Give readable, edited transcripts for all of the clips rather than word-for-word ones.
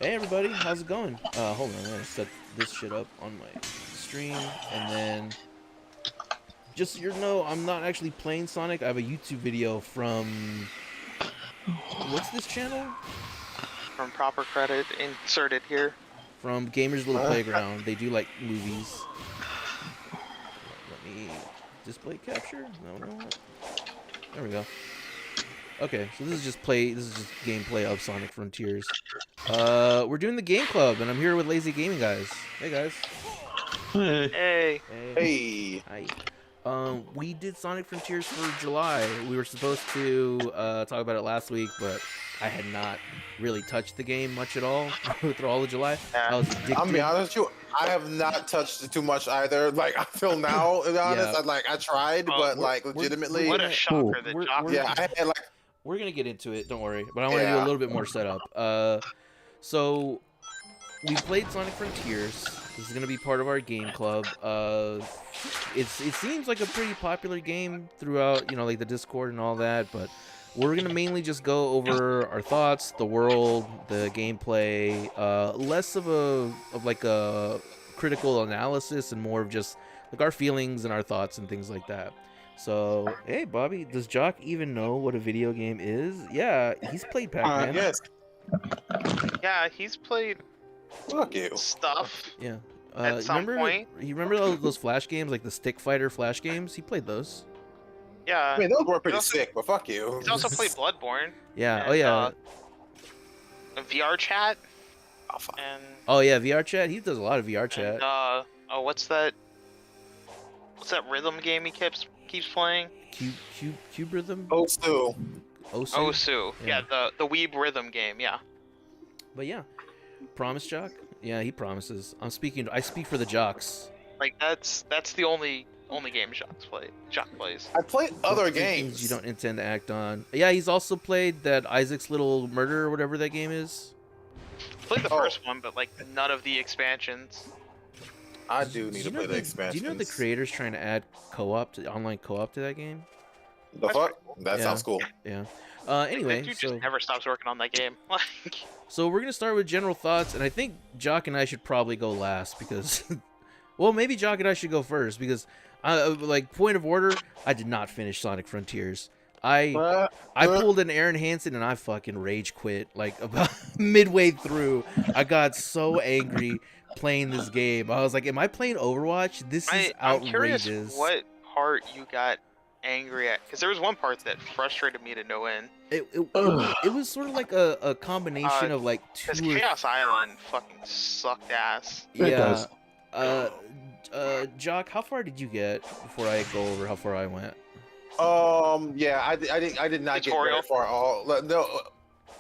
Hey everybody, how's it going? Hold on, I'm gonna set this shit up on my stream, and then just so you know, I'm not actually playing Sonic. I have a YouTube video from what's this channel? From proper credit inserted here. From Gamers Little Playground. They do like movies. Let me display capture. No. There we go. Okay, so this is just gameplay of Sonic Frontiers. We're doing the game club, and I'm here with Lazy Gaming guys. Hey guys. Hey. Hey. Hi. We did Sonic Frontiers for July. We were supposed to talk about it last week, but I had not really touched the game much at all through all of July. I was addicted. I'm gonna be honest with you, I have not touched it too much either. Like until now, to be honest, I tried, but like legitimately. What a shocker that Jock. Yeah, I had like. We're gonna get into it. Don't worry, but I want to do a little bit more setup. So we played Sonic Frontiers. This is gonna be part of our game club. It seems like a pretty popular game throughout, like the Discord and all that. But we're gonna mainly just go over our thoughts, the world, the gameplay. Less of a critical analysis and more of just like our feelings and our thoughts and things like that. So, hey, Bobby, does Jock even know what a video game is? Yeah, he's played Pac-Man. Yes. Yeah, he's played Fuck you. stuff. Yeah. At some point. You remember those Flash games, like the Stick Fighter Flash games? He played those. Yeah. I mean, those were pretty also- sick, but fuck you. He's also played Bloodborne. Yeah. And, Oh, yeah. VR chat. Oh, fuck. And Oh, yeah, VR chat. He does a lot of VR chat. and, what's that rhythm game he keeps playing? Cube Rhythm? Osu. Osu. Yeah, the Weeb rhythm game. Yeah. But yeah, promise Jock. Yeah, he promises. I speak for the jocks. Like that's the only game Jock plays. I played other Things games. you don't intend to act on. Yeah, he's also played that Isaac's Little Murder or whatever that game is. Played the first one, but like none of the expansions. I do need to play the expansions. Do you know the creator's trying to add online co-op to that game? The fuck? That sounds cool. Yeah. That Anyway, dude so just never stops working on that game. Like, so we're gonna start with general thoughts, and I think Jock and I should probably go last because, well, maybe Jock and I should go first because, like point of order, I did not finish Sonic Frontiers. I pulled an Aaron Hansen and I fucking rage quit like about midway through. I got so angry playing this game. I was like, am I playing Overwatch? This is I'm outrageous. curious what part you got angry at, because there was one part that frustrated me to no end. It was sort of like a combination of like Because two. Chaos Island fucking sucked ass. Yeah. Jock, how far did you get before I go over how far I went? Yeah, I did not get very far. No.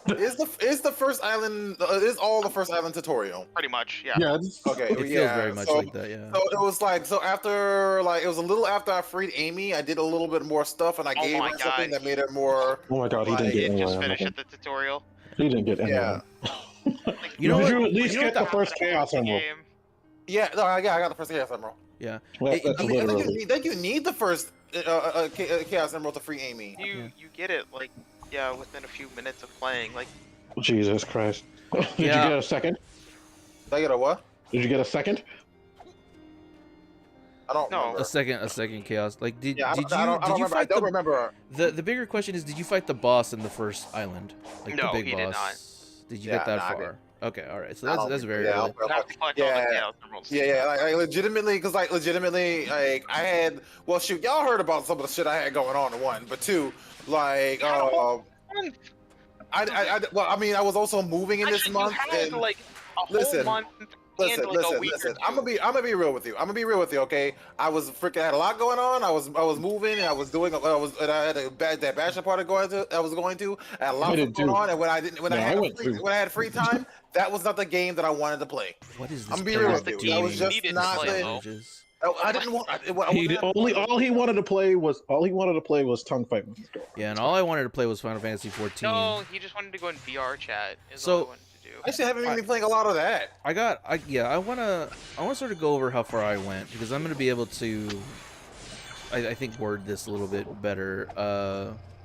Is the first island is all the first island tutorial? Pretty much, yeah. Yeah. Okay. It feels very much like that, yeah. So it was like after it was a little after I freed Amy, I did a little bit more stuff and I gave her something that made it more. Oh my god, he didn't You get didn't just anywhere. finish at the tutorial. He didn't get anywhere. You know Did what? you at least get the first Chaos Emerald? Yeah, no, I got the first Chaos Emerald. Yeah. Well, Hey, that's do literally. Then you need the first Chaos Emerald to free Amy. You get it like within a few minutes of playing. Like Jesus Christ. Did you Yeah. get a second? Did I get a what? Did you get a second? I don't No. remember. A second chaos. Like did Yeah, you I don't remember. I fight don't remember. the bigger question is, did you fight the boss in the first island? Like No, the big he boss. did not. Did you Yeah, get that no, I far? Okay, all right. So I don't that's think- very yeah, early. you have to collect all the Chaos Emeralds. Yeah, like legitimately, because like I had, well, shoot, y'all heard about some of the shit I had going on. One, but two, like, well, I mean, I was also moving in this Actually, month. you had And like a listen, whole month and like a week or two. I'm gonna be real with you. Okay, I was freaking had a lot going on. I was moving and I had that bachelor party I was going to. I had a lot going on, and when I had free time, that was not the game that I wanted to play. What is this? I'm being real with you. That was just needed to not play, the. though. I didn't want. All he wanted to play was Tongue Fight. Yeah, and all I wanted to play was Final Fantasy 14. No, he just wanted to go in VR chat. Is So- all I wanted to do. Actually, I haven't even been playing a lot of that. I wanna sort of go over how far I went because I'm gonna be able to, I think, word this a little bit better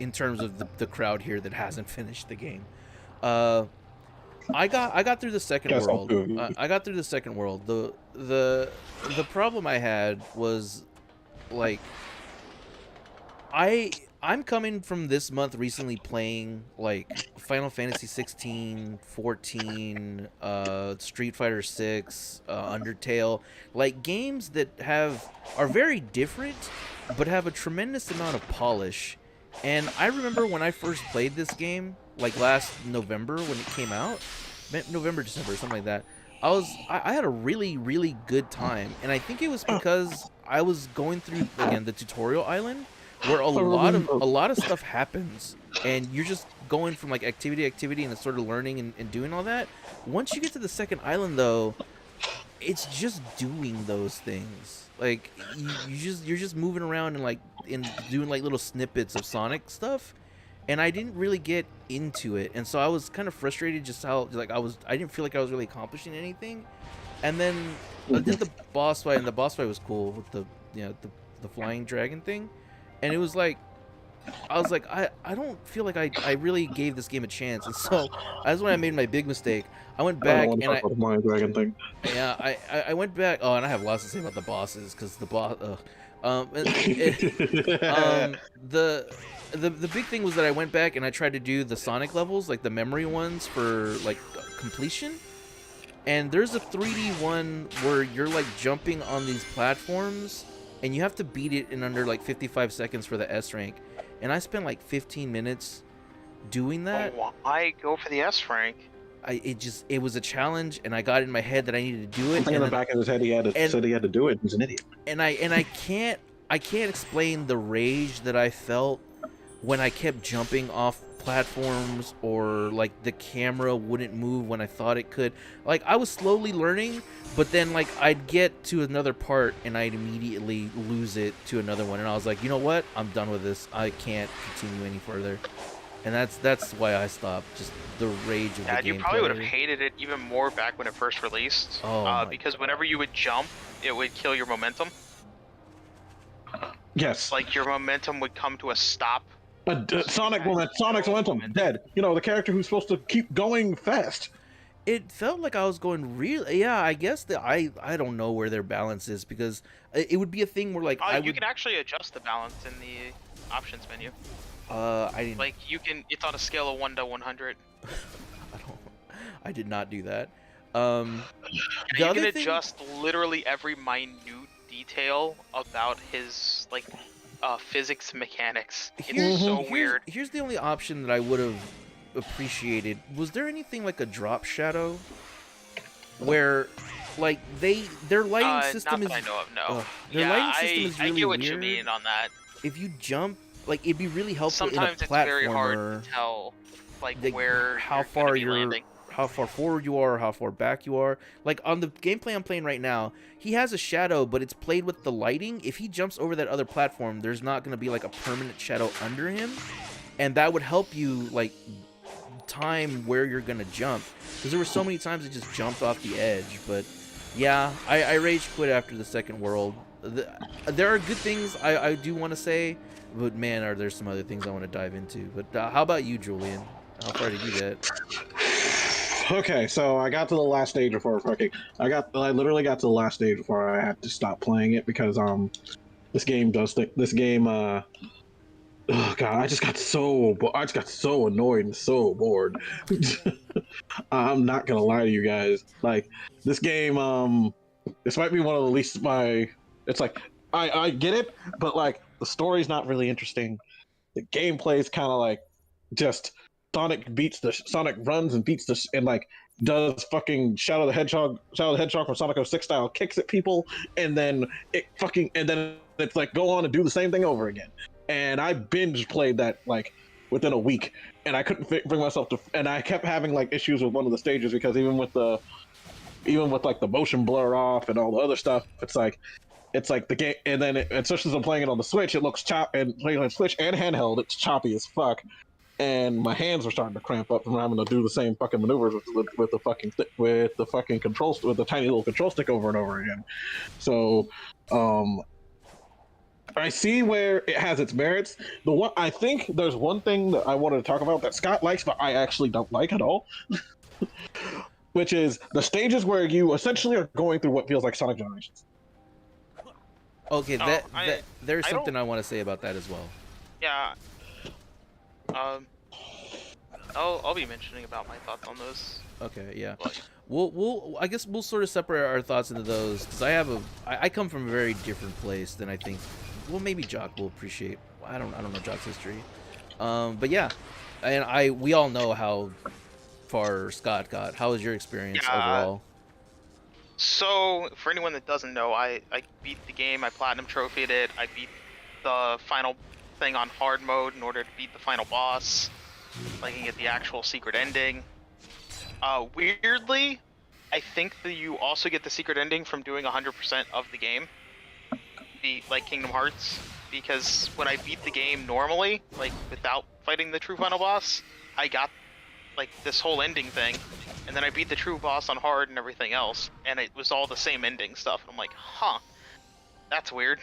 in terms of the crowd here that hasn't finished the game. I got through the second Guess I'll world. do. I got through the second world. The problem I had was like I'm coming from this month recently playing like Final Fantasy 16, 14, Street Fighter 6, Undertale, like games that are very different but have a tremendous amount of polish. And I remember when I first played this game, like last November when it came out, November, December, something like that. I had a really, really good time, and I think it was because I was going through again the tutorial island, where a lot of stuff happens, and you're just going from like activity to activity and it's sort of learning and doing all that. Once you get to the second island, though, it's just doing those things. Like you're just moving around and doing like little snippets of Sonic stuff, and I didn't really get into it, and so I was kind of frustrated just how like I didn't feel like I was really accomplishing anything. And then I did the boss fight, and the boss fight was cool with the the flying dragon thing, and it was like I was like I don't feel like I really gave this game a chance, and so that's when I made my big mistake. I went back and the flying dragon thing. Yeah, I went back. Oh, and I have lots to say about the bosses because the boss. The big thing was that I went back and I tried to do the Sonic levels, like the memory ones for like completion. And there's a 3D one where you're like jumping on these platforms and you have to beat it in under like 55 seconds for the S rank. And I spent like 15 minutes doing that. Why go for the S rank? It was a challenge, and I got in my head that I needed to do it. In the back of his head, said he had to do it. He's an idiot. And I can't explain the rage that I felt when I kept jumping off platforms, or like the camera wouldn't move when I thought it could. Like I was slowly learning, but then like I'd get to another part and I'd immediately lose it to another one, and I was like, you know what? I'm done with this. I can't continue any further. And that's why I stopped. Just the rage of the gameplay. You probably would have hated it even more back when it first released. Because whenever you would jump, it would kill your momentum. Yes. Like your momentum would come to a stop. Sonic's momentum dead. You know, the character who's supposed to keep going fast. It felt like I was going really. Yeah, I guess I don't know where their balance is, because it would be a thing where like you can actually adjust the balance in the options menu. I didn't. Like it's on a scale of 1 to 100. I did not do that. You can adjust literally every minute detail about his like physics mechanics. It's so weird. Here's the only option that I would have appreciated. Was there anything like a drop shadow, where like their lighting system not is? That I know of, no. Their lighting system is really I get what weird. you mean on that. If you jump, like it'd be really helpful. Sometimes in a it's very hard to tell, like where how you're far you're landing. How far forward you are, or how far back you are. Like on the gameplay I'm playing right now, he has a shadow, but it's played with the lighting. If he jumps over that other platform, there's not going to be like a permanent shadow under him, and that would help you like time where you're going to jump, because there were so many times it just jumped off the edge. But yeah, I rage quit after the second world. There are good things I do want to say, but man, are there some other things I want to dive into. But how about you, Julian? How far did you get? Okay, so I got to the last stage before fucking. I literally got to the last stage before I had to stop playing it, because this game oh god, I just got so annoyed and so bored. I'm not gonna lie to you guys. Like this game, this might be one of the least it's like I get it, but like the story's not really interesting. The gameplay is kind of like just Sonic runs and beats and like does fucking Shadow the Hedgehog from Sonic 06 style kicks at people, and then it's like go on and do the same thing over again. And I binge played that like within a week, and I couldn't bring myself to, and I kept having like issues with one of the stages, because even with like the motion blur off and all the other stuff, it's like the game, and then especially as I'm playing it on the Switch, it looks and playing on Switch and handheld, it's choppy as fuck. And my hands were starting to cramp up from having to do the same fucking maneuvers with the fucking controls, with the tiny little control stick over and over again. So, I see where it has its merits. I think there's one thing that I wanted to talk about that Scott likes, but I actually don't like at all. which is the stages where you essentially are going through what feels like Sonic Generations. Okay, there's something I want to say about that as well. Yeah. I'll be mentioning about my thoughts on those. Okay, yeah. Like, I guess we'll sort of separate our thoughts into those because I come from a very different place than I think. Well, maybe Jock will appreciate. I don't know Jock's history. But yeah, and we all know how far Scott got. How was your experience overall? So, for anyone that doesn't know, I beat the game, I platinum trophied it, I beat the final thing on hard mode in order to beat the final boss, so I can get the actual secret ending. Weirdly, I think that you also get the secret ending from doing 100% of the game, like Kingdom Hearts, because when I beat the game normally, like without fighting the true final boss, I got like this whole ending thing, and then I beat the true boss on hard and everything else, and it was all the same ending stuff. I'm like, huh, that's weird.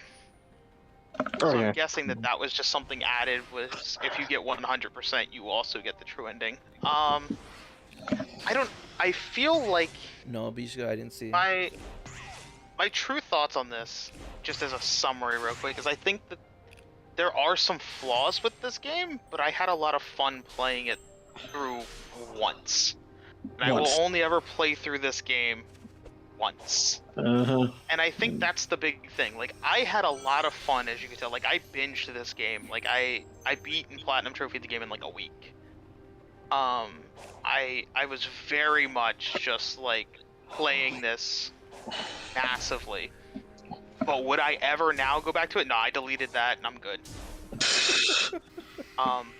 So I'm guessing that was just something added, was if you get 100%, you also get the true ending. I feel like... No, Bishka, I didn't see it. My true thoughts on this, just as a summary real quick, is I think that there are some flaws with this game, but I had a lot of fun playing it through once. And I will only ever play through this game once. And I think that's the big thing. Like, I had a lot of fun, as you can tell. Like, I binged this game. Like, I beat and platinum trophied the game in like a week. I was very much just like playing this massively. But would I ever now go back to it? No, I deleted that and I'm good.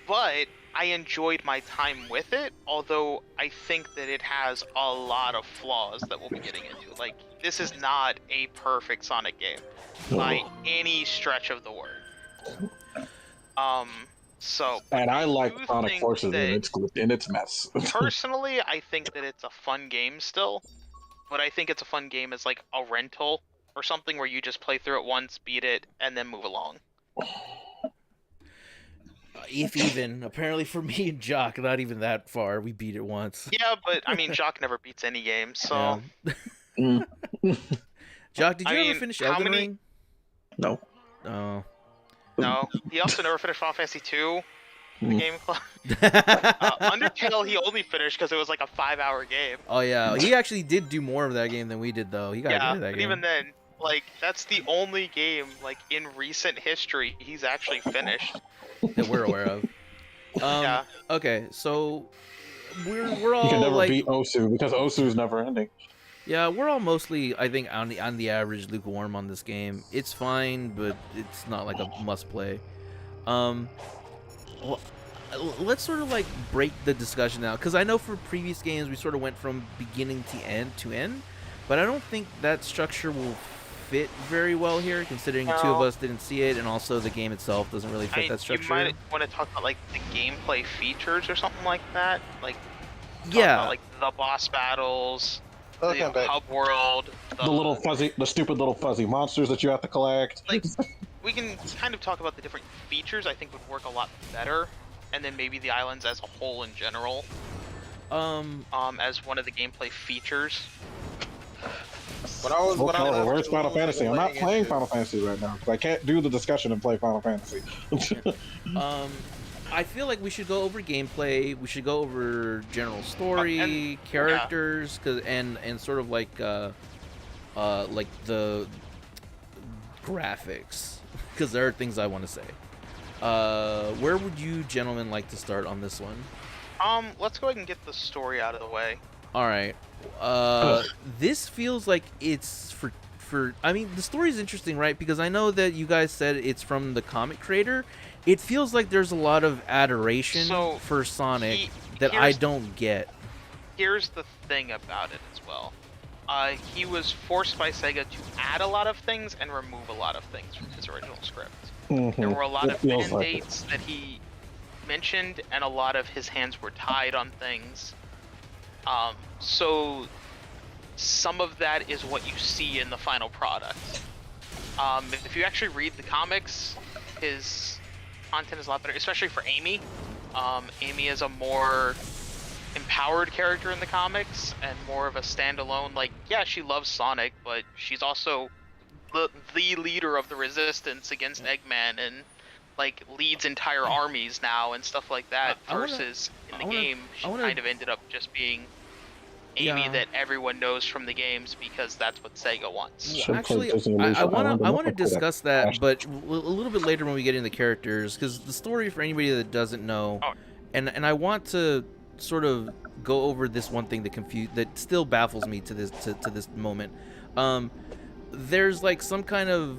But I enjoyed my time with it, although I think that it has a lot of flaws that we'll be getting into. Like, this is not a perfect Sonic game by any stretch of the word. And I like Sonic Forces in its mess. Personally, I think that it's a fun game still, but I think it's a fun game as like a rental or something where you just play through it once, beat it, and then move along. If even. Apparently for me and Jock, not even that far. We beat it once. Yeah, but I mean, Jock never beats any game, so... Yeah. Jock, did you ever finish Elden Ring? No. Oh. No. He also never finished Final Fantasy 2, the game club. Undertale he only finished because it was like a 5-hour game. Oh yeah, he actually did do more of that game than we did though. He got good at that game. Even then, like, that's the only game, like, in recent history he's actually finished. That we're aware of. Yeah. Okay, so we're all you can never like, beat Osu because Osu's never ending. Yeah, we're all mostly, I think, on the average lukewarm on this game. It's fine, but it's not like a must play. Well, let's sort of like break the discussion now, because I know for previous games we sort of went from beginning to end, but I don't think that structure will fit very well here, considering two of us didn't see it, and also the game itself doesn't really fit that structure. You might want to talk about like the gameplay features or something like that, like about, like the boss battles, the hub world, the stupid little fuzzy monsters that you have to collect. Like, we can kind of talk about the different features I think would work a lot better, and then maybe the islands as a whole in general. As one of the gameplay features. Where's Final Fantasy? I'm not playing Final Fantasy right now because I can't do the discussion and play Final Fantasy. I feel like we should go over gameplay. We should go over general story, characters, and sort of like the graphics, because there are things I want to say. Where would you gentlemen like to start on this one? Let's go ahead and get the story out of the way. All right. This feels like it's for. I mean, the story is interesting, right? Because I know that you guys said it's from the comic creator. It feels like there's a lot of adoration for Sonic that I don't get. Here's the thing about it as well. He was forced by Sega to add a lot of things and remove a lot of things from his original script. There were a lot of mandates that he mentioned, and a lot of his hands were tied on things. So some of that is what you see in the final product. If you actually read the comics, his content is a lot better, especially for Amy. Amy is a more empowered character in the comics and more of a standalone. Like, yeah, she loves Sonic, but she's also the leader of the resistance against Eggman and like leads entire armies now and stuff like that. Versus in the game, she kind of ended up just being Amy that everyone knows from the games because that's what Sega wants. Well, actually, I want to discuss that, but a little bit later when we get into the characters, because the story for anybody that doesn't know, and I want to sort of go over this one thing that still baffles me to this moment. There's like some kind of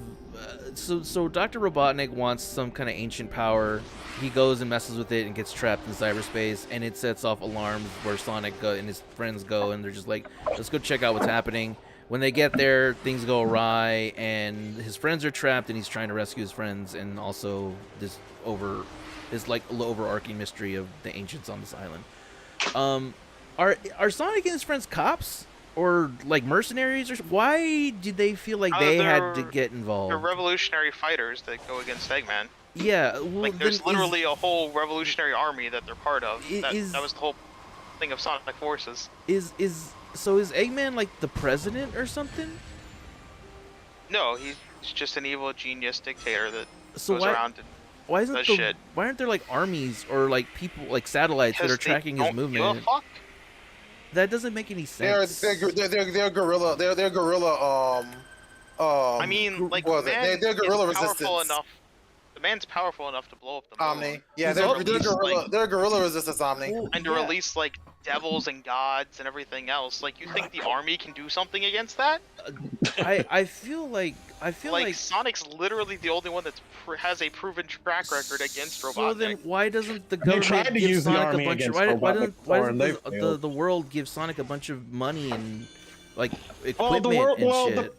so Dr. Robotnik wants some kind of ancient power. He goes and messes with it and gets trapped in cyberspace, and it sets off alarms where Sonic and his friends go, and they're just like, let's go check out what's happening. When they get there, things go awry, and his friends are trapped, and he's trying to rescue his friends, and also this overarching mystery of the ancients on this island. Are Sonic and his friends cops? Or like mercenaries, or why did they feel like they had to get involved? They're revolutionary fighters that go against Eggman. Yeah, well, like there's literally a whole revolutionary army that they're part of. That was the whole thing of Sonic Forces. Is Eggman like the president or something? No, he's just an evil genius dictator that goes around and does shit. Why aren't there like armies or like people like satellites that are tracking his movement? Give a fuck. That doesn't make any sense. They're guerrilla. They're guerrilla. I mean, like they're guerrilla resistance. The man's powerful enough to blow up the moon. Omni. Yeah, they're guerrilla resistance. Omni. And to release like devils and gods and everything else. Like, you think the army can do something against that? I feel like Sonic's literally the only one that has a proven track record against Robotnik. So then why doesn't the government give Sonic a bunch of why doesn't the world give Sonic a bunch of money and like equipment shit?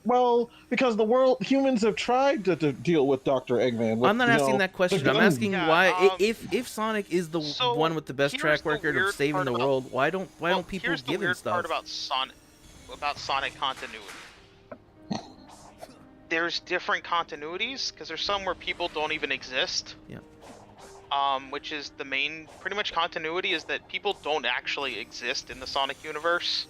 Because humans have tried to deal with Dr. Eggman. I'm not asking that question. I'm asking why if Sonic is the one with the best track record of saving the world, why don't people give him stuff? Here's the weird part about Sonic continuity. There's different continuities because there's some where people don't even exist. Yeah. Which is the main pretty much continuity is that people don't actually exist in the Sonic universe.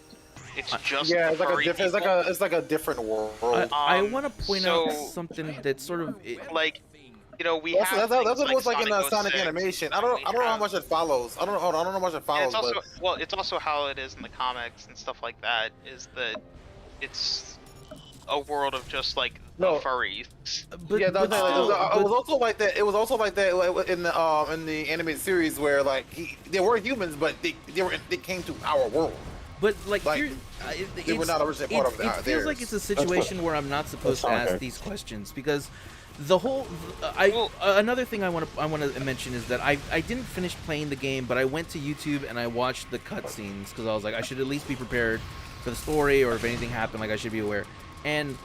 It's just it's like a different world. I want to point out something that's sort of like, you know, we have that's what it was like in the Sonic animation. I don't know how much it follows. I don't know how much it follows. It's also how it is in the comics and stuff like that. Is that it's a world of just like the furries. It was also like that. It was also like that in the animated series where like they were humans, but they came to our world. But like they were not originally part of that. It feels like it's a situation where I'm not supposed to ask these questions because the whole another thing I want to mention is that I didn't finish playing the game, but I went to YouTube and I watched the cutscenes because I was like I should at least be prepared for the story, or if anything happened, like I should be aware. And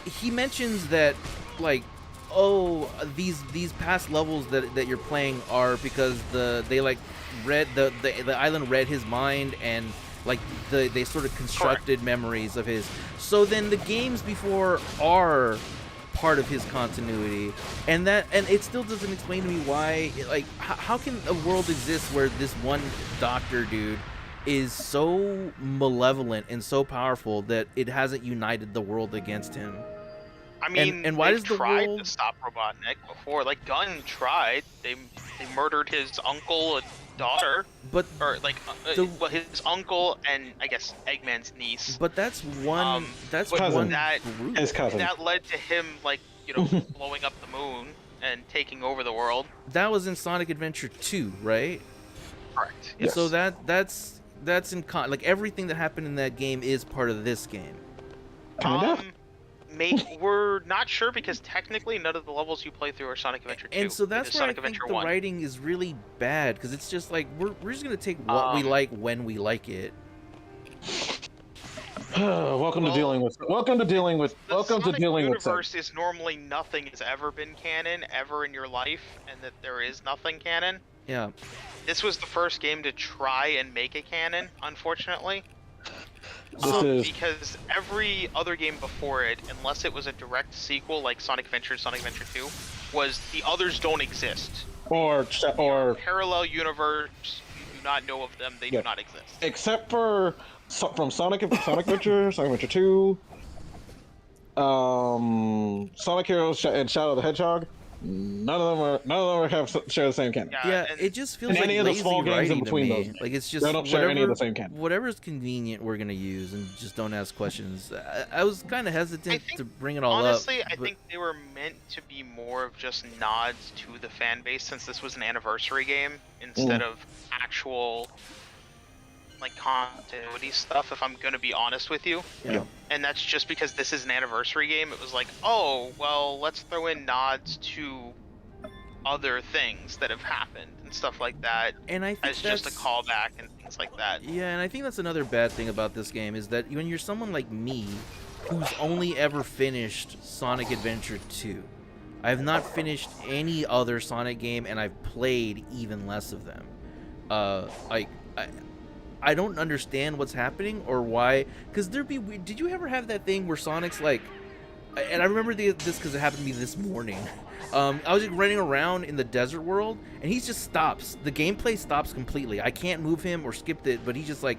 he mentions that like, oh, these past levels that you're playing are because they like read the island read his mind, and like they sort of constructed memories of his. So then the games before are part of his continuity, and it still doesn't explain to me why. Like, how can a world exist where this one doctor dude is so malevolent and so powerful that it hasn't united the world against him? I mean, and why does the tried world to stop Robotnik before? Like, Gunn tried. They murdered his uncle and daughter, his uncle and I guess Eggman's niece. But that's one. That's cousin. His cousin. That led to him, like, you know, blowing up the moon and taking over the world. That was in Sonic Adventure 2, right? Correct. Yes. So that's in like everything that happened in that game is part of this game. We're not sure because technically none of the levels you play through are Sonic Adventure 2. And so that's where I think the writing is really bad, because it's just like we're just gonna take what we like when we like it. Welcome to dealing with. The Sonic universe is normally nothing has ever been canon ever in your life, and that there is nothing canon. Yeah. This was the first game to try and make it canon, unfortunately. Because every other game before it, unless it was a direct sequel like Sonic Adventure 2, was the others don't exist. Or parallel universe. not know of them. They do not exist. Except for from Sonic Adventure, Sonic Adventure 2, Sonic Heroes and Shadow the Hedgehog. None of them have share the same canon. Yeah, it just feels like any of the lazy small games writing in between to me. those. Like it's just They don't share any of the same canon. Whatever's convenient, we're gonna use, and just don't ask questions. I was kind of hesitant to bring it all honestly, up. I think they were meant to be more of just nods to the fan base, since this was an anniversary game instead of actual like continuity stuff, if I'm gonna be honest with you. Yeah. And that's just because this is an anniversary game. It was like, oh, well, let's throw in nods to other things that have happened and stuff like that, and I think as just a callback and things like that. Yeah, and I think that's another bad thing about this game is that when you're someone like me, who's only ever finished Sonic Adventure 2, I have not finished any other Sonic game, and I've played even less of them. I don't understand what's happening or why. Because did you ever have that thing where Sonic's like, and I remember this because it happened to me this morning. I was just running around in the desert world, and he just stops. The gameplay stops completely. I can't move him or skip it, but he's just like,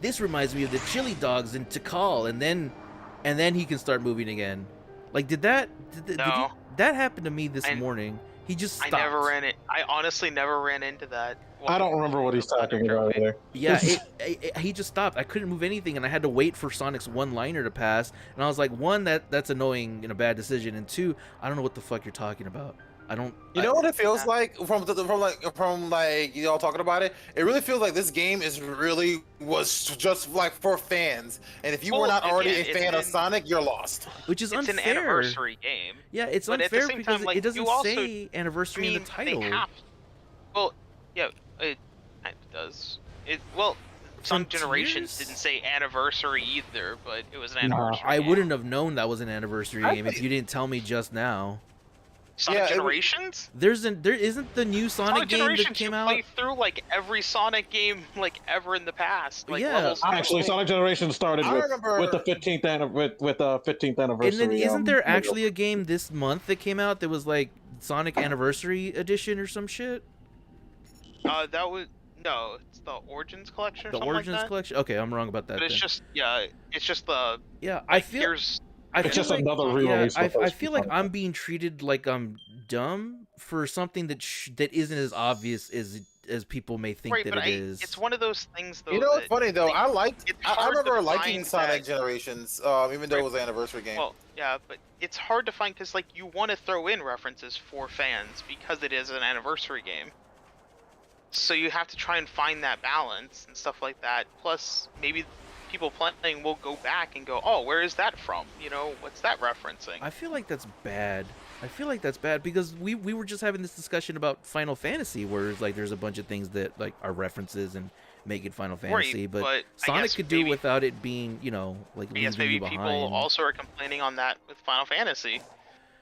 this reminds me of the chili dogs in Tikal, and then he can start moving again. Like, did that happen to me this morning? He just stopped. I honestly never ran into that. I don't remember what he's talking about either. Yeah, he just stopped. I couldn't move anything, and I had to wait for Sonic's one-liner to pass. And I was like, one, that's annoying and a bad decision, and two, I don't know what the fuck you're talking about. I don't. You know what it feels like from y'all talking about it? It really feels like this game was just like for fans. And if you were not already a fan of Sonic, you're lost. Which is unfair. It's an anniversary game. Yeah, it's unfair because it doesn't say anniversary in the title. Well, yeah, it does. Sonic Generations didn't say anniversary either, but it was an anniversary. I wouldn't have known that was an anniversary game if you didn't tell me just now. Sonic Generations? There isn't the new Sonic game that came out. You play through like every Sonic game like ever in the past. Like, yeah, actually, Sonic Generations started with the 15th anniversary. And then isn't there actually a game this month that came out that was like Sonic Anniversary Edition or some shit? It's the Origins Collection. The Origins Collection. Okay, I'm wrong about that. But it's just the. Yeah, I feel. It's just like, another re-release. Yeah, I feel like I'm being treated like I'm dumb for something that isn't as obvious as people may think that it is. It's one of those things, though. You know what's funny though? I remember liking Sonic Generations, even though it was an anniversary game. Well, yeah, but it's hard to find because like you want to throw in references for fans because it is an anniversary game. So you have to try and find that balance and stuff like that. Plus, maybe people playing will go back and go, oh, where is that from? You know, what's that referencing? I feel like that's bad. Because we were just having this discussion about Final Fantasy, where it's like there's a bunch of things that like are references and make it Final Fantasy, but Sonic could do without it being, like leaving you behind. People also are complaining on that with Final Fantasy.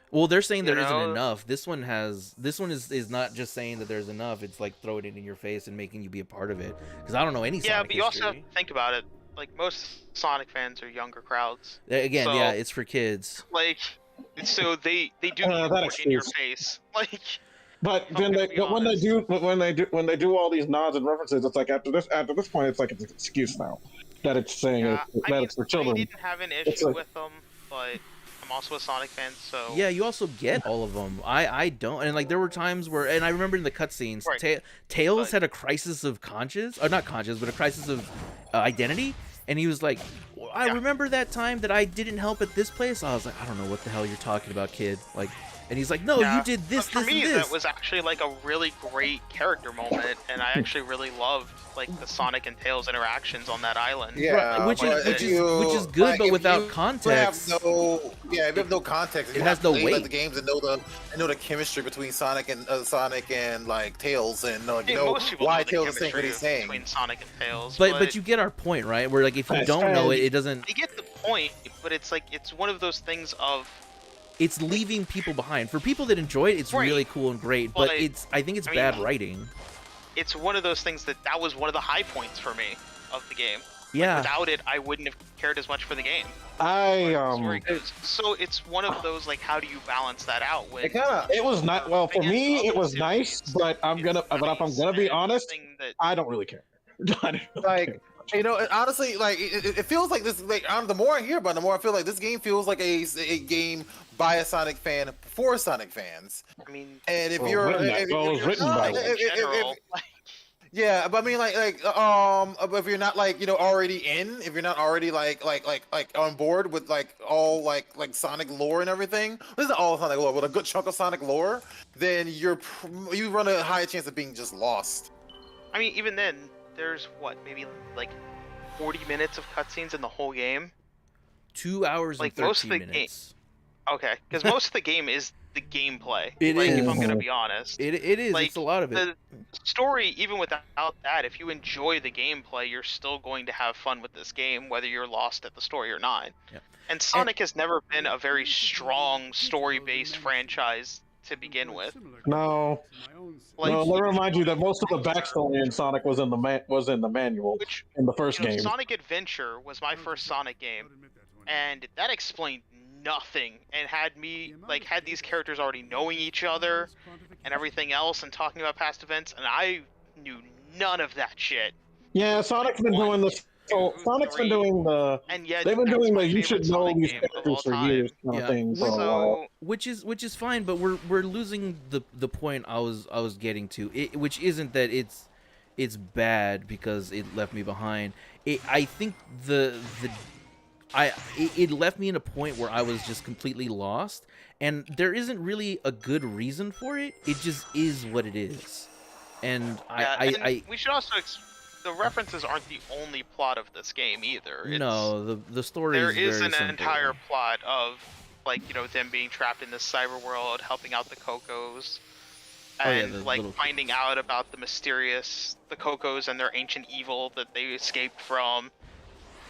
Well, they're saying there isn't enough. This one is not just saying that there's enough. It's like throwing it in your face and making you be a part of it. Because I don't know any Sonic Yeah, but you also have to think about it. Like, most Sonic fans are younger crowds. Again, so, yeah, it's for kids. Like, so they do that in your face. Like, but when they do all these nods and references, it's like after this point, it's like it's an excuse now that it's saying that it's for children. I didn't have an issue with them, but I'm also a Sonic fan, so yeah, you also get all of them. I don't, and like there were times where, and I remember in the cutscenes, Tails had a crisis of conscience, or not conscience, but a crisis of identity, and he was like, I remember that time that I didn't help at this place. I was like, I don't know what the hell you're talking about, kid. Like, and he's like, no, you did this, but for me, this. That was actually like a really great character moment, and I actually really loved like the Sonic and Tails interactions on that island. Yeah, which is good, like, but without context. If you have no context, it has no weight. The games and know the chemistry between Sonic and like Tails, and why Tails is saying what he's saying between Sonic and Tails. But you get our point, right? Where like if you don't know it, it doesn't. I get the point, but it's like it's one of those things of. It's leaving people behind. For people that enjoy it, it's really cool and great, but I think it's bad writing. It's one of those things that was one of the high points for me of the game. Yeah. Like, without it, I wouldn't have cared as much for the game. So it's one of those, like, how do you balance that out? When it was not, well, for me, it was nice, but if I'm gonna be honest, that I don't really care. I don't Like, care. you know, honestly, like it feels like this. Like, the more I hear about it, the more I feel like this game feels like a game by a Sonic fan for Sonic fans. I mean, And if Well, you're, written that- if well, it was you're written not, by like, in general, yeah, but I mean, if you're not like, you know, already in, if you're not already like on board with like all like Sonic lore and everything, this is all Sonic lore, but a good chunk of Sonic lore, then you run a high chance of being just lost. I mean, even then, there's what, maybe like 40 minutes of cutscenes in the whole game. 2 hours Like, and most of 13 the minutes. Okay, because most of the game is the gameplay. It like, is. if I'm gonna be honest. It is. Like, it's a lot of it. The story, even without that, if you enjoy the gameplay, you're still going to have fun with this game, whether you're lost at the story or not. Yeah. And Sonic has never been a very strong story-based franchise to begin with. No. Like, no, let me remind you that most of the backstory in Sonic was in the manual which, in the first game. Sonic Adventure was my first Sonic game, and that explained nothing and had these characters already knowing each other and everything else and talking about past events, and I knew none of that shit. Yeah, Sonic's been doing this. So Sonic's been doing the. And yet They've been doing my the you should favorite know Sonic these game of characters all for time. years kind of thing for a while. Which is fine, but we're losing the point I was getting to, which isn't that it's bad because it left me behind. I think it left me in a point where I was just completely lost, and there isn't really a good reason for it. It just is what it is, and we should also. The references aren't the only plot of this game either. No, the story there is very an simple. entire plot of them being trapped in this cyber world, helping out the Cocos, and finding out about the Cocos and their ancient evil that they escaped from,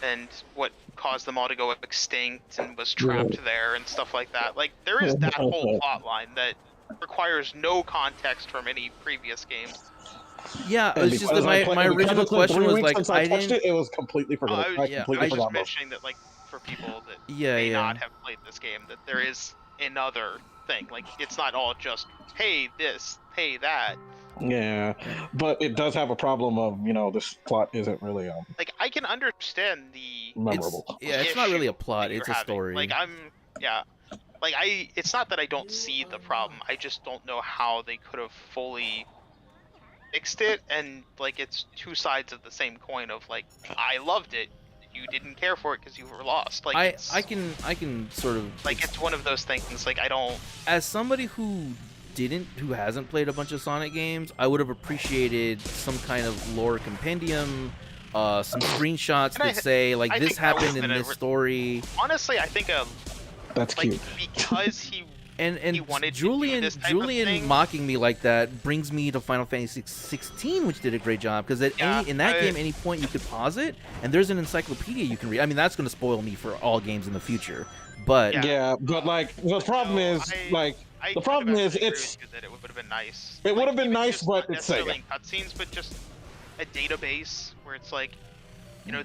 and what caused them all to go extinct and was trapped there and stuff like that. Like, there is that whole plot line that requires no context from any previous games. Yeah, it's just that my original question was like, I touched it was completely forgotten. I was just mentioning that, like, for people that may not have played this game, that there is another thing. Like, it's not all just, hey, this, hey, that. Yeah, but it does have a problem of, this plot isn't really like, I can understand the memorable. It's not really a plot, it's a story. Like, it's not that I don't see the problem, I just don't know how they could have fully fixed it, and like, it's two sides of the same coin of like, I loved it, you didn't care for it because you were lost. Like, I can sort of like, it's one of those things. Like, I don't, as somebody who hasn't played a bunch of Sonic games, I would have appreciated some kind of lore compendium, some screenshots that say like, this happened in this story. Honestly, I think that's cute, because he wanted Julian mocking me like that brings me to Final Fantasy 16, which did a great job, because in that game, any point you could pause it, and there's an encyclopedia you can read. I mean, that's going to spoil me for all games in the future, but but like, the problem is the problem is it's that it would have been nice. It would have been nice, but it's Sega. In cutscenes, but just a database where it's like,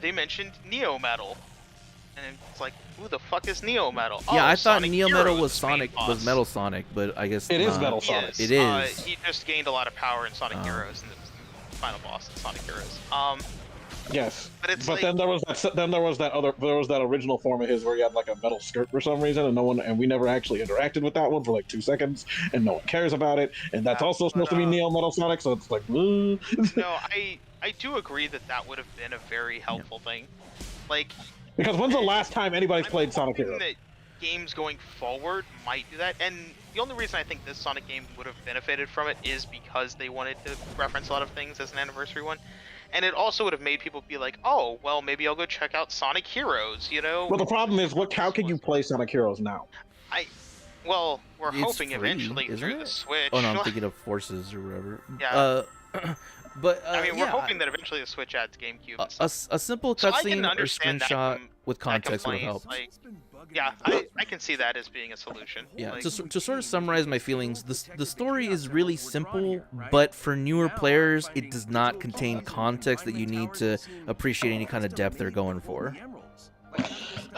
they mentioned Neo Metal. And it's like, who the fuck is Neo Metal? Yeah, I thought Sonic Neo Hero Metal was Metal Sonic, but I guess it is Metal Sonic. It is. He just gained a lot of power in Sonic Heroes, and it was the final boss in Sonic Heroes. Yes, but like, then there was that original form of his where he had like a metal skirt for some reason, and we never actually interacted with that one for like 2 seconds, and no one cares about it, and that's also supposed to be Neo Metal Sonic, so it's like, no, I do agree that would have been a very helpful thing, like. Because when's the last time anybody's played Sonic Heroes? That games going forward might do that, and the only reason I think this Sonic game would have benefited from it is because they wanted to reference a lot of things as an anniversary one, and it also would have made people be like, oh, well, maybe I'll go check out Sonic Heroes, Well, the problem is, how can you play Sonic Heroes now? We're it's hoping free, eventually through the Switch. Oh no, I'm thinking of Forces or whatever. Yeah. But we're hoping that eventually the Switch adds GameCube and stuff. A simple cutscene or screenshot with context would help. Like, I can see that as being a solution. Yeah, to sort of summarize my feelings, the story is really simple, but for newer players, it does not contain context that you need to appreciate any kind of depth they're going for.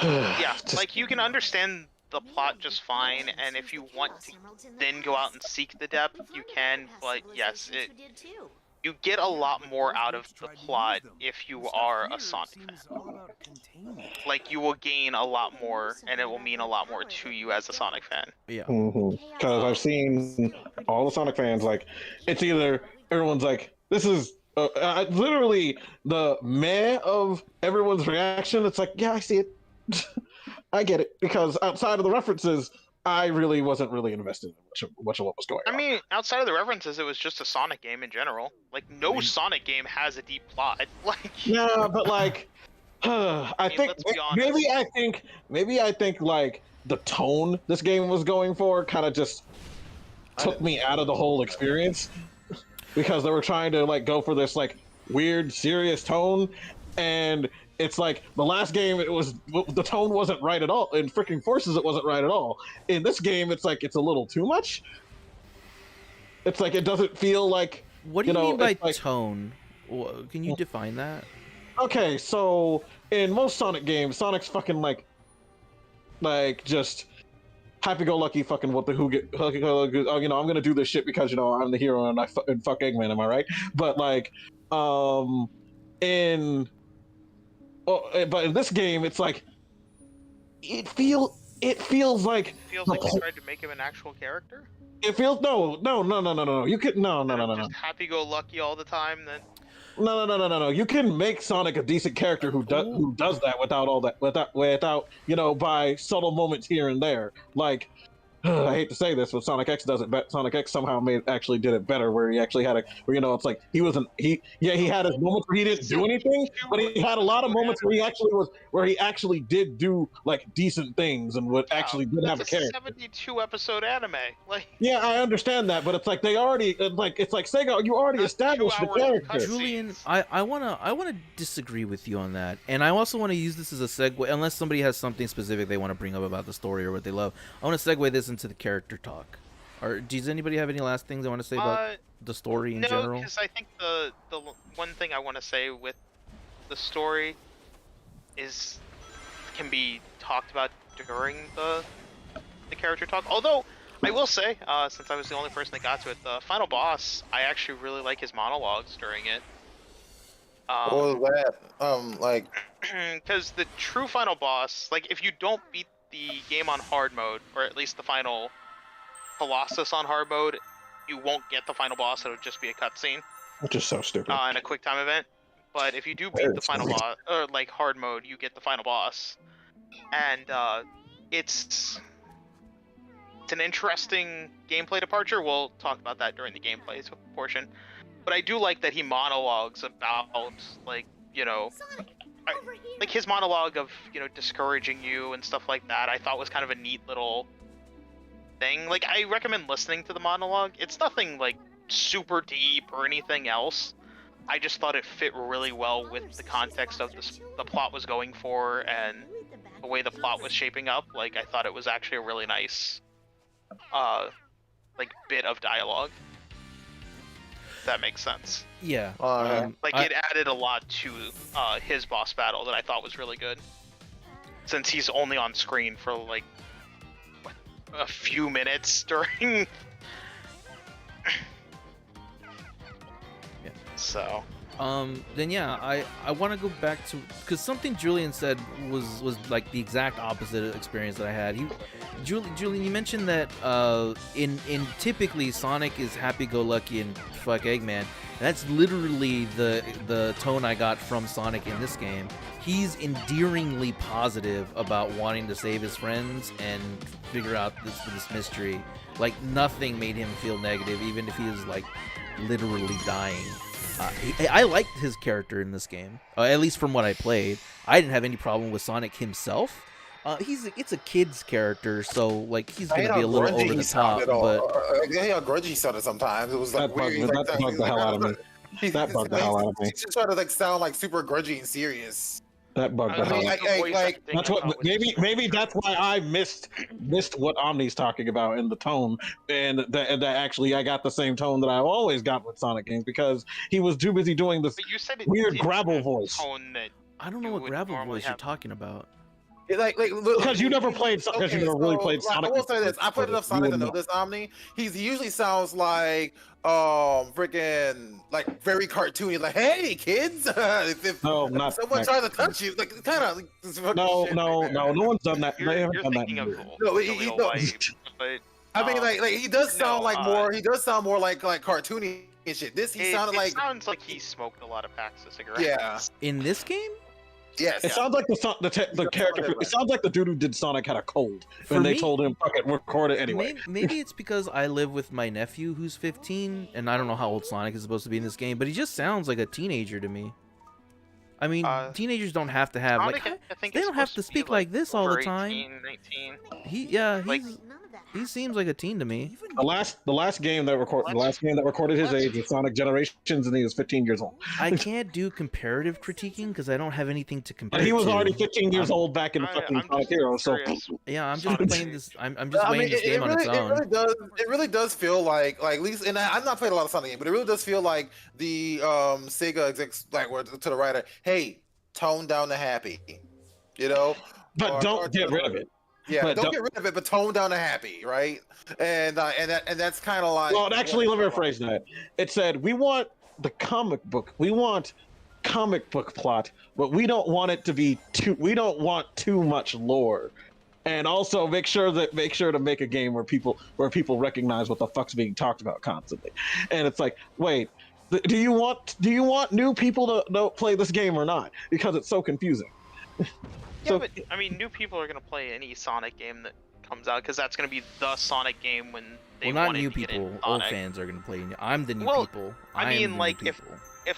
Yeah, like, you can understand the plot just fine, and if you want to then go out and seek the depth, you can, but yes, you get a lot more out of the plot if you are a Sonic fan. Like, you will gain a lot more, and it will mean a lot more to you as a Sonic fan. Yeah. Because I've seen all the Sonic fans, like, it's either everyone's like, this is literally the meh of everyone's reaction. It's like, yeah, I see it. I get it. Because outside of the references, I really wasn't really invested in much of what was going on. I mean, outside of the references, it was just a Sonic game in general. Like, no Sonic game has a deep plot. Like, yeah, but like, I think maybe I think like the tone this game was going for kind of just took me out of the whole experience, because they were trying to like go for this like weird serious tone, and it's like the last game, the tone wasn't right at all. In freaking Forces, it wasn't right at all. In this game, it's like it's a little too much. It's like it doesn't feel like. What do you mean by tone? Can you define that? Okay, so in most Sonic games, Sonic's fucking like just happy-go-lucky fucking what the who get. Oh, I'm gonna do this shit because I'm the hero and and fuck Eggman. Am I right? But like, but in this game, it's like it feels like they tried to make him an actual character. It feels no. You could no. Just happy-go-lucky all the time, then. No. You can make Sonic a decent character who does that without all that without by subtle moments here and there. Like, I hate to say this, but Sonic X does it. Sonic X somehow actually did it better, where he actually had it's like he had his moments where he didn't do anything, but he had a lot of moments where he actually did do like decent things and actually did have a character. 72 episode anime, like. Yeah, I understand that, but it's like they already it's like Sega, you already established the character. Julian, I wanna disagree with you on that, and I also want to use this as a segue, unless somebody has something specific they want to bring up about the story or what they love. I want to segue this into the character talk. Or does anybody have any last things they want to say about the story in general? No, because I think the one thing I want to say with the story can be talked about during the character talk. Although I will say, since I was the only person that got to it, the final boss, I actually really like his monologues during it. What was that? Like, because the true final boss, like, if you don't beat the game on hard mode, or at least the final Colossus on hard mode, you won't get the final boss. It'll just be a cutscene, which is so stupid. And a quick time event. But if you do beat the final boss, or like hard mode, you get the final boss, and it's an interesting gameplay departure. We'll talk about that during the gameplay portion. But I do like that he monologues about like like his monologue of discouraging you and stuff like that. I thought was kind of a neat little thing. Like, I recommend listening to the monologue. It's nothing like super deep or anything else. I just thought it fit really well with the context of the plot was going for and the way the plot was shaping up. Like, I thought it was actually a really nice like bit of dialogue. If that makes sense. Yeah. It added a lot to his boss battle that I thought was really good. Since he's only on screen for like a few minutes during. Yeah. So. Then yeah, I want to go back to, because something Julian said was like the exact opposite experience that I had. Julian, you mentioned that in typically Sonic is happy-go-lucky and fuck Eggman. And that's literally the tone I got from Sonic in this game. He's endearingly positive about wanting to save his friends and figure out this mystery. Like, nothing made him feel negative, even if he was like literally dying. I liked his character in this game, at least from what I played. I didn't have any problem with Sonic himself. It's a kid's character, so like he's gonna be a little over the top. But how grudgy he sounded sometimes. It was like that bugged the hell out of me. That bugged the hell out of me. He's just trying to like sound like super grudgy and serious. That bugged the hell out of me. Like that's what maybe that's why I missed what Omni's talking about in the tone, and that actually I got the same tone that I've always got with Sonic games, because he was too busy doing this weird gravel voice. I don't know what gravel voice you're talking about. Because you never played, because you never really played Sonic. I will say this: I played enough Sonic to know this. Omni, he usually sounds like freaking like very cartoony, like "Hey kids, if not someone tries to touch you, like kind of." No one's done that. They haven't You're done that. thinking of but I mean, like he does sound like more. He does sound more like cartoony and shit. This he sounded like. It sounds like he smoked a lot of packs of cigarettes. Yeah. In this game? Yes. It sounds like the character. It sounds like the dude who did Sonic had a cold, and they told him, "Fuck it, record it anyway." Maybe it's because I live with my nephew who's 15, and I don't know how old Sonic is supposed to be in this game, but he just sounds like a teenager to me. I mean, teenagers don't have to have Sonic, like they don't have to speak like this all the time. 18, 19. He seems like a teen to me. The last game that recorded his age was Sonic Generations, and he was 15 years old. I can't do comparative critiquing because I don't have anything to compare. But he was to. already 15 years old back in the fucking Sonic Heroes. So yeah, I'm just playing this. I'm just playing this game on its own. It really does feel like at least, and I've not played a lot of Sonic games, but it really does feel like the Sega execs like were to the writer, hey, tone down the happy, you know. But don't get rid of it. Yeah, don't get rid of it, but tone down the happy, right? And that's kind of like. Well, actually, let me rephrase that. It said we want the comic book. We want comic book plot, but we don't want it to be too. We don't want too much lore, and also make sure to make a game where people recognize what the fuck's being talked about constantly. And it's like, wait, do you want new people to play this game or not? Because it's so confusing. Yeah, but I mean, new people are gonna play any Sonic game that comes out because that's gonna be the Sonic game when they not wanted new to get people. into Old Sonic. fans are gonna play. I'm the new people. I mean, like if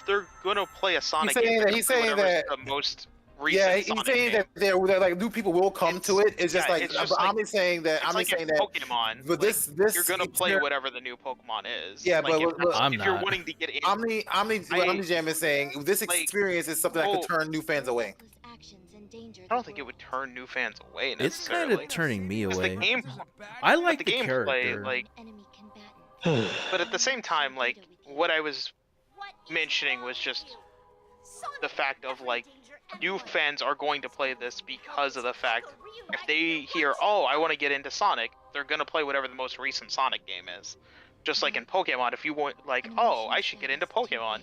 they're gonna play a Sonic game, he's saying that the most recent he's Sonic saying game. that like new people will come to it. It's just like I'm saying that Pokemon. But this you're gonna play whatever the new Pokemon is. Yeah, like, but if you're wanting to get in, Omni Jam is saying this experience is something that could turn new fans away. I don't think it would turn new fans away necessarily. It's kind of turning me away. The game, I like the gameplay, character. like, but at the same time, like, what I was mentioning was just the fact of like, new fans are going to play this because of the fact if they hear, oh, I want to get into Sonic, they're gonna play whatever the most recent Sonic game is. Just like in Pokemon, if you want, like, oh, I should get into Pokemon,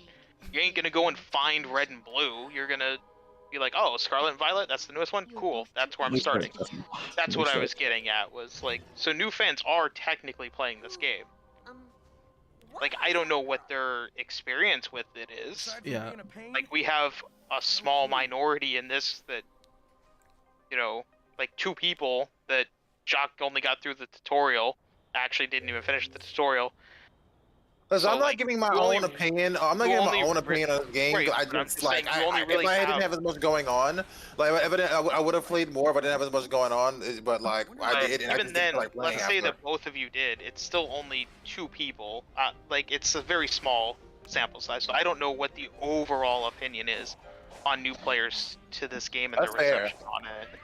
you ain't gonna go and find Red and Blue. You're gonna be like, oh, Scarlet and Violet, that's the newest one? Cool, that's where I'm starting. That's what I was getting at, was like, so new fans are technically playing this game. Like, I don't know what their experience with it is. Yeah. Like, we have a small minority in this that, you know, like 2 people that Jock only got through the tutorial, actually didn't even finish the tutorial. Listen, I'm not giving my own opinion. I'm not giving my own opinion on the game. Right, I just like, if I didn't have as much going on, like, I would have played more if I didn't have as much going on. But like, I did. Even then, let's say that both of you did. It's still only 2 people. Like, it's a very small sample size, so I don't know what the overall opinion is on new players to this game and their reception on it.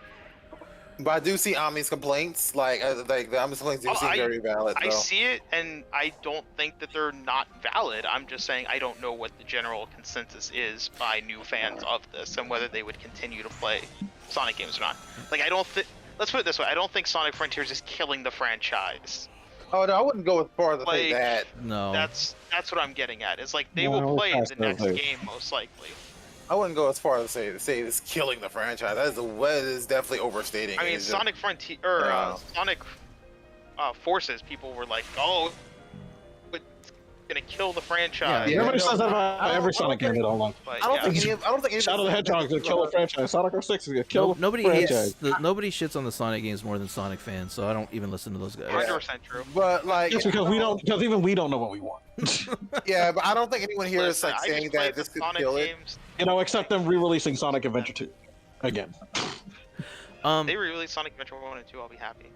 But I do see Omni's complaints. Like the Omni's complaints do seem very valid. I see it, and I don't think that they're not valid. I'm just saying I don't know what the general consensus is by new fans of this, and whether they would continue to play Sonic games or not. Like, I don't think. Let's put it this way: I don't think Sonic Frontiers is killing the franchise. Oh no, I wouldn't go as far as to say that. No. That's what I'm getting at. Is like they will play the next game most likely. I wouldn't go as far as to say it's killing the franchise. That is definitely overstating. I mean, Sonic Frontier or Sonic Forces, people were like, "Oh, it's gonna kill the franchise." Yeah, everybody says that about every Sonic game that I like. I don't think any of Shadow the Hedgehog is gonna kill the franchise. Sonic 06 is gonna kill the franchise. Nobody shits on the Sonic games more than Sonic fans, so I don't even listen to those guys. 100% true. But like, it's because even we don't know what we want. Yeah, but I don't think anyone here is like saying that this could kill it. You know, except them re-releasing Sonic Adventure 2 again. They re-release Sonic Adventure 1 and 2, I'll be happy.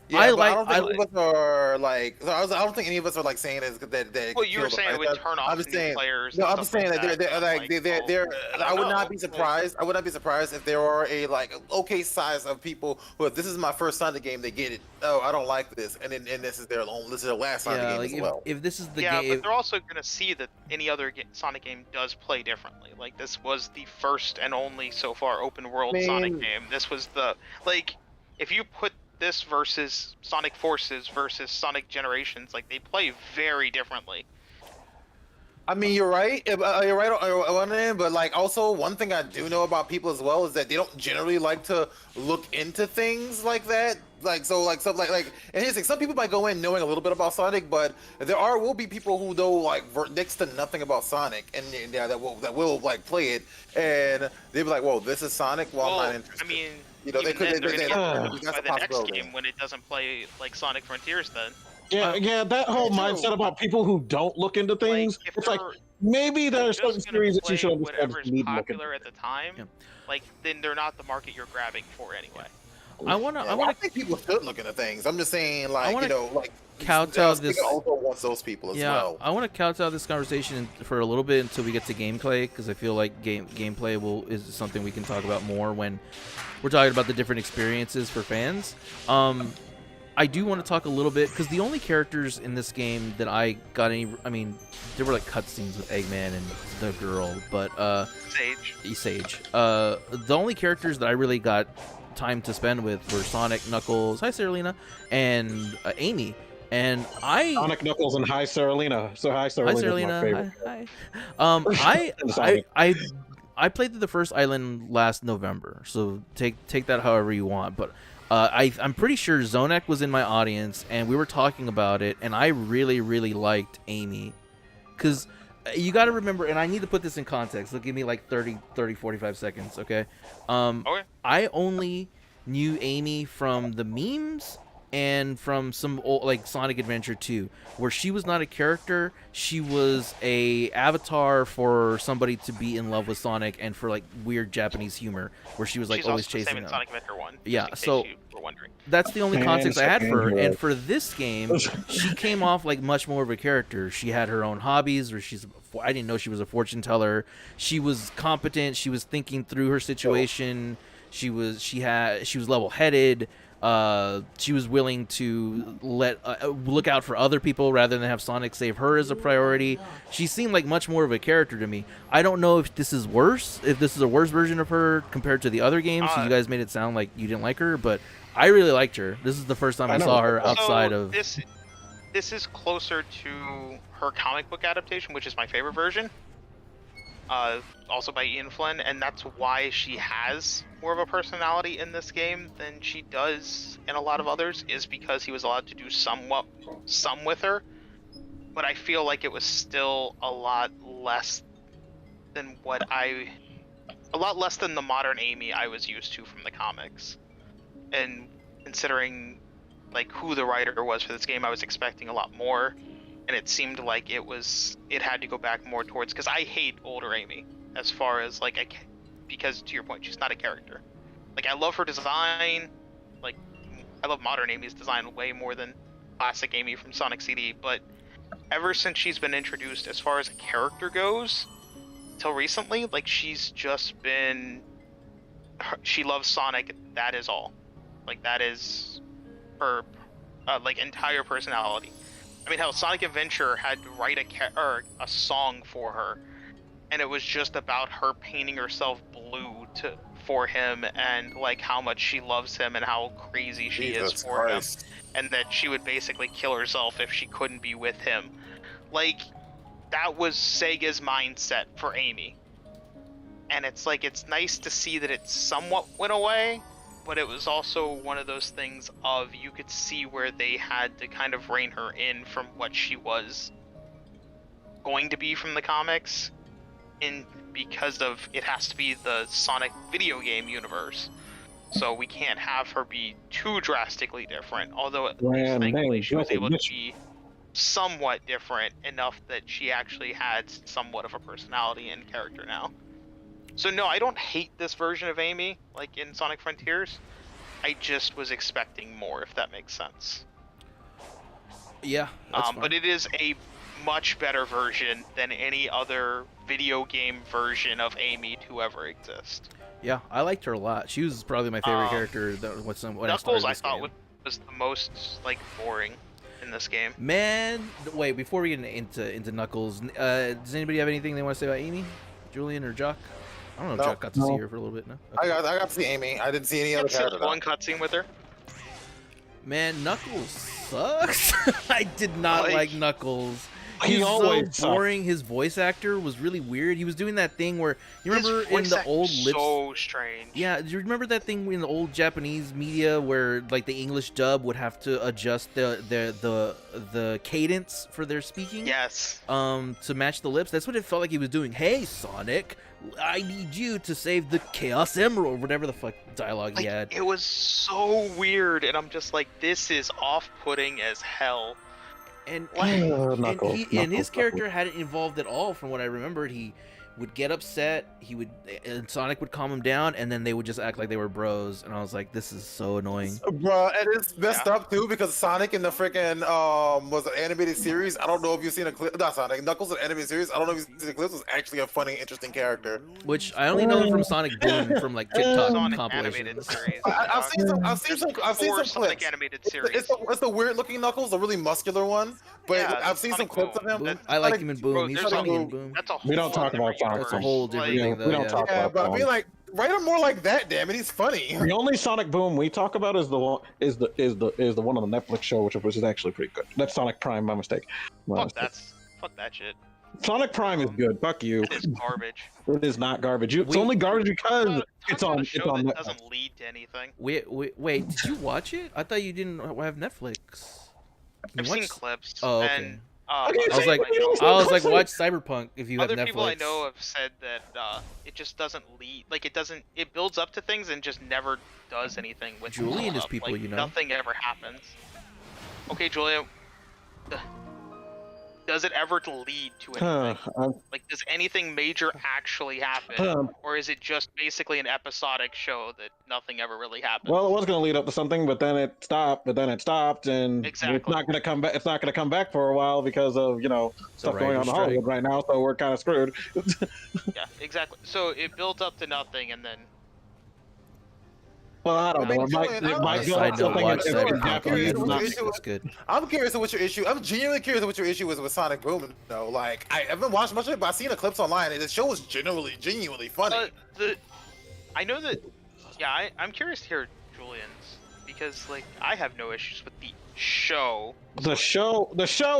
Yeah, but I don't think any of us are like. I don't think any of us are like saying that. Well, you were saying it would turn off new players. No, I'm just saying that they're. I would not be surprised. I would not be surprised if there are a like okay size of people who, if this is my first Sonic game, they get it. Oh, I don't like this, and this is their last Sonic game as well. If this is the game, but they're also gonna see that any other Sonic game does play differently. Like this was the first and only so far open world Sonic game. This was the if you put this versus Sonic Forces versus Sonic Generations, like they play very differently. I mean, you're right. You're right on it, but like also one thing I do know about people as well is that they don't generally like to look into things like that. Like so, like stuff like and here's the thing, some people might go in knowing a little bit about Sonic, but will be people who know like next to nothing about Sonic, and yeah, that will like play it, and they'll be like, "Whoa, this is Sonic." Well, I'm not interested. I mean, they could. By the next game when it doesn't play like Sonic Frontiers, then. Yeah, that whole mindset about people who don't look into things. Like, it's like maybe there are certain series that you should understand. Whatever's popular at the time, then they're not the market you're grabbing for anyway. I think people should look into things. I'm just saying, kowtow this. Also wants those people as well. I want to kowtow this conversation for a little bit until we get to gameplay, because I feel like gameplay is something we can talk about more when we're talking about the different experiences for fans. I do want to talk a little bit, because the only characters in this game that I got there were like cutscenes with Eggman and the girl, but Sage. The only characters that I really got time to spend with were Sonic, Knuckles, hi Saralina, and Amy. And Sonic, Knuckles, and hi Saralina. So hi Saralina. Hi. I played the first island last November, so take that however you want, but. I'm pretty sure Zodiac was in my audience, and we were talking about it, and I really, really liked Amy. Because you got to remember, and I need to put this in context. So give me like 30, 45 seconds, okay? Okay. I only knew Amy from the memes and from some old, like Sonic Adventure 2, where she was not a character, she was a avatar for somebody to be in love with Sonic, and for like weird Japanese humor, where she was like always chasing them. Sonic Adventure 1. Yeah, so that's the only context I had for her. And for this game, she came off like much more of a character. She had her own hobbies, where I didn't know she was a fortune teller. She was competent. She was thinking through her situation. She was level-headed. She was willing to look out for other people rather than have Sonic save her as a priority. She seemed like much more of a character to me. I don't know if this is worse, if this is a worse version of her compared to the other games. You guys made it sound like you didn't like her, but I really liked her. This is the first time I saw her outside of... This is closer to her comic book adaptation, which is my favorite version. Also by Ian Flynn, and that's why she has more of a personality in this game than she does in a lot of others, is because he was allowed to do some with her, but I feel like it was still a lot less than the modern Amy I was used to from the comics. And considering like who the writer was for this game, I was expecting a lot more. And it seemed like it had to go back more towards, because I hate older Amy, as far as because to your point, she's not a character. Like, I love her design, like, I love modern Amy's design way more than classic Amy from Sonic CD, but ever since she's been introduced, as far as a character goes, till recently, like, she's just been, she loves Sonic, that is all. Like, that is her, entire personality. I mean, hell, Sonic Adventure had to write a song for her, and it was just about her painting herself blue for him, and like how much she loves him and how crazy she is for him, and that she would basically kill herself if she couldn't be with him. Like, that was Sega's mindset for Amy, and it's nice to see that it somewhat went away. But it was also one of those things of, you could see where they had to kind of rein her in from what she was going to be from the comics, because of it has to be the Sonic video game universe. So we can't have her be too drastically different, although thankfully she was able to be somewhat different enough that she actually had somewhat of a personality and character now. So no, I don't hate this version of Amy, like in Sonic Frontiers. I just was expecting more, if that makes sense. Yeah, that's fine. But it is a much better version than any other video game version of Amy to ever exist. Yeah, I liked her a lot. She was probably my favorite character. When Knuckles, I I thought game. was the most like boring in this game. Man, wait, before we get into Knuckles, does anybody have anything they want to say about Amy, Julian, or Jock? I don't know if Jock got to see her for a little bit. No, okay. I got to see Amy. I didn't see any other character. One cutscene with her. Man, Knuckles sucks. I did not like Knuckles. He's always so boring. His voice actor was really weird. He was doing that thing where you remember in the old lips. So strange. Yeah, do you remember that thing in the old Japanese media where like the English dub would have to adjust the cadence for their speaking? Yes. To match the lips. That's what it felt like he was doing. Hey, Sonic, I need you to save the Chaos Emerald, whatever the fuck dialogue he had. It was so weird, and I'm just like, this is off-putting as hell. And Knuckles, his character hadn't evolved at all from what I remembered. He would get upset, and Sonic would calm him down, and then they would just act like they were bros, and I was like, this is so annoying. Bro, and it's messed up too because Sonic in the freaking was an animated series. I don't know if you've seen a clip. Not Sonic, Knuckles in animated series. I don't know if you've seen the clips. Was actually a funny, interesting character. Which I only know him from Sonic Boom from like TikTok Sonic compilations. animated series. I've seen some clips. Sonic animated series. It's the weird looking Knuckles, a really muscular one. But Yeah, I've seen some Sonic clips of him. I like him in Boom. He's there's funny a- in Boom. That's a We don't whole talk about different Sonic. That's a universe. whole different Like, thing, though. we don't Yeah. talk Yeah, about but I mean, Sonic. like, write him more like that. Damn it, he's funny. The only Sonic Boom we talk about is the one is the one on the Netflix show, which is actually pretty good. That's Sonic Prime, my mistake. Fuck that shit. Sonic Prime is good. Fuck you. It's garbage. It is not garbage. It's only garbage because it's Talk about on. a It's show on that Netflix. doesn't lead to anything. Wait, did you watch it? I thought you didn't have Netflix. You I've seen watched- clips. Oh, okay. And, I was like, watch Cyberpunk if you have other Netflix. people I know have said that it just doesn't lead. Like it builds up to things and just never does anything with. Julian is build-up. people like, you know. Nothing ever happens. Okay, Julian. Does it ever lead to anything? Like, does anything major actually happen, or is it just basically an episodic show that nothing ever really happens? Well, it was going to lead up to something, but then it stopped. and Exactly. it's not going to come back. It's not going to come back for a while because of stuff going on in writer's Hollywood right now. So we're kind of screwed. Yeah, exactly. So it built up to nothing, and then Well, I don't know. It might go up something watch in Cyberpunk on Japanese. Netflix. It's good. I'm curious what your issue. I'm genuinely curious what your issue is with Sonic Boom. Though, like, I haven't watched much of it, but I've seen the clips online, and the show was genuinely funny. I know that. Yeah, I'm curious to hear Julian's because like I have no issues with the show. The show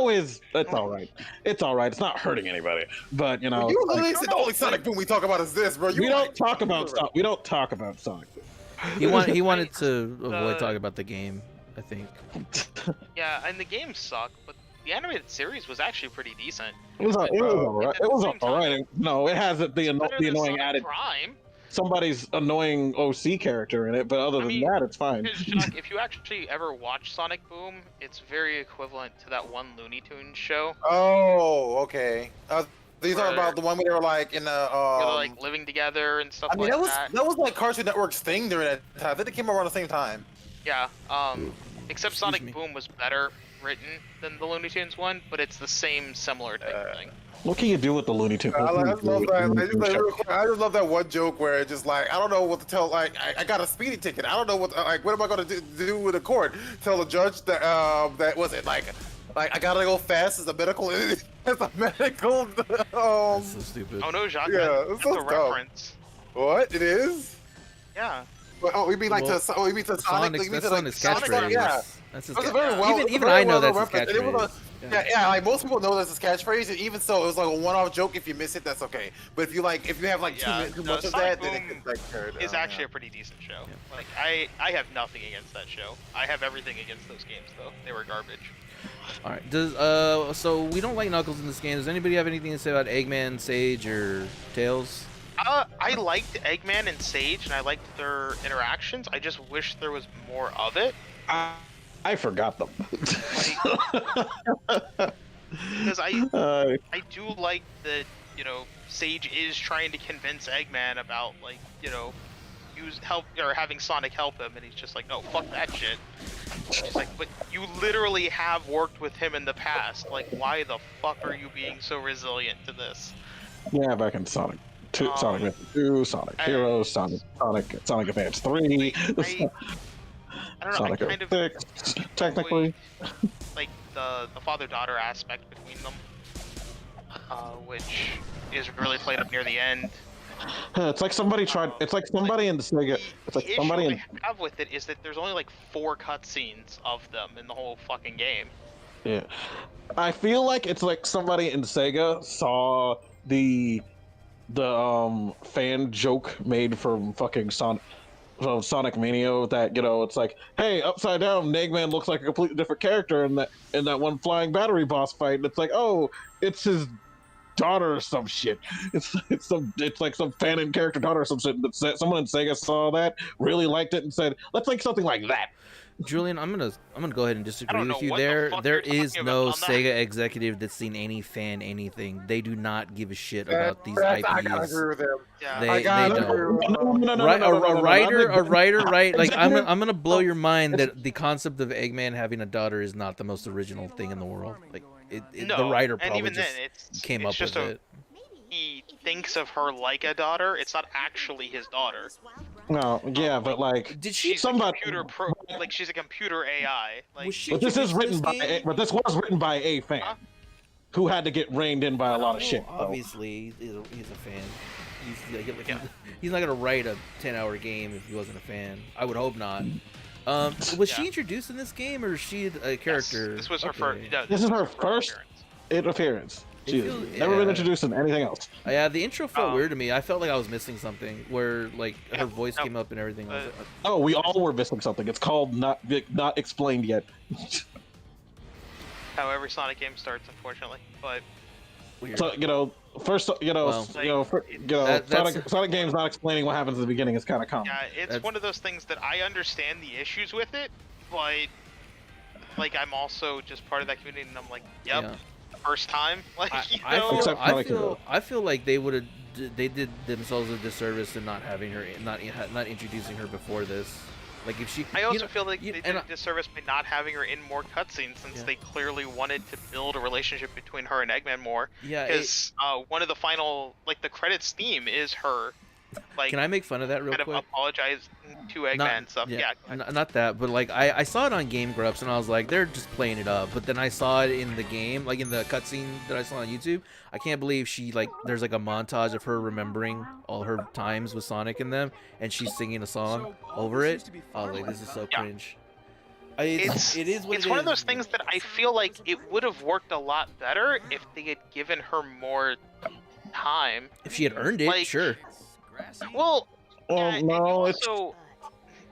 is all right. It's all right. It's not hurting anybody. But You literally said the only Sonic Boom we talk about is this, bro. we don't talk about Sonic. He wanted to avoid talking about the game, I think. Yeah, and the game sucked, but the animated series was actually pretty decent. It was all right. It was At the same all right. No, it has the Better than annoying Sonic added Prime. somebody's annoying OC character in it, but other than that, it's fine. Because, Jock, if you actually ever watch Sonic Boom, it's very equivalent to that one Looney Tunes show. Oh, okay. These are about the one where they were like in the where they're like living together and stuff I mean, like that was like Cartoon Network's thing during that time. I think it came around the same time. Yeah. Except Sonic me. Boom was better written than the Looney Tunes one, but it's the same similar type of thing. What can you do with the Looney Tunes? I just love that. I just love that one joke where it's just like, I don't know what to tell. Like, I got a speeding ticket. I don't know what am I going to do with the court? Tell the judge that that was it like I gotta go fast as a medical. As a medical. That's so stupid. Oh no, Jacques. Yeah, That's it's so a dumb. reference. What it is? Yeah. Oh, you mean like Well, to? Oh, you mean to Sonic? You mean That's to Sonic's Sonic? catchphrase. Yeah. That's his It was catchphrase. very well. Even very I know well that's his referenced. And it was catchphrase. yeah, like most people know that's his catchphrase, and even so, it was like a one-off joke. If you miss it, that's okay. But if you have like too much of Sonic that, then it Boom gets like carried is down, actually yeah. a pretty decent show. Like I have nothing against that show. I have everything against those games though. They were garbage. All right. So we don't like Knuckles in this game. Does anybody have anything to say about Eggman, Sage, or Tails? I liked Eggman and Sage, and I liked their interactions. I just wish there was more of it. I forgot them. Because I do like that, Sage is trying to convince Eggman about, like, having Sonic help him, and he's just like, no, fuck that shit. She's like, but you literally have worked with him in the past. Like, why the fuck are you being so resilient to this? Yeah, back in Sonic 2, Sonic Adventure 2, Sonic Heroes, Sonic Advance 3, I don't know, Sonic I kind of 06, technically. like the father-daughter aspect between them, which is really played up near the end. It's like somebody tried. It's like somebody in Sega. It's like somebody in. The issue I have with it is that there's only like 4 cutscenes of them in the whole fucking game. Yeah, I feel like it's like somebody in Sega saw the fan joke made from fucking Sonic Mania that, you know, it's like, hey, upside down, Eggman looks like a completely different character in that one flying battery boss fight, and it's like, oh, it's his daughter or some shit. It's like some fan and character daughter or some shit. Someone in Sega saw that, really liked it, and said, let's make something like that. Julian, I'm gonna go ahead and disagree with you there. There is no Sega executive that's seen any fan anything. They do not give a shit about these IPs. I gotta agree with him. Yeah. They don't. A writer, right? Like I'm gonna blow your mind that the concept of Eggman having a daughter is not the most original thing in the world. Like No, the writer probably and even just then, came up with it. He thinks of her like a daughter. It's not actually his daughter. No, yeah, but like, did she? She's somebody she's a computer AI. Like, but this is written by. But this was written by a fan who had to get reined in by a lot of shit. Obviously, he's a fan. He's not gonna write a 10-hour game if he wasn't a fan. I would hope not. Was she introduced in this game, or is she a character? Yes, this was her first. No, this is her first appearance. She's never been introduced in anything else. Yeah, the intro felt weird to me. I felt like I was missing something, where like her voice came up and everything. Oh, we all were missing something. It's called not explained yet. How every Sonic game starts, unfortunately, but. Weird. So first, Sonic games not explaining what happens at the beginning is kind of common. Yeah, it's one of those things that I understand the issues with it, but like I'm also just part of that community, and I'm like, yep. Yeah. First time, like I feel like they did themselves a disservice in not having her, not introducing her before this. Like if she, I also feel like they did a disservice by not having her in more cutscenes, since they clearly wanted to build a relationship between her and Eggman more. Yeah, because one of the final, like the credits theme is her. Like, can I make fun of that real quick? Kind of apologize to Eggman and stuff. Yeah. Not that, but like I saw it on Game Grumps and I was like, they're just playing it up. But then I saw it in the game, like in the cutscene that I saw on YouTube. I can't believe there's like a montage of her remembering all her times with Sonic in them, and she's singing a song over it. I was like, this is so cringe. It's one of those things that I feel like it would have worked a lot better if they had given her more time. If she had earned it, like, sure. Well, no. Also,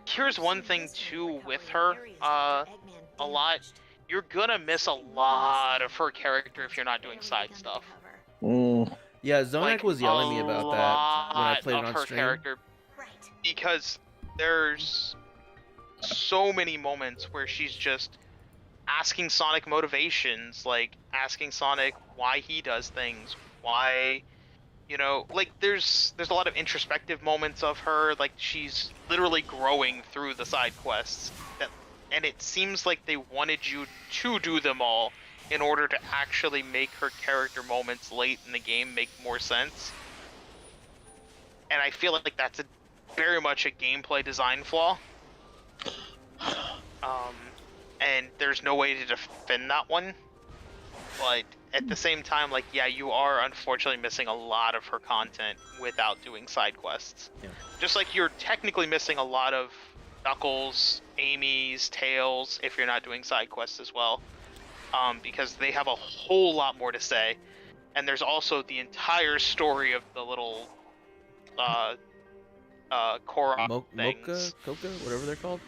here's one thing too with her. A lot. You're gonna miss a lot of her character if you're not doing side stuff. Yeah, Zodiac was yelling at me about that when I played it on stream. Character, because there's so many moments where she's just asking Sonic motivations, like asking Sonic why he does things, why. You know, like there's a lot of introspective moments of her, like she's literally growing through the side quests, and it seems like they wanted you to do them all in order to actually make her character moments late in the game make more sense. And I feel like that's very much a gameplay design flaw. And there's no way to defend that one, but at the same time, like, yeah, you are unfortunately missing a lot of her content without doing side quests. Yeah. Just like you're technically missing a lot of Knuckles, Amy's, Tails, if you're not doing side quests as well. Because they have a whole lot more to say. And there's also the entire story of the little Korok things. Coca, whatever they're called.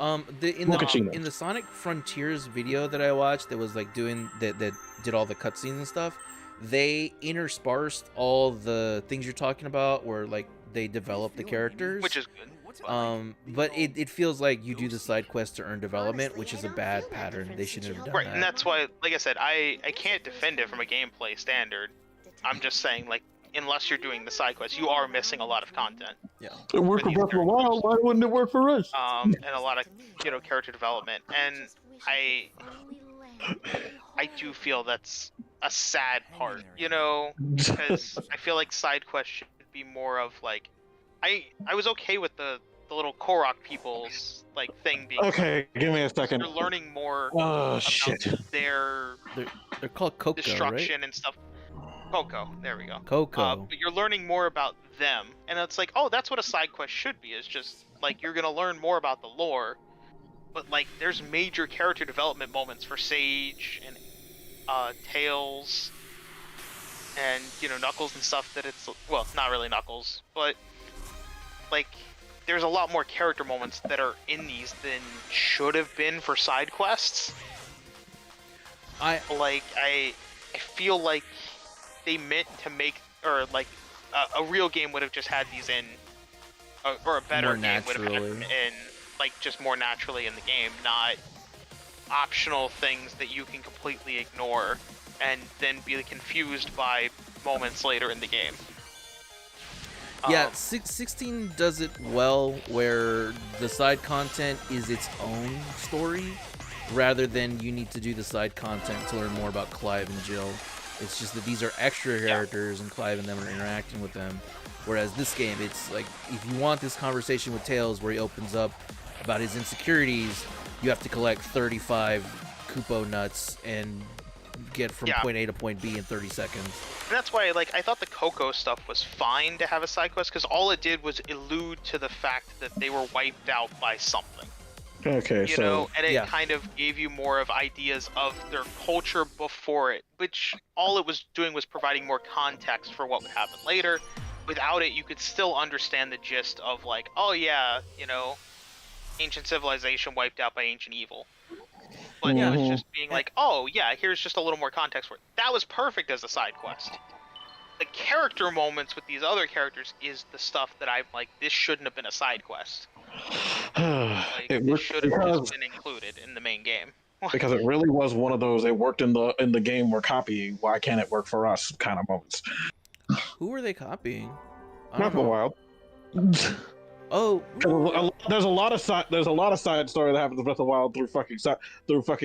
In the Sonic Frontiers video that I watched, that was like doing that did all the cutscenes and stuff, they interspersed all the things you're talking about, where like they develop the characters, which is good. But it feels like you do the side quest to earn development, which is a bad pattern. They shouldn't have done that. And that's why, like I said, I can't defend it from a gameplay standard. I'm just saying, like, unless you're doing the side quests, you are missing a lot of content. Yeah. It worked for Breath of the Wild. Why wouldn't it work for us? And a lot of character development, and I do feel that's a sad part, because I feel like side quests should be more of like, I was okay with the little Korok people's like thing being. Okay, give me a second. You're learning more Oh about shit. their They're called Coco, destruction right? and stuff. Coco, there we go. Coco. But you're learning more about them, and it's like, oh, that's what a side quest should be. It's just like you're gonna learn more about the lore, but like there's major character development moments for Sage and Tails and Knuckles and stuff that it's, well, not really Knuckles, but like there's a lot more character moments that are in these than should have been for side quests. I feel like they meant to make, or like a real game would have just had these in, or a better game would have had them in, like just more naturally in the game, not optional things that you can completely ignore and then be confused by moments later in the game. Yeah, 16 does it well, where the side content is its own story, rather than you need to do the side content to learn more about Clive and Jill. It's just that these are extra characters, and Clive and them are interacting with them. Whereas this game, it's like, if you want this conversation with Tails where he opens up about his insecurities, you have to collect 35 Koopo nuts and get from point A to point B in 30 seconds. And that's why, like, I thought the Coco stuff was fine to have a side quest, because all it did was allude to the fact that they were wiped out by something. Okay, and it kind of gave you more of ideas of their culture before it, which all it was doing was providing more context for what would happen later. Without it, you could still understand the gist of like, oh yeah, ancient civilization wiped out by ancient evil. But it was just being like, oh yeah, here's just a little more context for it. That was perfect as a side quest. The character moments with these other characters is the stuff that I'm like, this shouldn't have been a side quest. Like, it should have just been included in the main game. Because it really was one of those, it worked in the game we're copying, why can't it work for us kind of moments. Who are they copying? Breath of the Wild. Oh, there's a lot of side story that happens in Breath of the Wild through fucking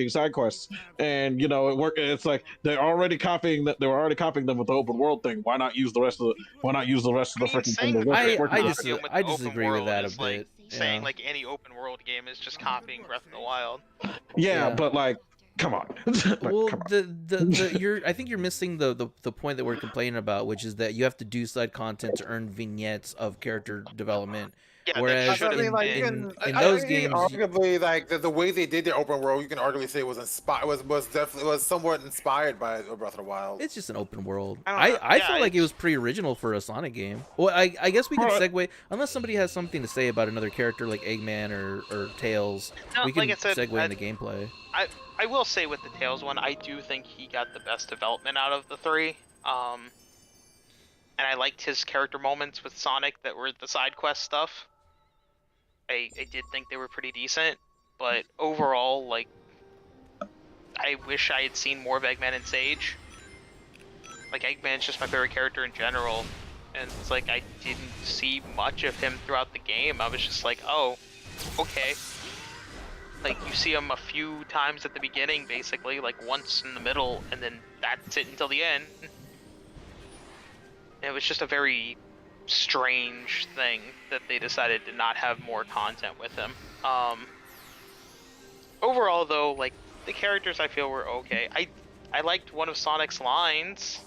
side quests, and it worked. It's like they were already copying them with the open world thing. Why not use the rest of the freaking thing? I disagree with that a bit. Like, saying like any open world game is just copying Breath of the Wild. Yeah, but like, come on. Well, I think you're missing the point that we're complaining about, which is that you have to do side content to earn vignettes of character development. Yeah, whereas in those games, arguably, like the way they did their open world, you can arguably say was somewhat inspired by Breath of the Wild. It's just an open world. I feel like it was pretty original for a Sonic game. Well, I guess we can segue, unless somebody has something to say about another character like Eggman or Tails. We can segue into gameplay. I will say with the Tails one, I do think he got the best development out of the three. And I liked his character moments with Sonic that were the side quest stuff. I did think they were pretty decent, but overall, like, I wish I had seen more of Eggman and Sage. Like, Eggman's just my favorite character in general, and it's like I didn't see much of him throughout the game. I was just like, oh, okay. Like, you see him a few times at the beginning, basically, like once in the middle, and then that's it until the end. It was just a very strange thing that they decided to not have more content with him. Overall, though, like, the characters I feel were okay. I liked one of Sonic's lines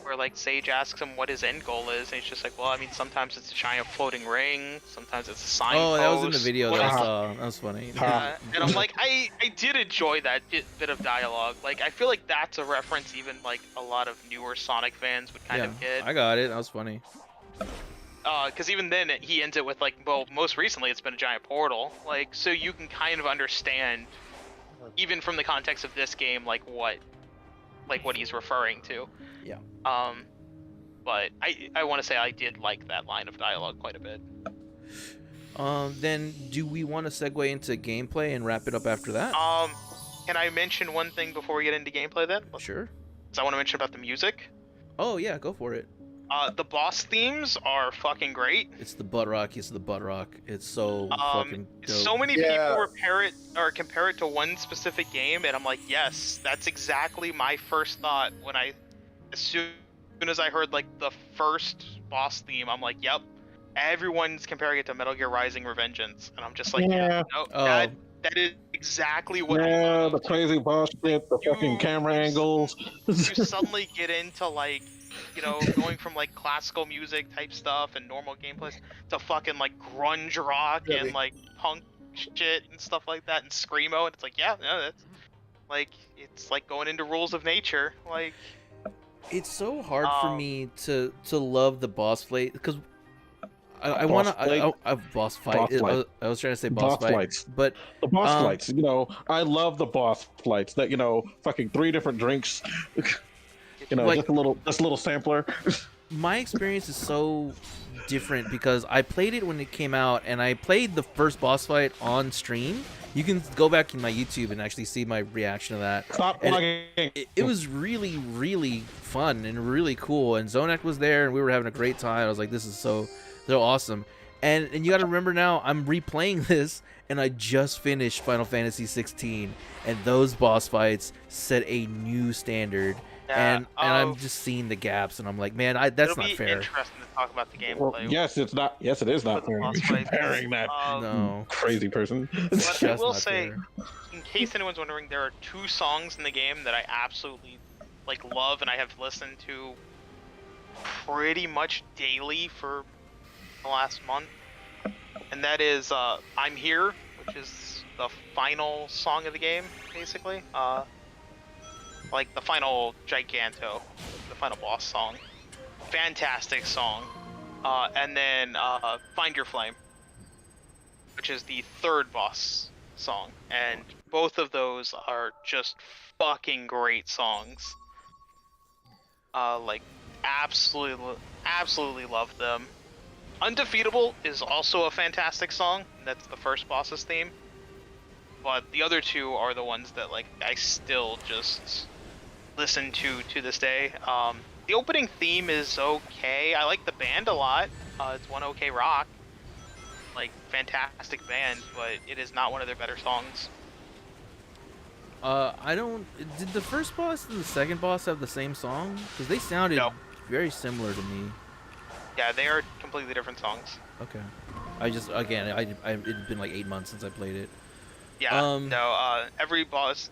where, like, Sage asks him what his end goal is, and he's just like, well, I mean, sometimes it's a giant floating ring, sometimes it's a signpost. Oh, that was in the video that I saw. That was funny. And I'm like, I did enjoy that bit of dialogue. Like, I feel like that's a reference even, like, a lot of newer Sonic fans would kind of get. I got it. That was funny. Because even then, he ends it with, like, well, most recently it's been a giant portal. Like, so you can kind of understand, even from the context of this game, like, what he's referring to. Yeah. But I want to say I did like that line of dialogue quite a bit. Then do we want to segue into gameplay and wrap it up after that? Can I mention one thing before we get into gameplay then? Sure. So I want to mention about the music. Oh yeah, go for it. The boss themes are fucking great. It's the butt rock. It's the butt rock. It's so fucking dope. So many people compare it to one specific game, and I'm like, yes, that's exactly my first thought when as soon as I heard like the first boss theme, I'm like, yep, everyone's comparing it to Metal Gear Rising: Revengeance, and I'm just like, yeah, no, that is exactly what. Yeah, the crazy boss shit, the fucking camera angles. You suddenly get into like, you know, going from like classical music type stuff and normal gameplays to fucking like grunge rock and like punk shit and stuff like that and screamo, and it's like, yeah, no, that's like, it's like going into Rules of Nature. Like, it's so hard for me to love the boss fight, because I want to boss fight. I was trying to say boss fight, fights, but the boss fights. You know, I love the boss fights. That, you know, fucking 3 different drinks. You know, like, just a little sampler. My experience is so different because I played it when it came out, and I played the first boss fight on stream. You can go back in my YouTube and actually see my reaction to that. Stop plugging. It was really, really fun and really cool. And Zodiac was there, and we were having a great time. I was like, this is so awesome. And you got to remember now, I'm replaying this, and I just finished Final Fantasy 16, and those boss fights set a new standard. Yeah, and I'm just seeing the gaps, and I'm like, man, that's not fair. It'll be interesting to talk about the gameplay. Well, yes, it's not. Yes, it is not fair. Comparing that crazy person. But I will say, in case anyone's wondering, there are 2 songs in the game that I absolutely like love, and I have listened to pretty much daily for the last month. And that is "I'm Here," which is the final song of the game, basically. Like the final Giganto, the final boss song. Fantastic song. And then "Find Your Flame," which is the 3rd boss song. And both of those are just fucking great songs. Like, absolutely love them. "Undefeatable" is also a fantastic song. That's the first boss's theme. But the other 2 are the ones that like I still just listen to this day. The opening theme is okay. I like the band a lot. It's One OK Rock. Like, fantastic band, but it is not one of their better songs. Did the first boss and the second boss have the same song? Because they sounded very similar to me. Yeah, they are completely different songs. Okay. It's been like 8 months since I played it. Yeah, every boss...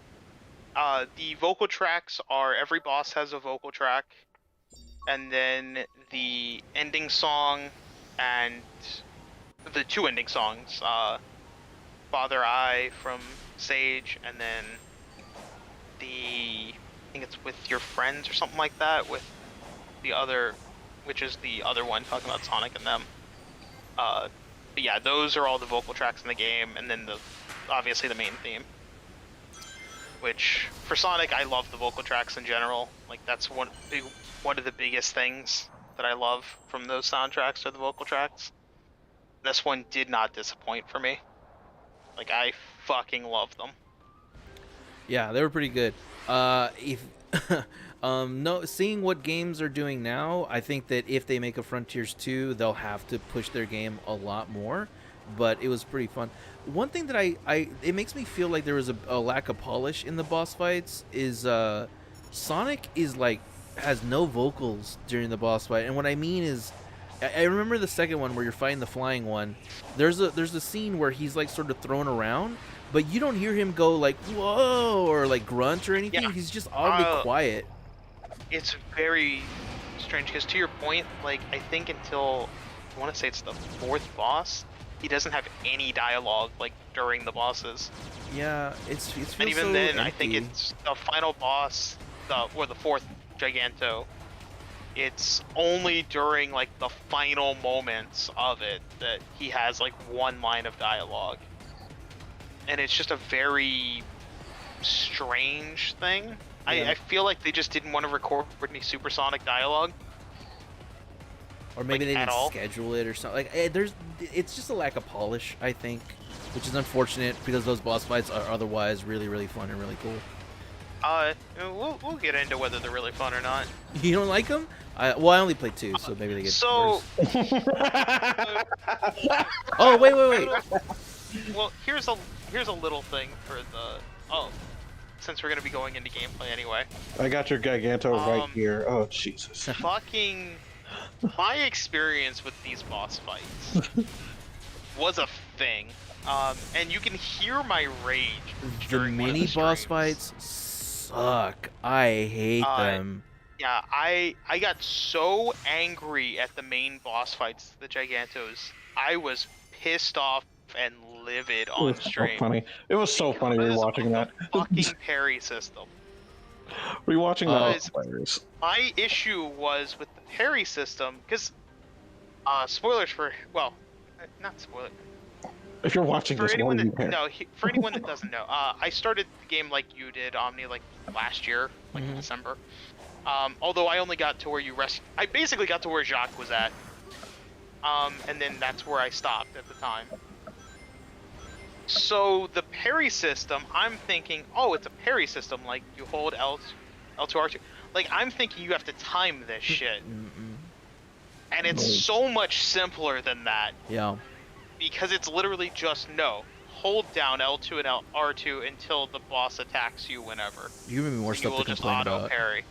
the vocal tracks are, every boss has a vocal track, and then the ending song and the 2 ending songs, Father Eye from Sage, and then I think it's With Your Friends or something like that, with the other, which is the other one talking about Sonic and them. But yeah, those are all the vocal tracks in the game, and then obviously the main theme. Which, for Sonic, I love the vocal tracks in general. Like, that's one of the biggest things that I love from those soundtracks are the vocal tracks. This one did not disappoint for me. Like, I fucking love them. Yeah, they were pretty good. Seeing what games are doing now, I think that if they make a Frontiers 2, they'll have to push their game a lot more. But it was pretty fun. One thing that it makes me feel like there was a lack of polish in the boss fights is Sonic has no vocals during the boss fight, and what I mean is, I remember the second one where you're fighting the flying one. There's a scene where he's like sort of thrown around, but you don't hear him go like whoa or like grunt or anything. Yeah. He's just oddly quiet. It's very strange because, to your point, like, I think until I want to say it's the 4th boss, he doesn't have any dialogue like during the bosses. Yeah, it's and even so then, empty. I think it's the final boss, or the 4th Giganto. It's only during like the final moments of it that he has like 1 line of dialogue, and it's just a very strange thing. Yeah. I feel like they just didn't want to record any supersonic dialogue. Or maybe they didn't schedule it or something. Like, it's just a lack of polish, I think, which is unfortunate because those boss fights are otherwise really, really fun and really cool. We'll get into whether they're really fun or not. You don't like them? I only played 2, so maybe they get worse. Oh, wait. Well, here's a little thing for the since we're gonna be going into gameplay anyway. I got your Giganto right here. Oh Jesus! Fucking, my experience with these boss fights was a thing. And you can hear my rage during the mini boss fights suck. I hate them. Yeah, I got so angry at the main boss fights, the Gigantos. I was pissed off and livid on stream. So funny. It was so funny rewatching that. Fucking parry system. Rewatching that. My issue was with the parry system, because spoilers for not spoilers. If you're watching for this, anyone what do you that, care? no, for anyone that doesn't know, I started the game like you did, Omni, like last year, like in December. Although I only got to where I basically got to where Jacques was at. And then that's where I stopped at the time. So the parry system, I'm thinking, oh, it's a parry system, like you hold L2, R2. Like, I'm thinking you have to time this shit. And it's so much simpler than that. Yeah. Because it's literally just hold down L2 and R2 until the boss attacks you whenever. You give me more stuff to complain about. Auto parry.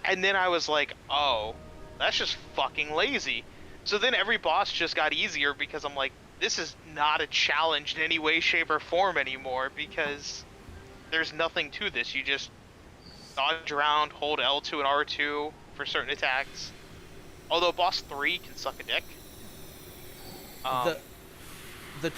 And then I was like, oh, that's just fucking lazy. So then every boss just got easier because I'm like, this is not a challenge in any way, shape, or form anymore because there's nothing to this. You just dodge around, hold L2 and R2 for certain attacks. Although boss 3 can suck a dick.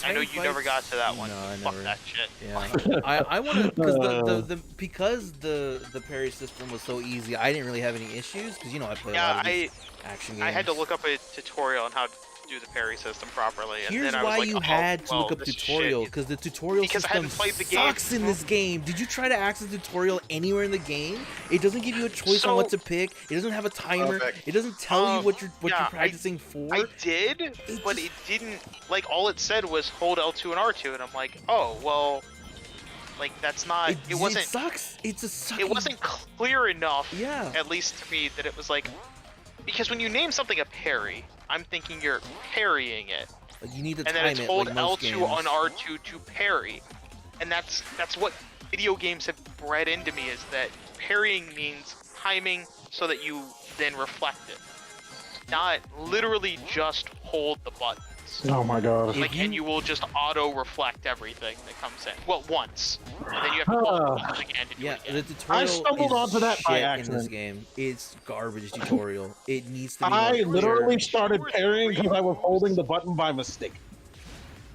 I know you never got to that one. No, I Fuck never. that shit. Yeah, I want to because the parry system was so easy. I didn't really have any issues because I play a lot of these action games. I had to look up a tutorial on how to do the parry system properly. And Here's then I was why like, you had to look up tutorial, because the tutorial system sucks in this game. Did you try to access the tutorial anywhere in the game? It doesn't give you a choice on what to pick. It doesn't have a timer. It doesn't tell you what you're practicing for. I did, but it didn't. Like, all it said was hold L2 and R2, and I'm like, oh well. Like, that's not. It wasn't. It sucks. It's a sucking. It wasn't clear enough. Yeah. At least to me, that it was like, because when you name something a parry, I'm thinking you're parrying it. You need to time it. And then it's hold L2 on R2 to parry. And that's what video games have bred into me, is that parrying means timing so that you then reflect it. Not literally just hold the buttons. Oh my god. Like, and you will just auto-reflect everything that comes in. Well, once. And then you have to hold the again to do it again. The tutorial I stumbled onto that by accident. In this game. It's garbage tutorial. It needs to be I literally started parrying because I was holding the button by mistake.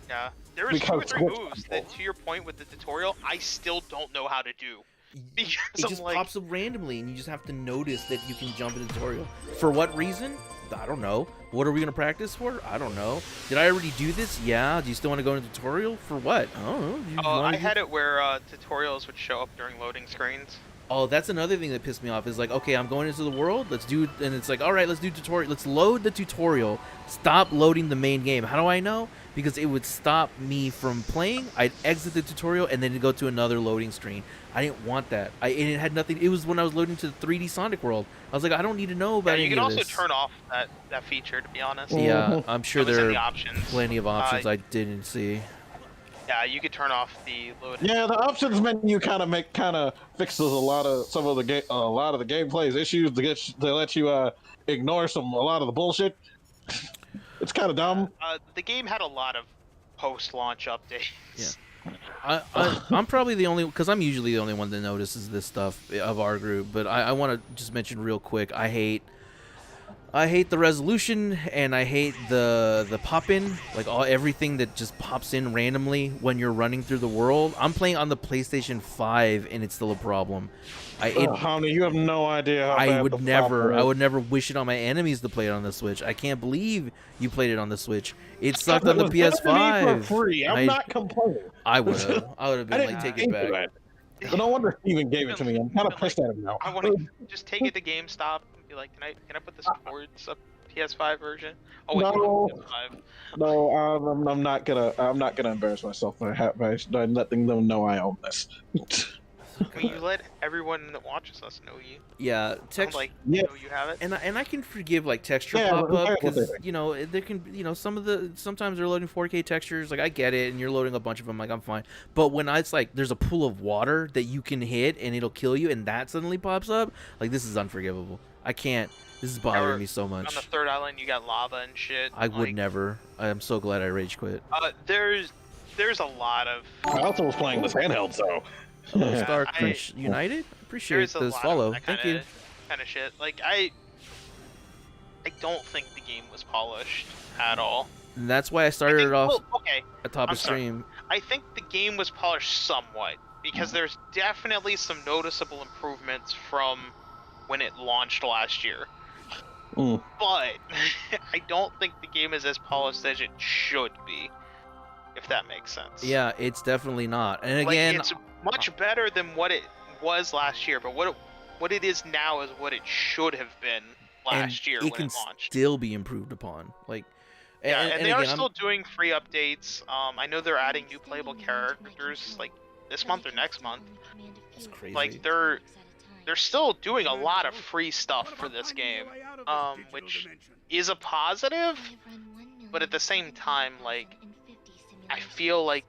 Yeah. There was 2 or 3 moves that, to your point with the tutorial, I still don't know how to do. Because it just pops up randomly, and you just have to notice that you can jump in the tutorial. For what reason? I don't know. What are we gonna practice for? I don't know. Did I already do this? Yeah. Do you still want to go into tutorial? For what? I don't know. I had it where tutorials would show up during loading screens. Oh, that's another thing that pissed me off. Is like, okay, I'm going into the world. Let's do, and it's like, all right, let's do tutorial. Let's load the tutorial. Stop loading the main game. How do I know? Because it would stop me from playing. I'd exit the tutorial and then go to another loading screen. I didn't want that. And it had nothing. It was when I was loading to the 3D Sonic World. I was like, I don't need to know about any of this. You can also turn off that feature, to be honest. Yeah, I'm sure there are options. Plenty of options I didn't see. Yeah, you could turn off the loading. Yeah, the options menu kind of fixes a lot of the gameplay's issues to let you ignore a lot of the bullshit. It's kind of dumb. The game had a lot of post-launch updates. Yeah. I'm probably the only, because I'm usually the only one that notices this stuff of our group, but I want to just mention real quick, I hate the resolution, and I hate the pop-in, like everything that just pops in randomly when you're running through the world. I'm playing on the PlayStation 5, and it's still a problem. Honey, you have no idea how I would never wish it on my enemies to play it on the Switch. I can't believe you played it on the Switch. It sucked on the PS5. For free. I'm not complaining. I would have been like, take it back. But no wonder Steven gave it to me. I'm kind of pissed at him now. I want to just take it to GameStop and be like, can I put this towards a PS5 version? Oh wait, PS5. No, I'm not gonna embarrass myself by letting them know I own this. I mean, you let everyone that watches us know you. Yeah, know you have it. And I can forgive like texture pop up because there can sometimes they're loading 4K textures, like I get it, and you're loading a bunch of them, like I'm fine. But when it's like there's a pool of water that you can hit and it'll kill you, and that suddenly pops up, like this is unforgivable. I can't. This is bothering me so much. On the third island, you got lava and shit. I would never. I'm so glad I rage quit. There's a lot of. I also was playing this handheld, so. Star Crunch United. Appreciate this follow. Thank you. Kind of shit. Like I don't think the game was polished at all. And that's why I started it off atop the stream. I think the game was polished somewhat because there's definitely some noticeable improvements from when it launched last year. But I don't think the game is as polished as it should be, if that makes sense. Yeah, it's definitely not. And again, it's much better than what it was last year, but what it is now is what it should have been last year when it launched. It can still be improved upon. Like, and they are still doing free updates. I know they're adding new playable characters like this month or next month. It's crazy. Like they're still doing a lot of free stuff for this game, which is a positive, but at the same time, like, I feel like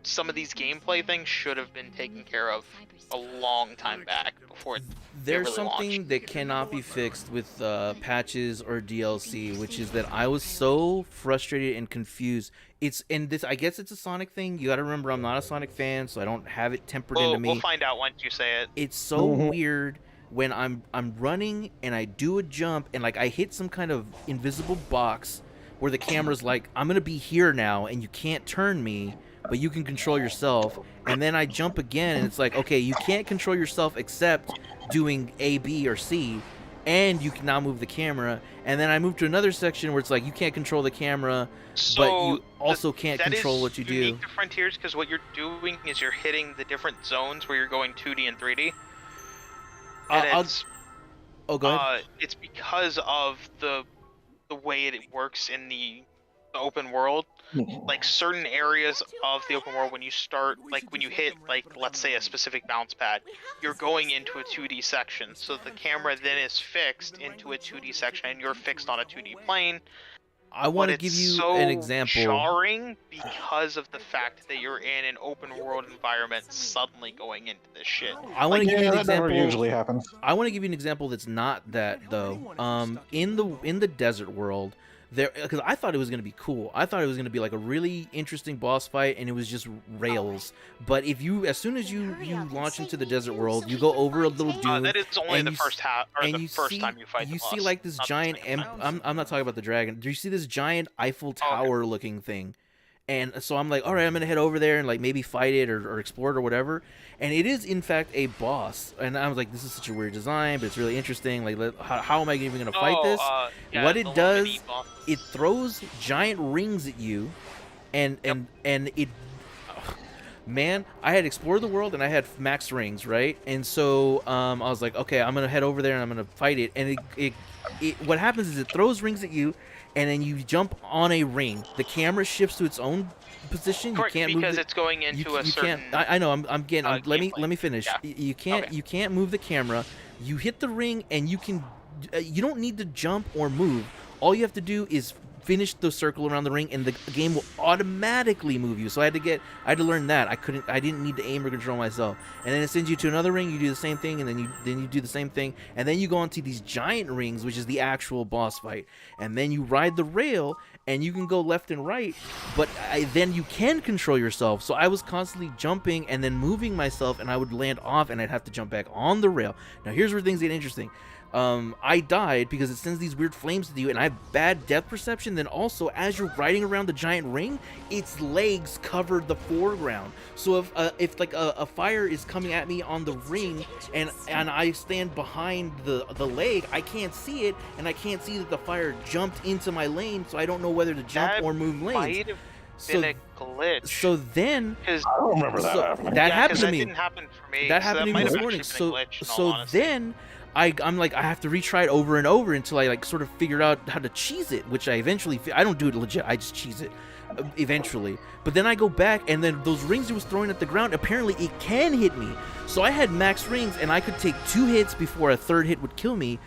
some of these gameplay things should have been taken care of a long time back before there's really something launched. that cannot be fixed with patches or DLC, which is that I was so frustrated and confused. I guess it's a Sonic thing. You gotta remember, I'm not a Sonic fan, so I don't have it tempered into me. We'll find out once you say it. It's so weird when I'm running and I do a jump and like I hit some kind of invisible box where the camera's like, I'm gonna be here now and you can't turn me, but you can control yourself. And then I jump again and it's like, okay, you can't control yourself except doing A, B, or C, and you can now move the camera. And then I move to another section where it's like, you can't control the camera, but you also can't control what you do. That is unique to Frontiers, because what you're doing is you're hitting the different zones where you're going 2D and 3D. Go ahead. It's because of the way it works in the open world. Like certain areas of the open world, when you start, like when you hit, like let's say a specific bounce pad, you're going into a 2D section. So the camera then is fixed into a 2D section, and you're fixed on a 2D plane. I want to give you an example. Jarring because of the fact that you're in an open world environment, suddenly going into this shit. I want to give you an example. That never usually happens. I want to give you an example that's not that though. In the desert world, because I thought it was gonna be cool. I thought it was gonna be like a really interesting boss fight, and it was just rails. But as soon as you launch into the desert world, you go over a little dune. That is only the first half, or the first time you fight the boss. You see like this giant. I'm not talking about the dragon. Do you see this giant Eiffel Tower looking thing? And so I'm like, all right, I'm gonna head over there and like maybe fight it or explore it or whatever. And it is in fact a boss. And I was like, this is such a weird design, but it's really interesting. Like, how am I even gonna fight this? What it does, it throws giant rings at you, and it. Man, I had explored the world and I had max rings, right? And so I was like, okay, I'm gonna head over there and I'm gonna fight it. And what happens is it throws rings at you, and then you jump on a ring. The camera shifts to its own position. Correct, you can't because move it's going into a certain. I know. I'm getting. Let me finish. Yeah. You can't move the camera. You hit the ring, and you can. You don't need to jump or move. All you have to do is finish the circle around the ring, and the game will automatically move you. So I had to learn that. I didn't need to aim or control myself. And then it sends you to another ring. You do the same thing, and then you do the same thing, and then you go onto these giant rings, which is the actual boss fight. And then you ride the rail, and you can go left and right, but then you can control yourself. So I was constantly jumping and then moving myself, and I would land off, and I'd have to jump back on the rail. Now here's where things get interesting. I died because it sends these weird flames to you, and I have bad depth perception. Then also, as you're riding around the giant ring, its legs cover the foreground. So if like a fire is coming at me on the ring, and I stand behind the leg, I can't see it, and I can't see that the fire jumped into my lane, so I don't know whether to jump or move lanes. Might have been a glitch. So then, I don't remember that happening. That happened to me. That didn't happen for me. That happened to me this might have morning. actually been a glitch, in all So honesty. then I'm like, I have to retry it over and over until I like sort of figure out how to cheese it, which I eventually I don't do it legit, I just cheese it eventually. But then I go back, and then those rings he was throwing at the ground, apparently it can hit me. So I had max rings, and I could take 2 hits before a 3rd hit would kill me.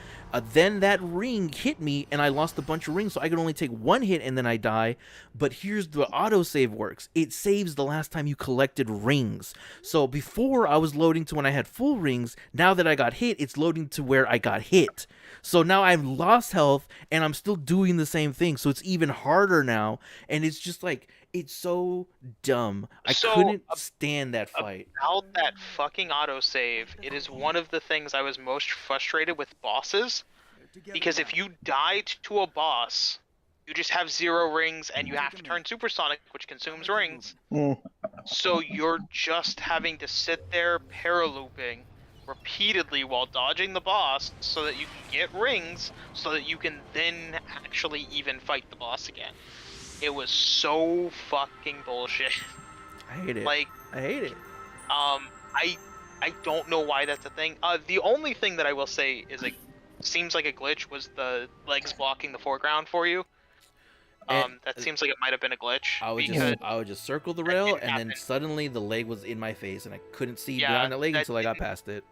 Then that ring hit me, and I lost a bunch of rings, so I could only take 1 hit, and then I die. But here's the autosave works. It saves the last time you collected rings. So before, I was loading to when I had full rings. Now that I got hit, it's loading to where I got hit. So now I've lost health, and I'm still doing the same thing. So it's even harder now, and it's just like, it's so dumb. I couldn't stand that fight. About that fucking autosave, it is one of the things I was most frustrated with bosses. Because if you die to a boss, you just have 0 rings and you have to turn supersonic, which consumes rings. So you're just having to sit there paralooping repeatedly while dodging the boss so that you can get rings so that you can then actually even fight the boss again. It was so fucking bullshit. I hate it. Like, I hate it. I don't know why that's a thing. The only thing that I will say is seems like a glitch was the legs blocking the foreground for you. That seems like it might have been a glitch. I would just circle the rail, and then suddenly the leg was in my face, and I couldn't see beyond the leg until I got past it.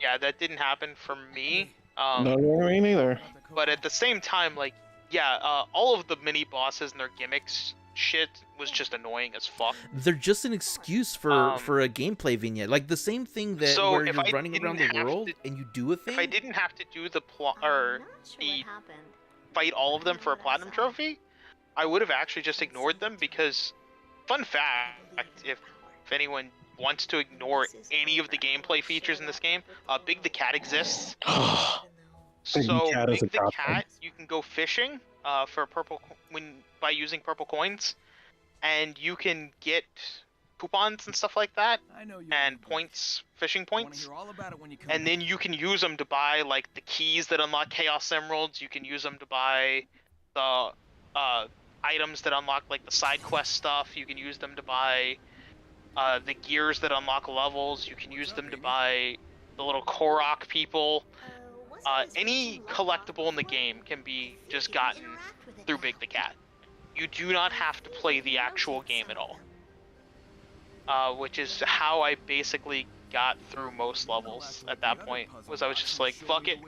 Yeah, that didn't happen for me. No, me neither. But at the same time, like, yeah, all of the mini bosses and their gimmicks shit was just annoying as fuck. They're just an excuse for a gameplay vignette, like the same thing that where you're running around the world and you do a thing. If I didn't have to do the plot or fight all of them for a platinum trophy, I would have actually just ignored them. Because, fun fact, if anyone wants to ignore any of the gameplay features in this game, Big the Cat exists. So Big the Cat, you can go fishing for by using purple coins, and you can get coupons and stuff like that, and points, fishing points, and then you can use them to buy like the keys that unlock Chaos Emeralds. You can use them to buy the items that unlock like the side quest stuff. You can use them to buy the gears that unlock levels. You can use them to buy the little Korok people. Any collectible in the game can be just gotten through Big the Cat. You do not have to play the actual game at all. Which is how I basically got through most levels at that point. I was just like, fuck it.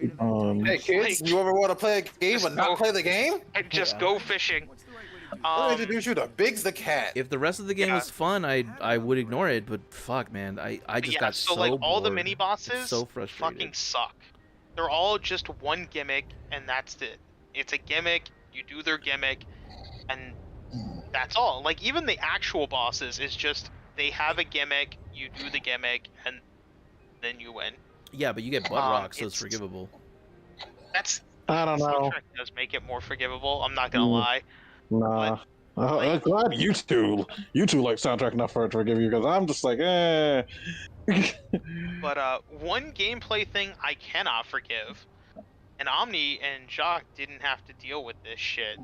Hey kids, you ever want to play a game but not play the game? Just go fishing. Let me introduce you to Biggs the Cat. If the rest of the game was fun, I would ignore it. But fuck, man, I just got so like all bored. the mini bosses So frustrated. fucking suck. They're all just one gimmick, and that's it. It's a gimmick, you do their gimmick, and that's all. Like, even the actual bosses is just, they have a gimmick, you do the gimmick, and then you win. Yeah, but you get butt rock, so it's forgivable. I don't know. Soundtrack does make it more forgivable, I'm not gonna lie. Nah. I'm glad you two like soundtrack enough for it to forgive you, because I'm just like, eh. But one gameplay thing I cannot forgive, and Omni and Jacques didn't have to deal with this shit.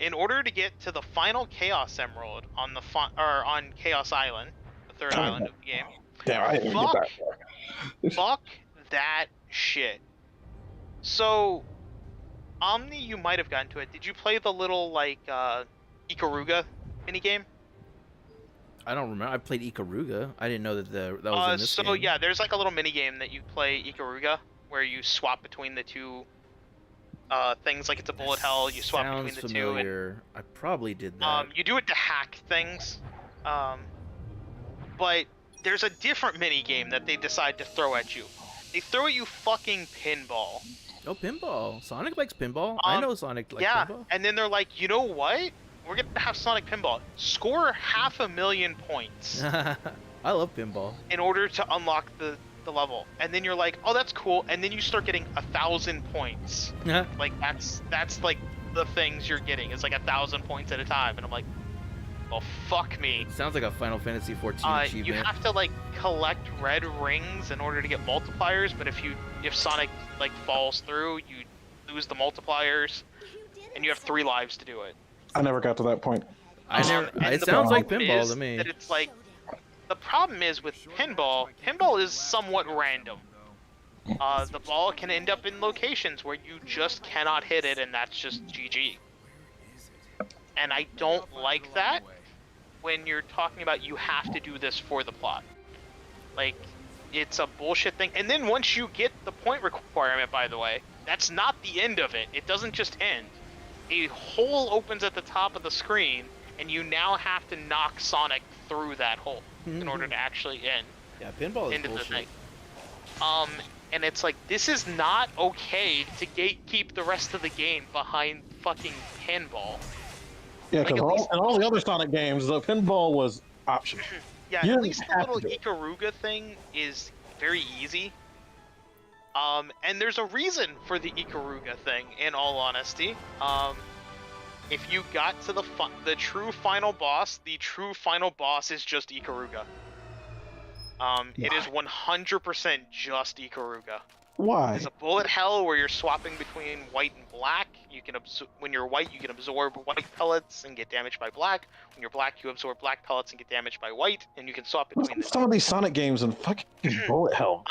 In order to get to the final Chaos Emerald on on Chaos Island, the 3rd island of the game, damn, I didn't even get that far. Fuck that shit. So, Omni, you might have gotten to it. Did you play the little like Ikaruga minigame? I don't remember. I played Ikaruga. I didn't know that that was in this game. So yeah, there's like a little mini game that you play Ikaruga, where you swap between the two things. Like it's a bullet hell. You swap between the familiar. two. I probably did that. You do it to hack things. But there's a different mini game that they decide to throw at you. They throw at you fucking pinball. Oh, pinball! Sonic likes pinball. I know Sonic likes pinball. Yeah, and then they're like, you know what? We're gonna have Sonic Pinball. Score 500,000 points. I love pinball. In order to unlock the level, and then you're like, oh, that's cool, and then you start getting 1,000 points. Like that's like the things you're getting. It's like 1,000 points at a time, and I'm like, well, fuck me. Sounds like a Final Fantasy 14 achievement. You have to like collect red rings in order to get multipliers, but if Sonic like falls through, you lose the multipliers, and you have 3 lives to do it. I never got to that point. It sounds like pinball to me. That it's like, the problem is with pinball is somewhat random. the ball can end up in locations where you just cannot hit it, and that's just GG. And I don't like that when you're talking about you have to do this for the plot. Like, it's a bullshit thing. And then once you get the point requirement, by the way, that's not the end of it. It doesn't just end. A hole opens at the top of the screen, and you now have to knock Sonic through that hole in order to actually end. Yeah, pinball is into bullshit. the thing. And it's like, this is not okay to gatekeep the rest of the game behind fucking pinball. Yeah, Like, because in all the other Sonic games, the pinball was optional. Yeah, You at didn't least the have to little do it. Ikaruga thing is very easy. And there's a reason for the Ikaruga thing, in all honesty. If you got to the true final boss, the true final boss is just Ikaruga. It is 100% just Ikaruga. Why? It's a bullet hell where you're swapping between white and black. You can when you're white, you can absorb white pellets and get damaged by black. When you're black, you absorb black pellets and get damaged by white, and you can swap between Some of these Sonic games and fucking bullet hell.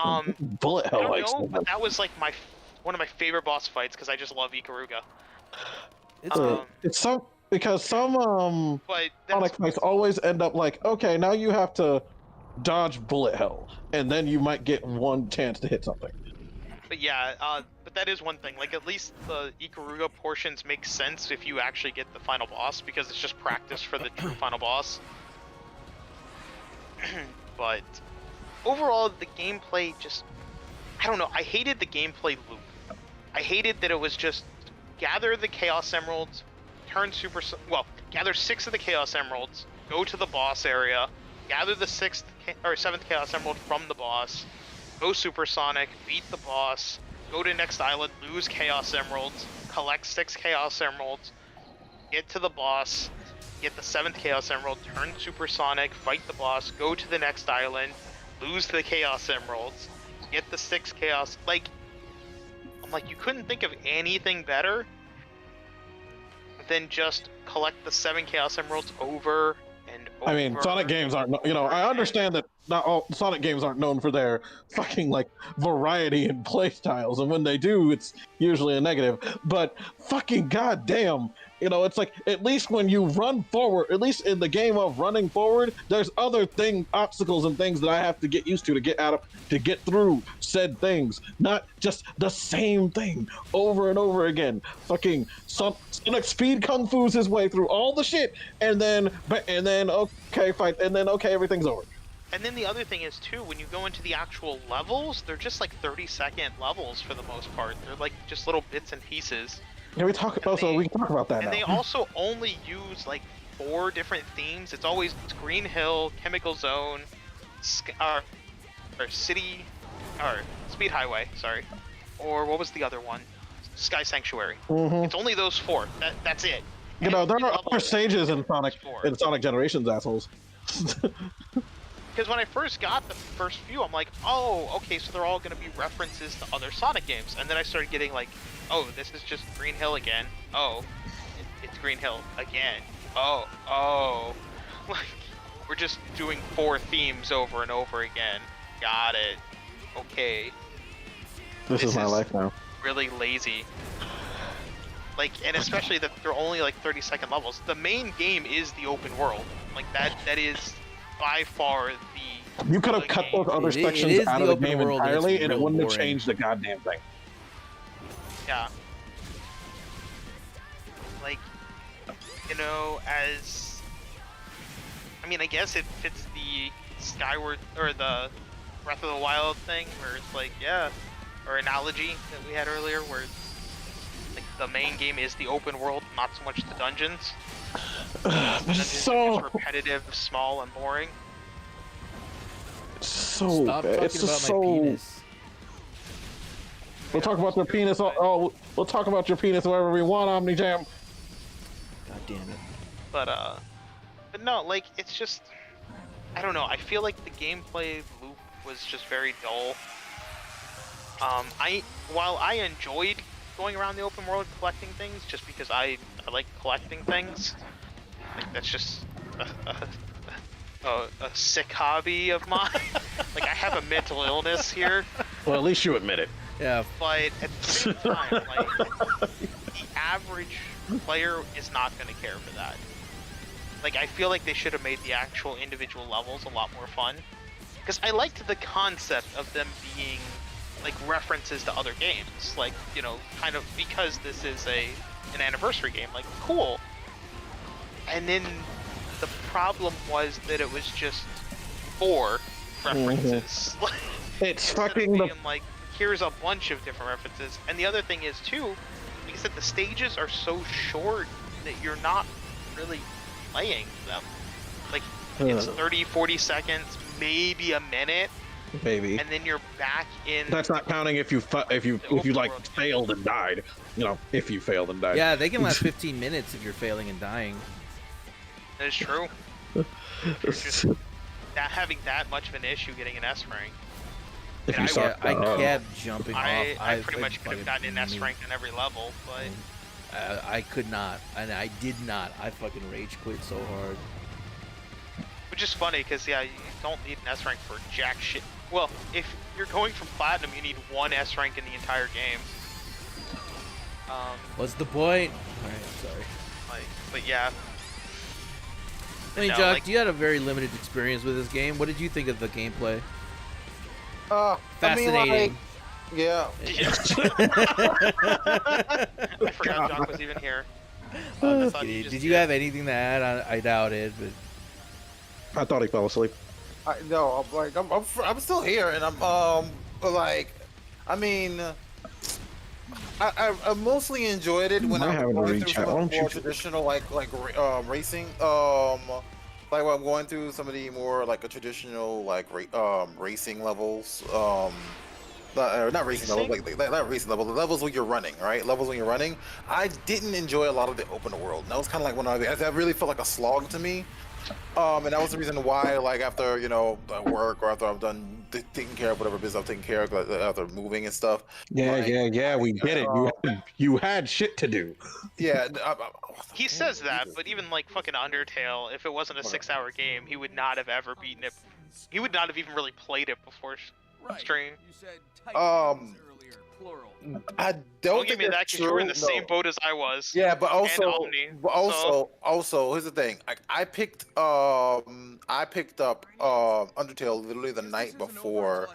Bullet I hell, don't like know, but that was like one of my favorite boss fights because I just love Ikaruga. It's because some But Sonic fights always end up like, okay, now you have to dodge bullet hell, and then you might get one chance to hit something. But yeah, but that is one thing. Like, at least the Ikaruga portions make sense if you actually get the final boss, because it's just practice for the true final boss. But overall, the gameplay just... I don't know, I hated the gameplay loop. I hated that it was just gather the Chaos Emeralds, gather 6 of the Chaos Emeralds, go to the boss area, gather the 7th Chaos Emerald from the boss, go supersonic, beat the boss, go to next island, lose Chaos Emeralds, collect 6 Chaos Emeralds, get to the boss, get the 7th Chaos Emerald, turn supersonic, fight the boss, go to the next island, lose the Chaos Emeralds, get the 6 Chaos... I'm like, you couldn't think of anything better than just collect the 7 Chaos Emeralds over and over. I mean, Sonic games aren't, I understand that not all Sonic games aren't known for their fucking, like, variety in play styles, and when they do, it's usually a negative, but fucking goddamn, it's like, at least when you run forward, at least in the game of running forward, there's other obstacles and things that I have to get used to get through said things, not just the same thing over and over again. Fucking Sonic speed kung fu's his way through all the shit, and then okay, fight, and then okay, everything's over. And then the other thing is, too, when you go into the actual levels, they're just like 30-second levels for the most part. They're like just little bits and pieces. Yeah, we can talk about that now. And they also only use like 4 different themes. It's always Green Hill, Chemical Zone, or City, or Speed Highway, sorry. Or what was the other one? Sky Sanctuary. Mm-hmm. It's only those 4. That's it. There are other stages in Sonic Generations, assholes. Because when I first got the first few, I'm like, oh, okay, so they're all going to be references to other Sonic games. And then I started getting like, oh, this is just Green Hill again. Oh, it's Green Hill again. Oh. Like, we're just doing 4 themes over and over again. Got it. Okay. This is my life now. Really lazy. Like, and especially that they're only like 30-second levels. The main game is the open world. Like, that is by far the... You could have cut those other sections out of the game entirely, and it wouldn't have changed the goddamn thing. Yeah. Like, as... I mean, I guess it fits the Skyward, or the Breath of the Wild thing, where it's like, yeah, or analogy that we had earlier, where like the main game is the open world, not so much the dungeons. Dungeons are just repetitive, small, and boring. It's so bad. It's just so... Penis. We'll talk about your penis. We'll talk about your penis wherever we want, OmniJam. God damn it. But no, like, it's just, I don't know. I feel like the gameplay loop was just very dull. While I enjoyed going around the open world collecting things, just because I like collecting things, like that's just a sick hobby of mine. Like, I have a mental illness here. Well, at least you admit it. Yeah. But at the same time, like, the average player is not going to care for that. Like, I feel like they should have made the actual individual levels a lot more fun. Because I liked the concept of them being, like, references to other games. Like, you know, kind of, because this is an anniversary game. Like, cool. And then the problem was that it was just 4 references. It's Instead of fucking being like, here's a bunch of different references. And the other thing is, too, like I said, the stages are so short that you're not really playing them. Like, it's 30, 40 seconds, maybe a minute, Maybe. and then you're back in. That's not counting if you like failed and died. You know, if you failed and died. Yeah, they can last 15 minutes if you're failing and dying. That is true. You're just not having that much of an issue getting an S rank. If And you saw, I kept jumping off. I pretty much could have gotten an S rank on every level, but I could not, and I did not. I fucking rage quit so hard. which is funny because yeah, you don't need an S rank for jack shit. Well, if you're going from platinum, you need 1 S rank in the entire game. What's the point? Alright, I'm sorry. Like, but yeah. I mean, No, Jock, like, you had a very limited experience with this game. What did you think of the gameplay? Fascinating. I mean, like, yeah. I forgot Jock was even here. I'm thought kidding. just Did you have anything to add? I doubt it, but I thought he fell asleep. No, I'm like, I'm still here, and I'm like, I mean, I mostly enjoyed it when I was going through some of the more traditional racing, like when I'm going through some of the more like a traditional like racing levels, not racing levels, like not racing level, the levels when you're running, right? Levels when you're running. I didn't enjoy a lot of the open world. And that was kind of like when that really felt like a slog to me. And that was the reason why, like, after, you know, work or after I'm done taking care of whatever business I'm taking care of, like, after moving and stuff. Yeah, like, we get it. You had shit to do. Yeah. He says that, but even like fucking Undertale, if it wasn't a 6-hour game, he would not have ever beaten it. He would not have even really played it before stream. I don't give me that because you were in the same boat as I was. Yeah, but also, Omni, also, here's the thing. I picked up Undertale literally the night before,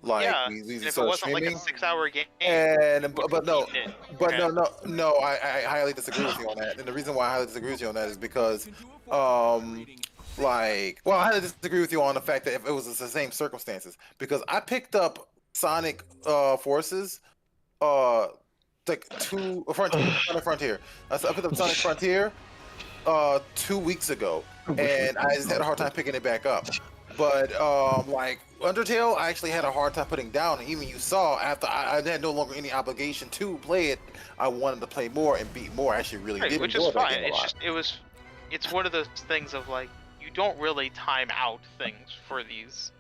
like yeah, we and if it started wasn't streaming. like a 6-hour game, And no, I highly disagree with you on that. And the reason why I highly disagree with you on that is because, I highly disagree with you on the fact that if it was the same circumstances, because I picked up Sonic Forces, like Frontier. I picked up Sonic Frontier 2 weeks ago, and I just had a hard time picking it back up. But like Undertale, I actually had a hard time putting down. And even you saw after I had no longer any obligation to play it, I wanted to play more and beat more. I actually really did. Which is fine. It's one of those things of like you don't really time out things for this.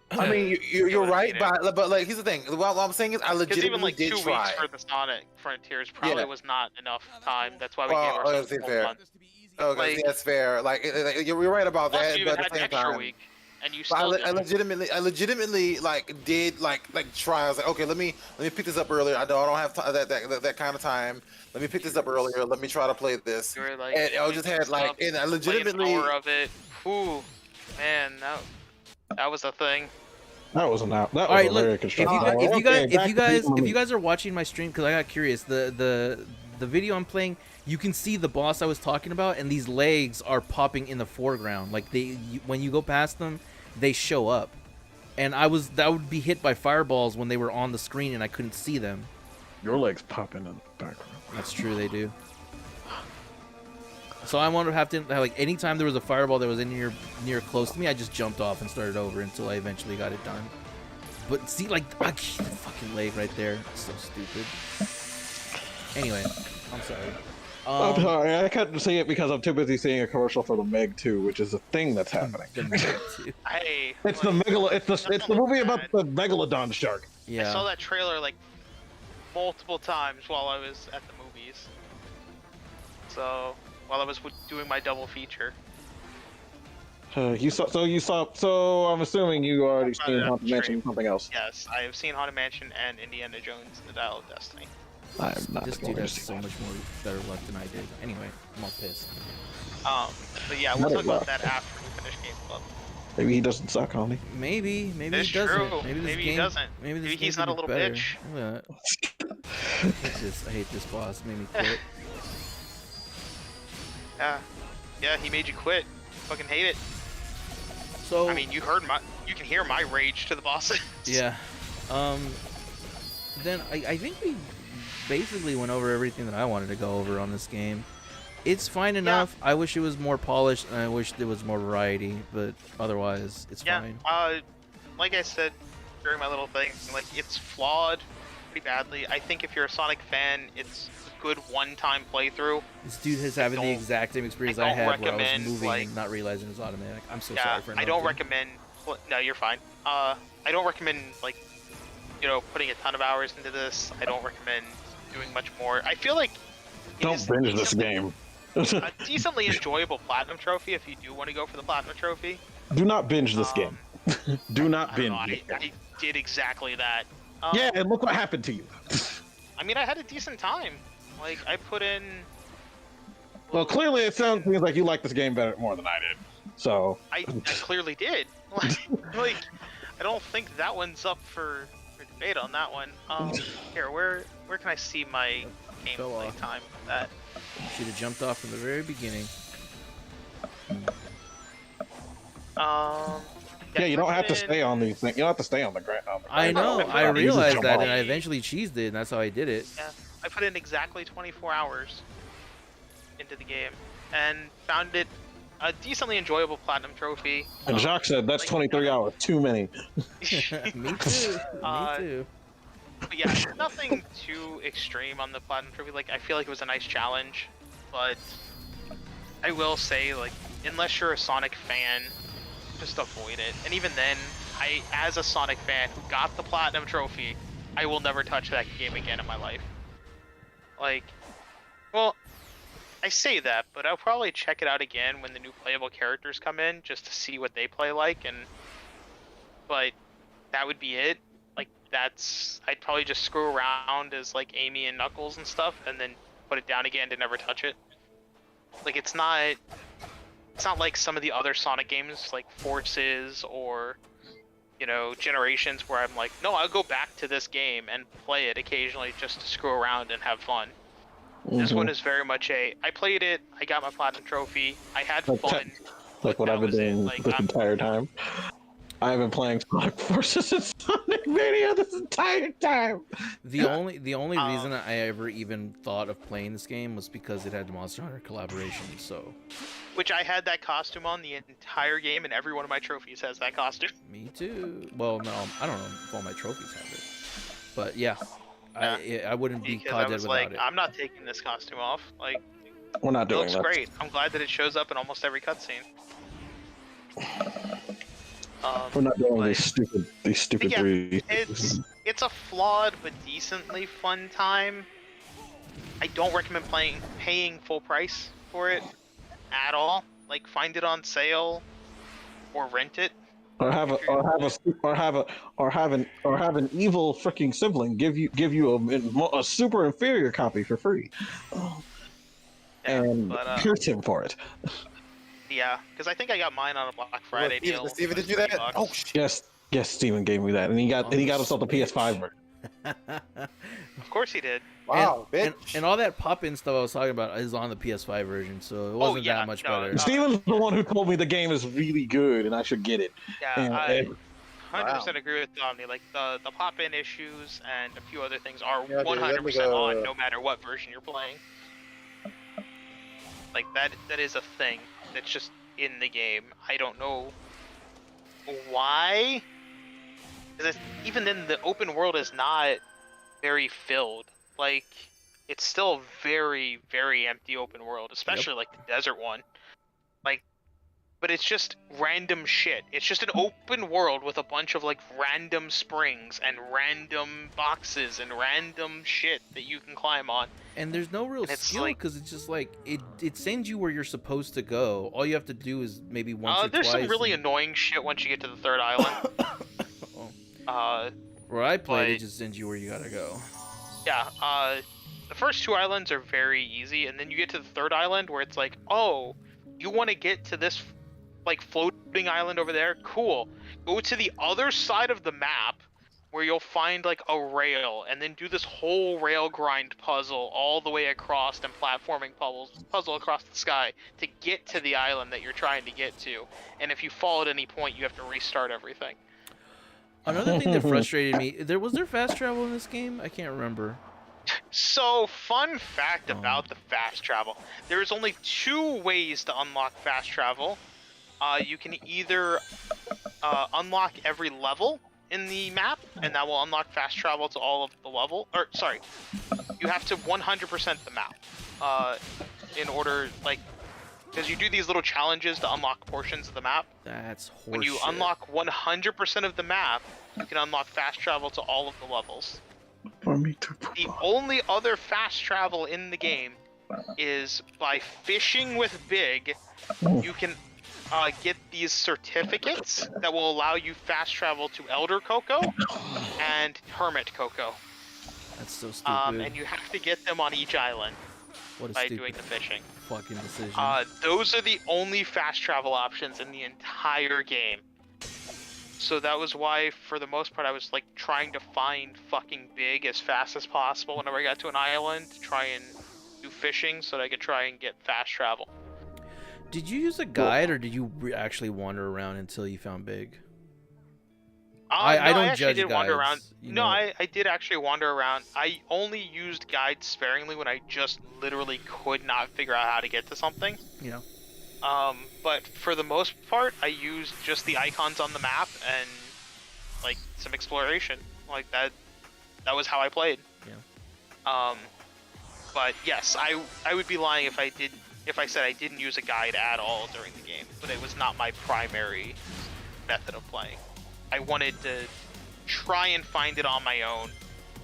I mean, you're right, but like here's the thing. What I'm saying is, I legitimately even like did 2 try. weeks for the Sonic Frontiers probably was not enough time. That's why we gave ourselves a whole month. Okay, like, that's fair. Like you're right about that. You but had at the same extra time, week, and you still I legitimately like did like try. I was like, okay, let me pick this up earlier. I don't have that kind of time. Let me pick this up earlier. Let me try to play this. Like, and I just had like, and I legitimately. An hour of it. Ooh, man, that was a thing. That was not. That was all right, very look. constructive. If you guys are watching my stream, because I got curious, the video I'm playing, you can see the boss I was talking about, and these legs are popping in the foreground. Like when you go past them, they show up, and I would be hit by fireballs when they were on the screen, and I couldn't see them. Your legs popping in the background. That's true, they do. So I wanted to have to like anytime there was a fireball that was near close to me, I just jumped off and started over until I eventually got it done. But see, like the fucking leg right there, it's so stupid. Anyway, I'm sorry. I'm sorry, I couldn't see it because I'm too busy seeing a commercial for the Meg 2, which is a thing that's happening. Hey, it's the movie about the megalodon shark. Yeah. I saw that trailer like multiple times while I was at the movies. So while I was doing my double feature. So I'm assuming you already Found seen it Haunted after Mansion stream. and something else. Yes, I have seen Haunted Mansion and Indiana Jones: The Dial of Destiny. I'm not This going dude to has see so that. much more better luck than I did. Anyway, I'm all pissed. But yeah, we'll Better talk about luck. that after we finish Game Club. Maybe he doesn't suck, homie. Maybe It's he doesn't. true. Maybe this Maybe game. he doesn't. Maybe this Maybe game he's could not a be little better. bitch. Look at this. I hate this boss. Made me quit. Yeah, he made you quit. Fucking hate it. So I mean, you can hear my rage to the bosses. yeah. Then I think we basically went over everything that I wanted to go over on this game. It's fine enough. I wish it was more polished, and I wish there was more variety. But otherwise, it's fine. Like I said during my little thing, like it's flawed pretty badly. I think if you're a Sonic fan, it's a good one-time playthrough. This dude is having the exact same experience I had, where I was moving and not realizing it was automatic. I'm so sorry for I don't recommend. No, you're fine. I don't recommend putting a ton of hours into this. I don't recommend doing much more. I feel like Don't binge this game. a decently enjoyable platinum trophy if you do want to go for the platinum trophy. Do not binge this game. Do not binge. I did exactly that. Yeah, and look what happened to you. I mean, I had a decent time. Like, I put in. Well, clearly it sounds like you like this game more than I did. So I clearly did. Like, I don't think that one's up for debate on that one. Here, where can I see my gameplay time? That should have jumped off from the very beginning. Yeah, you don't have to stay on these things. You don't have to stay on the ground. I know. I realized that, and I eventually cheesed it, and that's how I did it. Yeah, I put in exactly 24 hours into the game, and found it a decently enjoyable platinum trophy. And Jacques said that's 23 hours too many. Me too. Me too. But yeah, nothing too extreme on the platinum trophy. Like, I feel like it was a nice challenge, but I will say, like, unless you're a Sonic fan, just avoid it. And even then, as a Sonic fan who got the platinum trophy, I will never touch that game again in my life. Like, well, I say that, but I'll probably check it out again when the new playable characters come in, just to see what they play like. But that would be it. Like, I'd probably just screw around as like Amy and Knuckles and stuff, and then put it down again to never touch it. Like, it's not like some of the other Sonic games, like Forces or, Generations, where I'm like, no, I'll go back to this game and play it occasionally just to screw around and have fun. This one is very much I played it, I got my platinum trophy, I had fun. Like what I've been doing this entire time. I've been playing Sonic Forces and Sonic Mania this entire time. The only reason I ever even thought of playing this game was because it had the Monster Hunter collaboration. So, which I had that costume on the entire game, and every one of my trophies has that costume. Me too. Well, no, I don't know if all my trophies have it, but yeah, I wouldn't be caught dead without it. I'm not taking this costume off. Like, we're not doing that. It looks great. I'm glad that it shows up in almost every cutscene. We're not doing these stupid yeah, three. It's a flawed but decently fun time. I don't recommend paying full price for it at all. Like, find it on sale or rent it. Or have an evil freaking sibling give you a super inferior copy for free, and pierce him for it. Yeah, because I think I got mine on a Black Friday deal. Steven, did you do that? Oh, yes, Steven gave me that, and he got himself the PS5 version. Of course he did. Wow, and all that pop-in stuff I was talking about is on the PS5 version, so it wasn't that much better. Steven's the one who told me the game is really good and I should get it. Yeah, I 100% agree with Omni. Like, the pop-in issues and a few other things are 100% on, no matter what version you're playing. Like, that is a thing that's just in the game. I don't know why. Because even then, the open world is not very filled. Like, it's still very, very empty open world, especially like the desert one. Like, but it's just random shit. It's just an open world with a bunch of like random springs and random boxes and random shit that you can climb on. And there's no real skill because it's just like it sends you where you're supposed to go. All you have to do is maybe once or there's twice. some really annoying shit once you get to the third island. Where I played, it just sends you where you gotta go. Yeah, the first 2 islands are very easy, and then you get to the third island where it's like, oh, you want to get to this like floating island over there? Cool. Go to the other side of the map where you'll find like a rail, and then do this whole rail grind puzzle all the way across and platforming puzzle across the sky to get to the island that you're trying to get to. And if you fall at any point, you have to restart everything. Another thing that frustrated me, was there fast travel in this game? I can't remember. So, fun fact about the fast travel. There's only 2 ways to unlock fast travel. You can either unlock every level in the map, and that will unlock fast travel to all of the level. Or, sorry, you have to 100% the map in order, like, because you do these little challenges to unlock portions of the map. That's horseshit. When you unlock 100% of the map, you can unlock fast travel to all of the levels. The only other fast travel in the game is by fishing with Big. You can get these certificates that will allow you fast travel to Elder Coco and Hermit Coco. That's so stupid. And you have to get them on each island by doing the fishing. Fucking decision. Those are the only fast travel options in the entire game. So that was why, for the most part, I was like trying to find fucking Big as fast as possible whenever I got to an island to try and do fishing so that I could try and get fast travel. Did you use a guide, or did you actually wander around until you found Big? I don't judge guides. Wander around. No, I did actually wander around. I only used guides sparingly when I just literally could not figure out how to get to something. Yeah. But for the most part, I used just the icons on the map and like some exploration. Like that was how I played. Yeah. But yes, I would be lying if I said I didn't use a guide at all during the game. But it was not my primary method of playing. I wanted to try and find it on my own,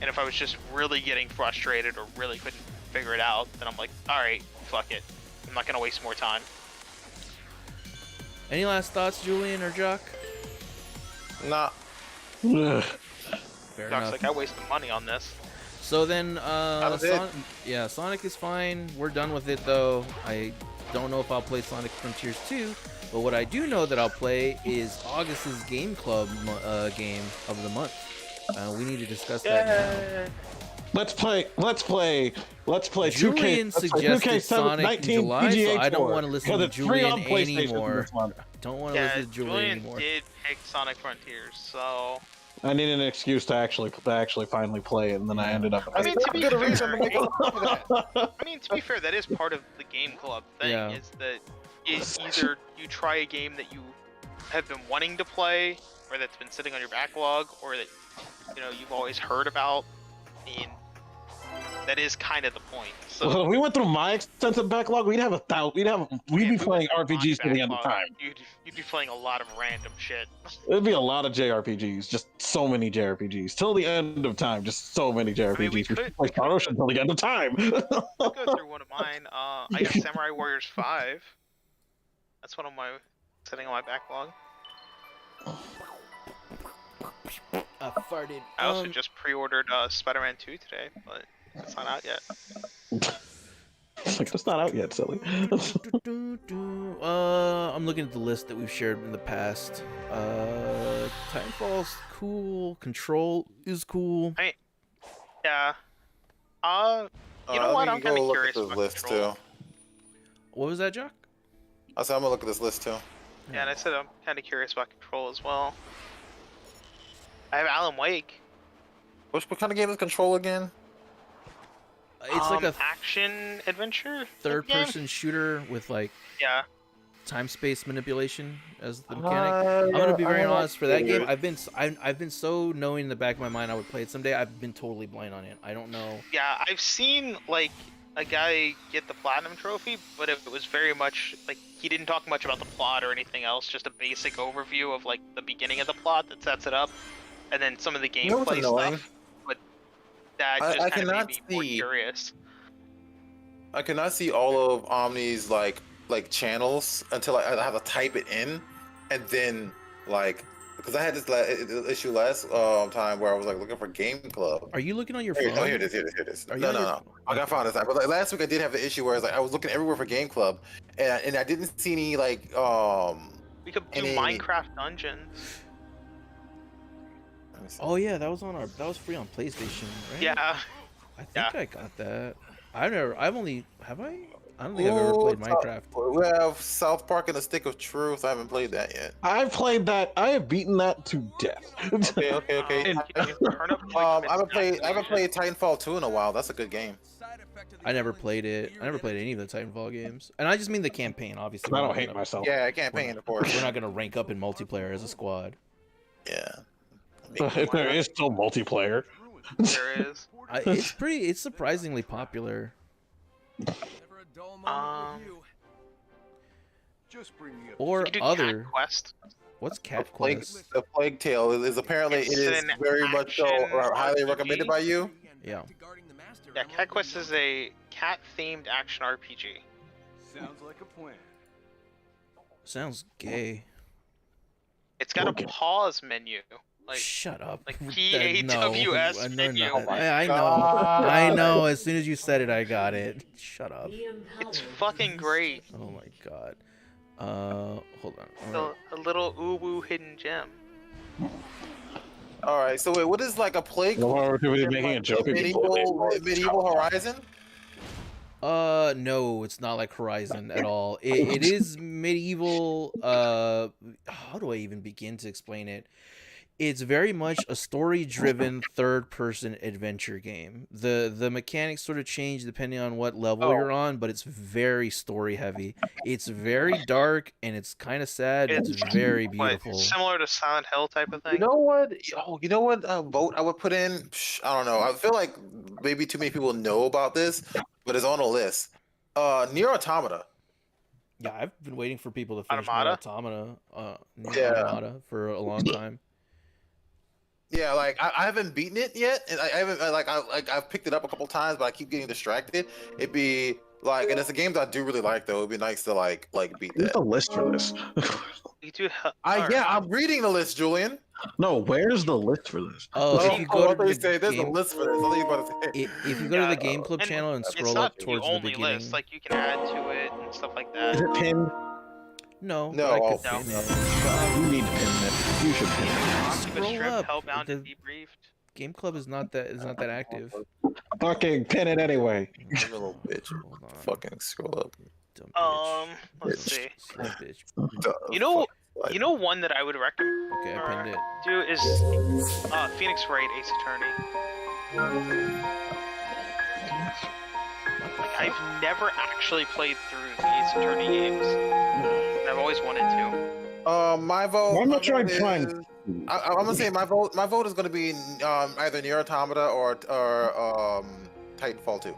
and if I was just really getting frustrated or really couldn't figure it out, then I'm like, alright, fuck it. I'm not gonna waste more time. Any last thoughts, Julian or Jock? Nah. Fair enough. Like, I wasted money on this. So then, Sonic is fine. We're done with it, though. I don't know if I'll play Sonic Frontiers 2, but what I do know that I'll play is August's Game Club game of the month. We need to discuss that now. Let's play Julian 2K. suggested Sonic in July, PGA so I don't want to listen to Julian anymore. Don't want to listen to Julian anymore. Did pick Sonic Frontiers, so I need an excuse to actually finally play it, and then I ended up. I mean, to be fair, that is part of the Game Club thing. Yeah. Is that either you try a game that you have been wanting to play, or that's been sitting on your backlog, or that you've always heard about. I mean, that is kind of the point. So well, if we went through my extensive backlog, we'd be playing RPGs to the end of time. You'd be playing a lot of random shit. It'd be a lot of JRPGs, just so many JRPGs till the end of time. Just so many JRPGs. I mean, we could play Star Ocean till the end of time. I'll go through one of mine. I got Samurai Warriors 5. That's one of my sitting on my backlog. I farted. I also just pre-ordered Spider-Man 2 today, but it's not out yet. It's not out yet, silly. I'm looking at the list that we've shared in the past. Titanfall's cool. Control is cool. Yeah. You know what? I'm kind of curious about list Control. too. What was that, Jock? I said I'm gonna look at this list too. Yeah, and I said I'm kind of curious about Control as well. I have Alan Wake. What kind of game is Control again? It's like a action adventure third-person shooter with like time-space manipulation as the mechanic. I'm gonna be very honest, for that game, I've been so knowing in the back of my mind I would play it someday. I've been totally blind on it. I don't know. Yeah, I've seen like a guy get the platinum trophy, but it was very much like he didn't talk much about the plot or anything else, just a basic overview of like the beginning of the plot that sets it up, and then some of the You know what's gameplay annoying? stuff. But that just I kind of made cannot me more see. curious. I cannot see all of Omni's like channels until I have to type it in, and then like because I had this issue last time where I was like looking for Game Club. Are you looking on your Here, phone? oh, here it is. Here it is. Are you No, on no, your no. phone? I got found this time. But like, last week I did have the issue where I was looking everywhere for Game Club, and I didn't see any like We could do any. Minecraft dungeons. Let me see. Oh yeah, that was free on PlayStation, right? Yeah. I think Yeah. I got that. Have I? I don't think I've ever played Minecraft. We have South Park and the Stick of Truth. I haven't played that yet. I've played that. I have beaten that to death. Okay. Can you turn up, like, I haven't played Titanfall 2 in a while. That's a good game. I never played it. I never played any of the Titanfall games, and I just mean the campaign. Obviously, I don't hate myself. Yeah, I can't pay of course. We're not gonna rank up in multiplayer as a squad. Yeah. There is still multiplayer. There is. It's surprisingly popular. Or You could do other. Cat Quest. What's Cat Plague, Quest? the Plague Tale is apparently It's it is an very much so action highly RPG. recommended by you. Yeah. Yeah, Cat Quest is a cat-themed action RPG. Sounds like a plan. Sounds gay. It's got Okay. a pause menu. Like, Shut up. like No, PAWS no, menu. no. Oh my I know. God. I know. As soon as you said it, I got it. Shut up. It's fucking great. Oh my god. Hold on. A little uwu hidden gem. All right. So wait, what is like a Plague? We're making a joke. Medieval Horizon. No, it's not like Horizon at all. It is medieval. How do I even begin to explain it? It's very much a story-driven third-person adventure game. The mechanics sort of change depending on what level you're on, but it's very story-heavy. It's very dark and it's kind of sad. But it's very beautiful. Similar to Silent Hill type of thing. You know what? Oh, you know what vote I would put in? I don't know. I feel like maybe too many people know about this, but it's on a list. Nier Automata. Yeah, I've been waiting for people to finish Automata? Nier Automata for a long time. Yeah, like I haven't beaten it yet, and I haven't I've picked it up a couple times, but I keep getting distracted. It'd be like, and it's a game that I do really like though. It'd be nice to like beat Where's that. the list for this? You do. Yeah, I'm reading the list, Julian. No, where's the list for this? If you go to there's a game, list for this. I thought you were about to say. if you go to the Game Club channel and scroll up towards the beginning. List. Like you can add to it and stuff like that. Is it pinned? No, No, but I could no. pin it. You need to pin it. You should pin it. Octopus Scroll Shrimp, up. Hellbound The and Debriefed. Game Club is not that active. Fucking pin it anyway. I'm a little bitch. Hold on. Fucking scroll up. Dumb bitch. Let's see. Slow bitch. Duh, You know one that I would recommend Okay, I pinned it. do is Phoenix Wright Ace Attorney. Like I've never actually played through the Ace Attorney games, and I've always wanted to. My vote. Why not try is- trying? I'm gonna say my vote. My vote is gonna be either Nier Automata or Titanfall 2.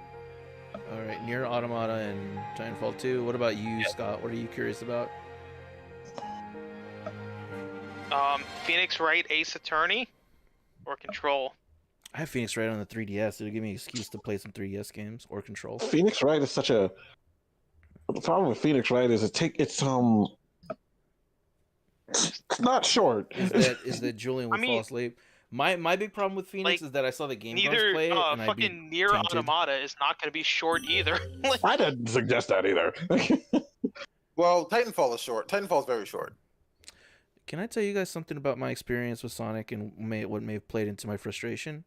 All right, Nier Automata and Titanfall 2. What about you, Scott? What are you curious about? Phoenix Wright Ace Attorney or Control. I have Phoenix Wright on the 3DS. It'll give me an excuse to play some 3DS games or Control. Phoenix Wright is such a. The problem with Phoenix Wright is it's not short. Is that Julian would fall asleep? My big problem with Phoenix is that I saw the Game Grumps Neither play it, and I'd be fucking Nier tainted. Automata is not going to be short either. Like, I didn't suggest that either. Well, Titanfall is short. Titanfall is very short. Can I tell you guys something about my experience with Sonic and what may have played into my frustration?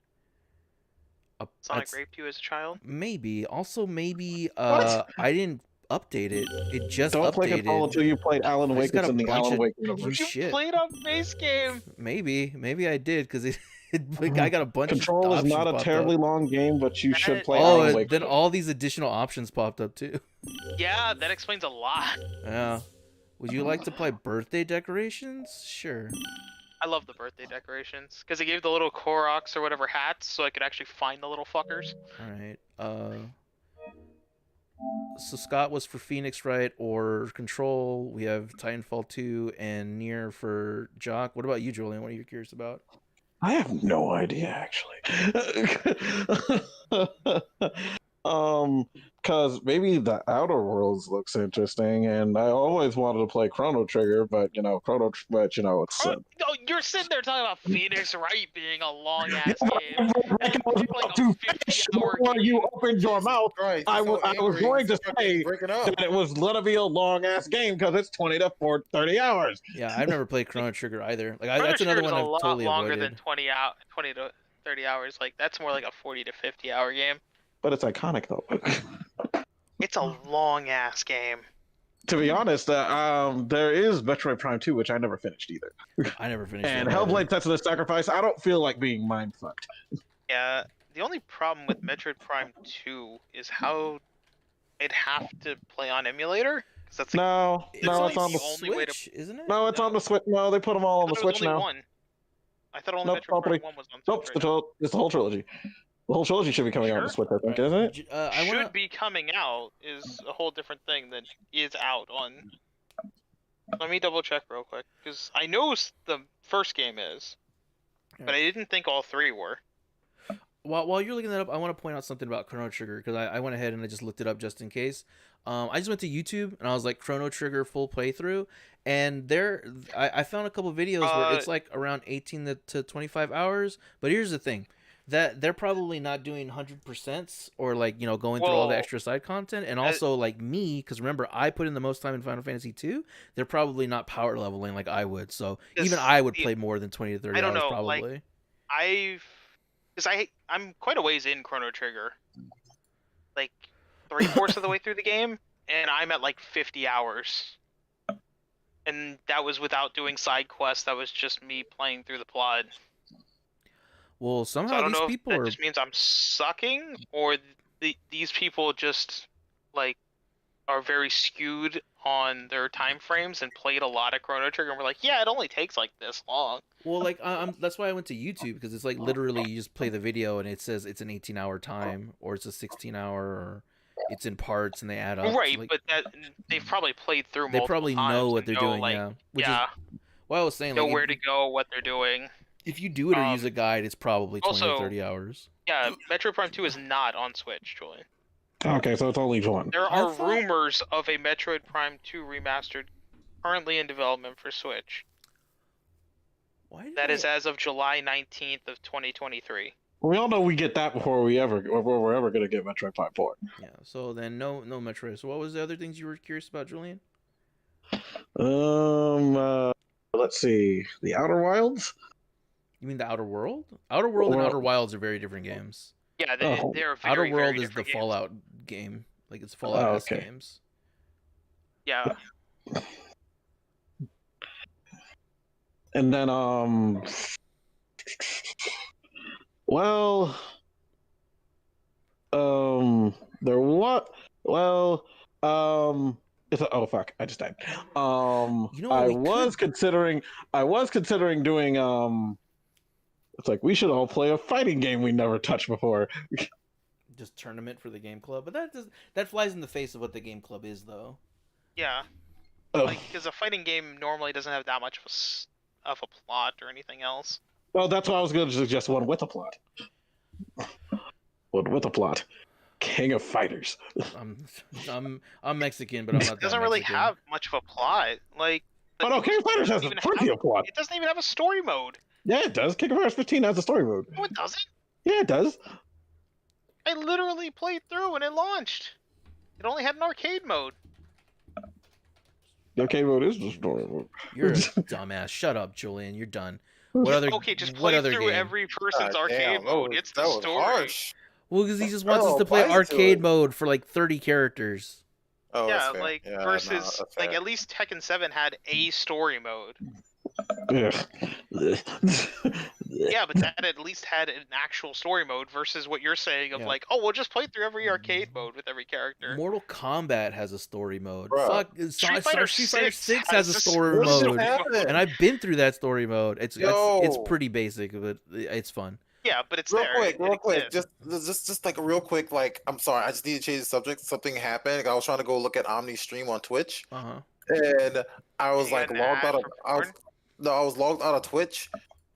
Sonic raped you as a child? Maybe. Also, maybe I didn't update it. It just Don't updated. play Control until you played Alan I Wake just got a in the bunch Alan of Wake new universe. shit. Played on base game. Maybe I did because I got a bunch Control of is options not a popped terribly up. long game, but you should play Oh, Alan Wake. then all these additional options popped up too. Yeah, that explains a lot. Yeah. Would you like to play birthday decorations? Sure. I love the birthday decorations because they gave the little Koroks or whatever hats, so I could actually find the little fuckers. All right. So Scott was for Phoenix, right? Or Control. We have Titanfall 2 and Nier for Jock. What about you, Julian? What are you curious about? I have no idea actually. Because maybe the Outer Worlds looks interesting, and I always wanted to play Chrono Trigger, but it's. No, you're sitting there talking about Phoenix Wright being a long ass Yeah, game. like Like a 50-hour before game. you opened your mouth, Christ, I he's so was angry, going he's to fucking say breaking up. that it was gonna be a long ass game because it's 20 to 30 hours. Yeah, I've never played Chrono Trigger either. Like, Chrono that's another Trigger's one a I've lot totally longer avoided. than 20 to 30 hours. Like that's more like a 40 to 50-hour game. But it's iconic though. It's a long ass game. To be honest, there is Metroid Prime 2, which I never finished either. I never finished And that Hellblade: Sense's Sacrifice, I don't feel like being mind fucked. Yeah, the only problem with Metroid Prime 2 is how I'd have to play on emulator. 'Cause that's like, No, It's no, on it's on the only way to- Switch, isn't it? no, it's on the Switch. No, they put them all on the I thought it was Switch only now. one. I thought only Nope, Metroid property. Prime 1 was on Nope, Switch right now. it's the whole trilogy. The whole trilogy should be coming out on the Sure? Switch, I think, Right. isn't it? I wanna... Should be coming out is a whole different thing than is out on. Let me double check real quick because I know the first game is, but I didn't think all three were. While you're looking that up, I want to point out something about Chrono Trigger because I went ahead and I just looked it up just in case. I just went to YouTube and I was like Chrono Trigger full playthrough, and I found a couple videos where it's like around 18 to 25 hours. But here's the thing, that they're probably not doing 100% or like going through all the extra side content, and also like me, because remember I put in the most time in Final Fantasy 2. They're probably not power leveling like I would, so even I would play more than 20 to 30 hours probably. Like, I'm quite a ways in Chrono Trigger, like 3/4 of the way through the game, and I'm at like 50 hours, and that was without doing side quests. That was just me playing through the plot. Well, So I somehow don't these know if people that are just means I'm sucking, or these people just like are very skewed on their time frames and played a lot of Chrono Trigger and were like, yeah, it only takes like this long. Well, like that's why I went to YouTube, because it's like literally you just play the video and it says it's an 18-hour time, or it's a 16-hour, or it's in parts and they add up. Right, like, but they've probably played through they multiple probably times know what and they're know, doing. like, Yeah, which yeah, is what I was saying. know Like, where to go, what they're doing. if you do it or use a guide, it's probably 20 to Also, 30 hours. Yeah, Metroid Prime 2 is not on Switch, Julian. Okay, so it's only one. There are rumors of a Metroid Prime 2 remastered currently in development for Switch. That is as of July 19th of 2023. We all know we get that before we're ever going to get Metroid Prime 4. Yeah, so then no Metroid. So what was the other things you were curious about, Julian? Let's see. The Outer Wilds? You mean the Outer World? Outer World and Outer Wilds are very different games. Yeah, they're very, Outer World very is the games. Fallout game. Like, it's Fallout games. Yeah. And then there what? Oh fuck! I just died. I was considering doing It's like we should all play a fighting game we never touched before. Just tournament for the game club, but that flies in the face of what the game club is, though. Yeah. Like, because a fighting game normally doesn't have that much of a plot or anything else. Well, that's why I was going to suggest one with a plot. One with a plot. King of Fighters. I'm Mexican, but I'm not. It doesn't really have much of a plot. Like. Oh no, King of Fighters has plenty of plot. It doesn't even have a story mode. Yeah, it does. King of Fighters 15 has a story mode. No, it doesn't. Yeah, it does. I literally played through when it launched. It only had an arcade mode. The arcade mode is the story mode. You're a dumbass. Shut up, Julian. You're done. What other? Okay, just play through game? every person's arcade mode. It's the story. Harsh. Well, because he just wants us to play arcade mode for like 30 characters. Oh, yeah, fair. like Yeah, versus no, like at least Tekken 7 had a story mode. Yeah. Yeah, but that at least had an actual story mode versus what you're saying of like, oh, we'll just play through every arcade mode with every character. Mortal Kombat has a story mode. Bruh. Fuck, Street Fighter 6 has has a a story What is mode, happening? and I've been through that story mode. It's Yo. pretty basic, but it's fun. Yeah, but it's Real there. quick, real It quick, exists. just like real quick. Like, I'm sorry, I just need to change the subject. Something happened. I was trying to go look at Omni stream on Twitch, Uh-huh. and I And was you got like an logged ad out of. for I was porn? no, I was logged out of Twitch,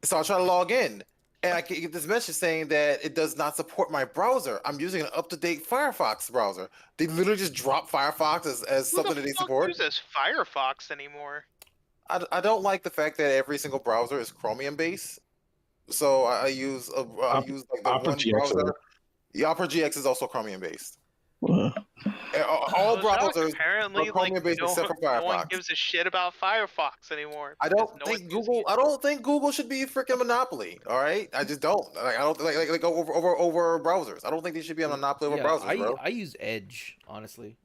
so I was trying to log in, and I get this message saying that it does not support my browser. I'm using an up-to-date Firefox browser. They literally just dropped Firefox as Who the something that they fuck support. uses Firefox anymore? I don't like the fact that every single browser is Chromium based. So I use like the Opera one GX. browser. The Opera GX is also Chromium based. Uh, All Oh, Doc, browsers are apparently, like, Chromium based except for no one Firefox. gives a shit about Firefox anymore I because don't no think one's using Google. it. I don't think Google should be a freaking monopoly. All right, I just don't. Like I don't like over browsers. I don't think they should be a monopoly over Yeah, browsers, bro. I use Edge, honestly.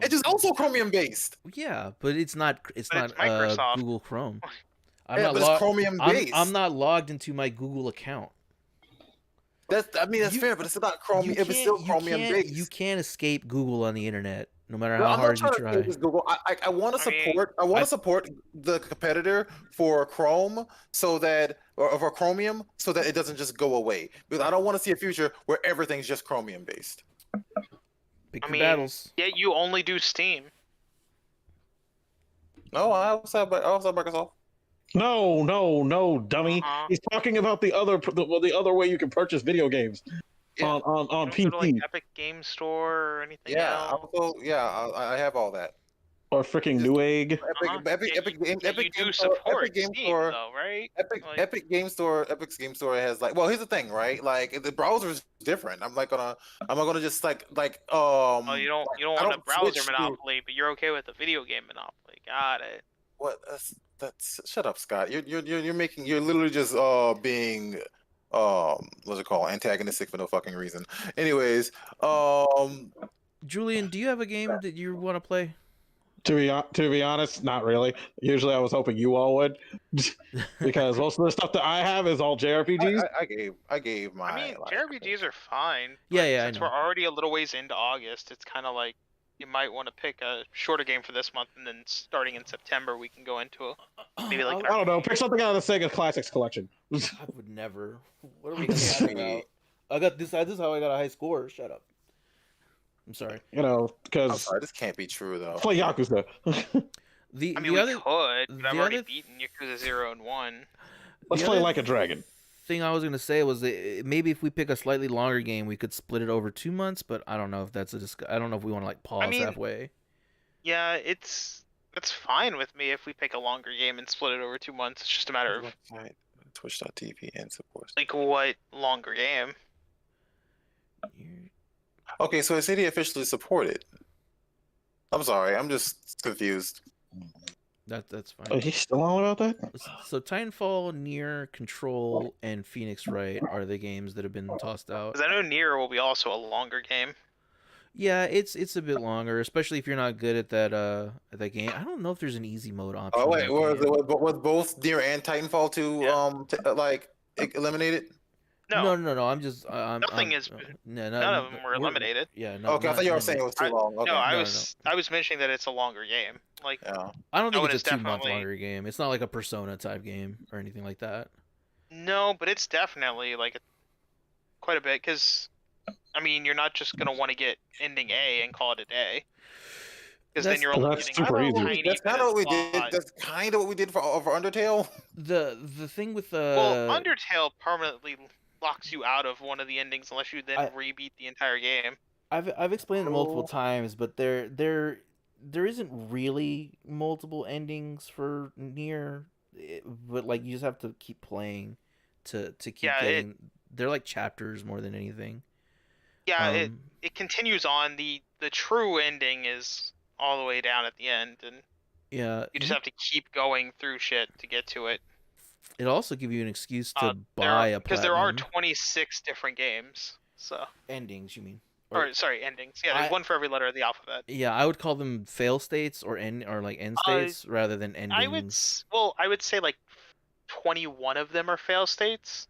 It's just also Chromium based. Yeah, but it's not But it's Microsoft. Google Chrome. Yeah, but it's Chromium based. I'm not logged into my Google account. That's fair, but it's not Chromium. If it's still Chromium based, you can't escape Google on the internet, no matter well, how I'm not hard you trying to try. say this, Google. I want to support. I want to support the competitor for Chrome so that, or for Chromium, so that it doesn't just go away. Because I don't want to see a future where everything's just Chromium based. Pick I your mean, battles. yet you only do Steam. No, I also have Microsoft. no, dummy. Uh-huh. He's talking about the other way you can purchase video games Yeah. on You don't PC go to, like, Epic Game Store or anything else. I have all that. or freaking Newegg. Epic You Game do Store, support Epic Game Steam, Store, though, right? Like, Epic's Game Store has like. Well, here's the thing, right? Like the browser's different. I'm not gonna just oh, you don't I want a don't browser switch to- monopoly, but you're okay with a video game monopoly. Got it. What? That's shut up, Scott. You're literally just being what's it called, antagonistic for no fucking reason. Anyways, Julian, do you have a game that you want to play? To be honest, not really. Usually, I was hoping you all would, because most of the stuff that I have is all JRPGs. I gave my. I mean, JRPGs are fine. Yeah, but yeah, I since know. we're already a little ways into August, it's kind of like you might want to pick a shorter game for this month, and then starting in September, we can go into maybe like I don't know. Pick something out of the Sega Classics collection. I would never. What are we talking about? I got this. This is how I got a high score. Shut up. I'm sorry. You know, I'm because sorry, this can't be true though. play Yakuza. The I mean, the we other could, but I've the already other- beaten Yakuza 0 and 1. Let's the play other Like a Dragon. thing I was gonna say was that maybe if we pick a slightly longer game, we could split it over 2 months. But I don't know if that's I don't know if we want to like pause mean, halfway. Yeah, it's fine with me if we pick a longer game and split it over 2 months. It's just a matter of Twitch.tv and support. like what longer game. Okay, so it's already officially supported. I'm sorry, I'm just confused. That's fine. Are you still on about that? So Titanfall, Nier, Control, and Phoenix Wright are the games that have been tossed out. Because I know Nier will be also a longer game. Yeah, it's a bit longer, especially if you're not good at that game. I don't know if there's an easy mode option. Oh in wait, that was game. both Nier and Titanfall 2 eliminated? No, No. I'm just Nothing is- no, none of them were eliminated. Yeah, no. Okay, I thought you were saying it was too long. Okay. No, I No, was mentioning that it's a longer game. Like, Yeah. I don't No, think it it's is a 2-month definitely- longer game. It's not like a Persona type game or anything like that. no, but it's definitely like quite a bit. Because, I mean, you're not just gonna want to get ending A and call it a day. Because then That's- you're only That's getting super a easy. tiny That's bit kind of of what we did. plot. That's kind of what we did for Undertale. The thing with Well, Undertale permanently locks you out of one of the endings unless you then I- rebeat the entire game. I've explained it multiple Oh. times, but there isn't really multiple endings for Nier, but like you just have to keep playing to keep Yeah, getting. They're like chapters more than anything. Yeah, Um, it continues on. The true ending is all the way down at the end, and yeah. you just have to keep going through shit to get to it. It also give you an excuse to There buy are- a Because there are platinum. 26 different games. So, Endings, you mean? or sorry, endings. Yeah, there's I- one for every letter of the alphabet. Yeah, I would call them fail states or end states rather than endings. I would say like 21 of them are fail states.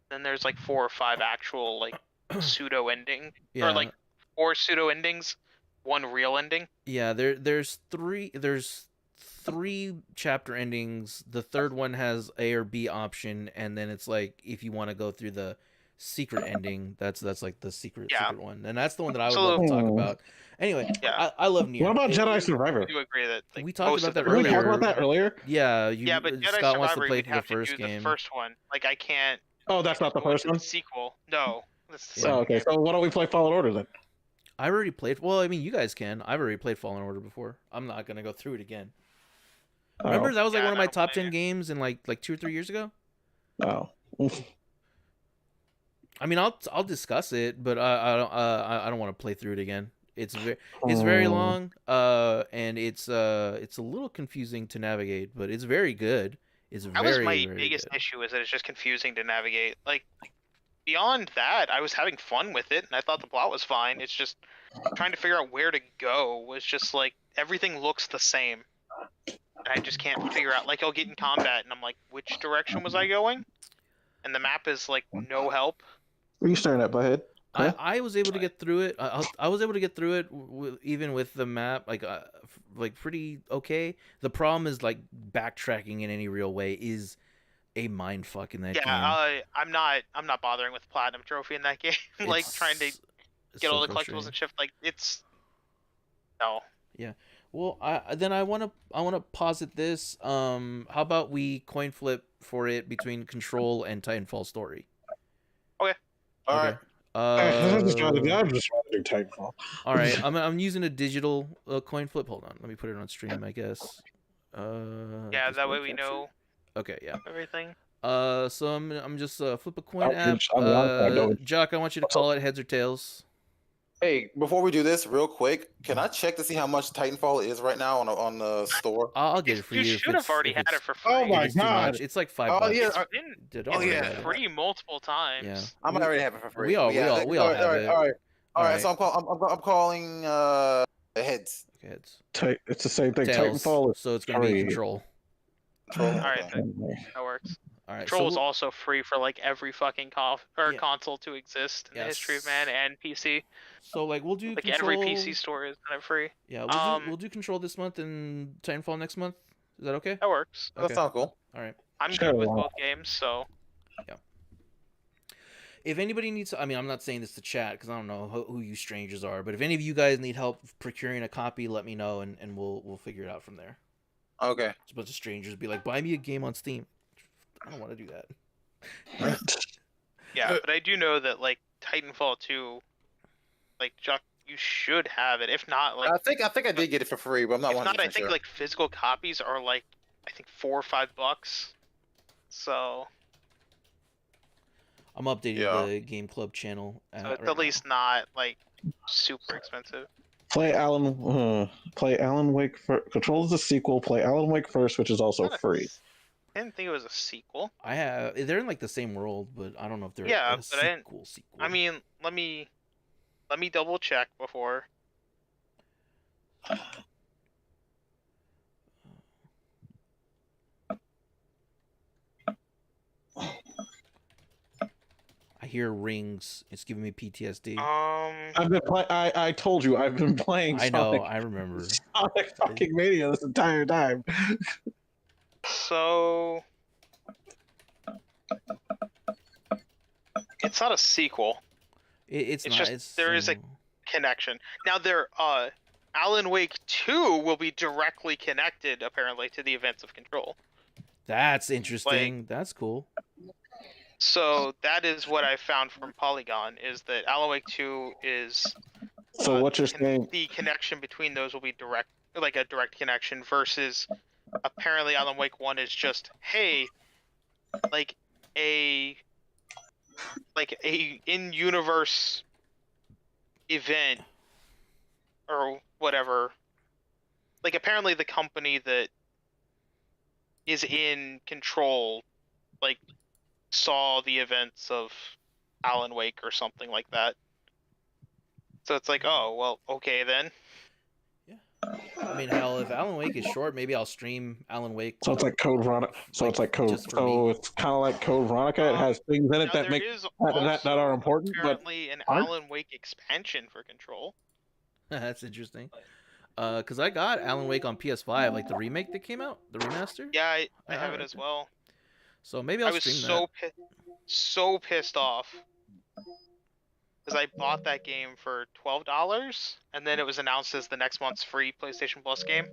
Then there's like 4 or 5 actual like pseudo ending, Yeah. or like 4 pseudo endings, 1 real ending. Yeah, there's three chapter endings. The third one has A or B option, and then it's like if you want to go through the secret ending. That's like the secret Yeah. one, and that's the one that I would love to talk about. Anyway, Yeah. I love Nier. What about Jedi Survivor? I do agree that like, We talked most about of the that Did we talk earlier. about that earlier? Yeah, Yeah, but Jedi Scott wants to Survivor, play we'd through the have to first do game. the first one. Like I can't. Oh, that's not the go first into one? the sequel. No, that's the Yeah. second Oh, okay, game. so why don't we play Fallen Order then? I've already played. Well, I mean, you guys can. I've already played Fallen Order before. I'm not gonna go through it again. Remember, that was like Yeah, one of my I don't top blame 10 games in like 2 or 3 years ago. Oh. I mean, I'll discuss it, but I don't want to play through it again. It's very long, and it's a little confusing to navigate, but it's very good. It's That was my very biggest good. issue, is that it's just confusing to navigate. Like beyond that, I was having fun with it, and I thought the plot was fine. It's just trying to figure out where to go was just like everything looks the same, and I just can't figure out. Like I'll get in combat, and I'm like, which direction was I going? And the map is like no help. What are you staring at, Butthead? Huh? I was able to get through it. I was able to get through it even with the map like pretty okay. The problem is like backtracking in any real way is a mind fuck in that game. I'm not bothering with platinum trophy in that game. Like trying to get all the collectibles and shit. Like it's no. Yeah. Well, I want to posit this. How about we coin flip for it between Control and Titanfall Story? Okay. All right. I'm just trying to do Titanfall. All right, I'm using a digital coin flip. Hold on, let me put it on stream, I guess. Yeah, that way we know. Okay, yeah. Everything. So I'm just flip a coin app. Jock, I want you to call it heads or tails. Hey, before we do this, real quick, can I check to see how much Titanfall is right now on the store? I'll get it for you. You should have already had it for free. Oh my It's too God! much. It's like $5. Oh yeah, It's been free multiple times. Yeah. I might already have it for free. We all Yeah, have it. All right. So I'm calling heads. Okay, heads. It's the same thing. Tails. Titanfall is So it's gonna be free. Control. All right, that works. All right. Control is so also free for like every fucking console to exist in the history of man, and PC. So like we'll do Like Control... every PC store is kind of free. Yeah, we'll do Control this month and Titanfall next month. Is that okay? That works. That sounds cool. All right. I'm good with both games, so. Yeah. If anybody needs, I mean, I'm not saying this to chat because I don't know who you strangers are, but if any of you guys need help procuring a copy, let me know and we'll figure it out from there. Okay. It's a bunch of strangers be like, buy me a game on Steam. I don't want to do that. Yeah, but I do know that like Titanfall 2, like Chuck, you should have it. If not, like I think I did get it for free, but I'm not. if not, I think sure. like physical copies are like I think $4 or $5. So. I'm updating the Game Club channel. So it's at least not like super expensive. Play Alan Wake first. Control is a sequel. Play Alan Wake first, which is also free. I didn't think it was a sequel. They're in like the same world, but I don't know if they're a sequel. I mean, let me double check before. I hear rings. It's giving me PTSD. I've been I told you I've been playing. I know. I remember. Sonic fucking Mania this entire time. So it's not a sequel. It's not. Just there is a connection. Now Alan Wake 2 will be directly connected apparently to the events of Control. That's interesting. That's cool. So that is what I found from Polygon, is that Alan Wake 2 is. So what you're saying? The connection between those will be direct, like a direct connection, versus apparently Alan Wake 1 is just, hey, like a in-universe event or whatever. Like apparently the company that is in Control, like, saw the events of Alan Wake or something like that. So it's like, oh, well, okay then. Yeah. I mean, hell, if Alan Wake is short, maybe I'll stream Alan Wake. So it's like Code Veronica. So it's like Code. So it's kind of like Code Veronica. It has things in it that make that are important. Apparently, an Alan Wake expansion for Control. That's interesting. Cause I got Alan Wake on PS5, like the remake that came out, the remaster. Yeah, I have it as well. So maybe I'll stream that. So pissed off Because I bought that game for $12, and then it was announced as the next month's free PlayStation Plus game.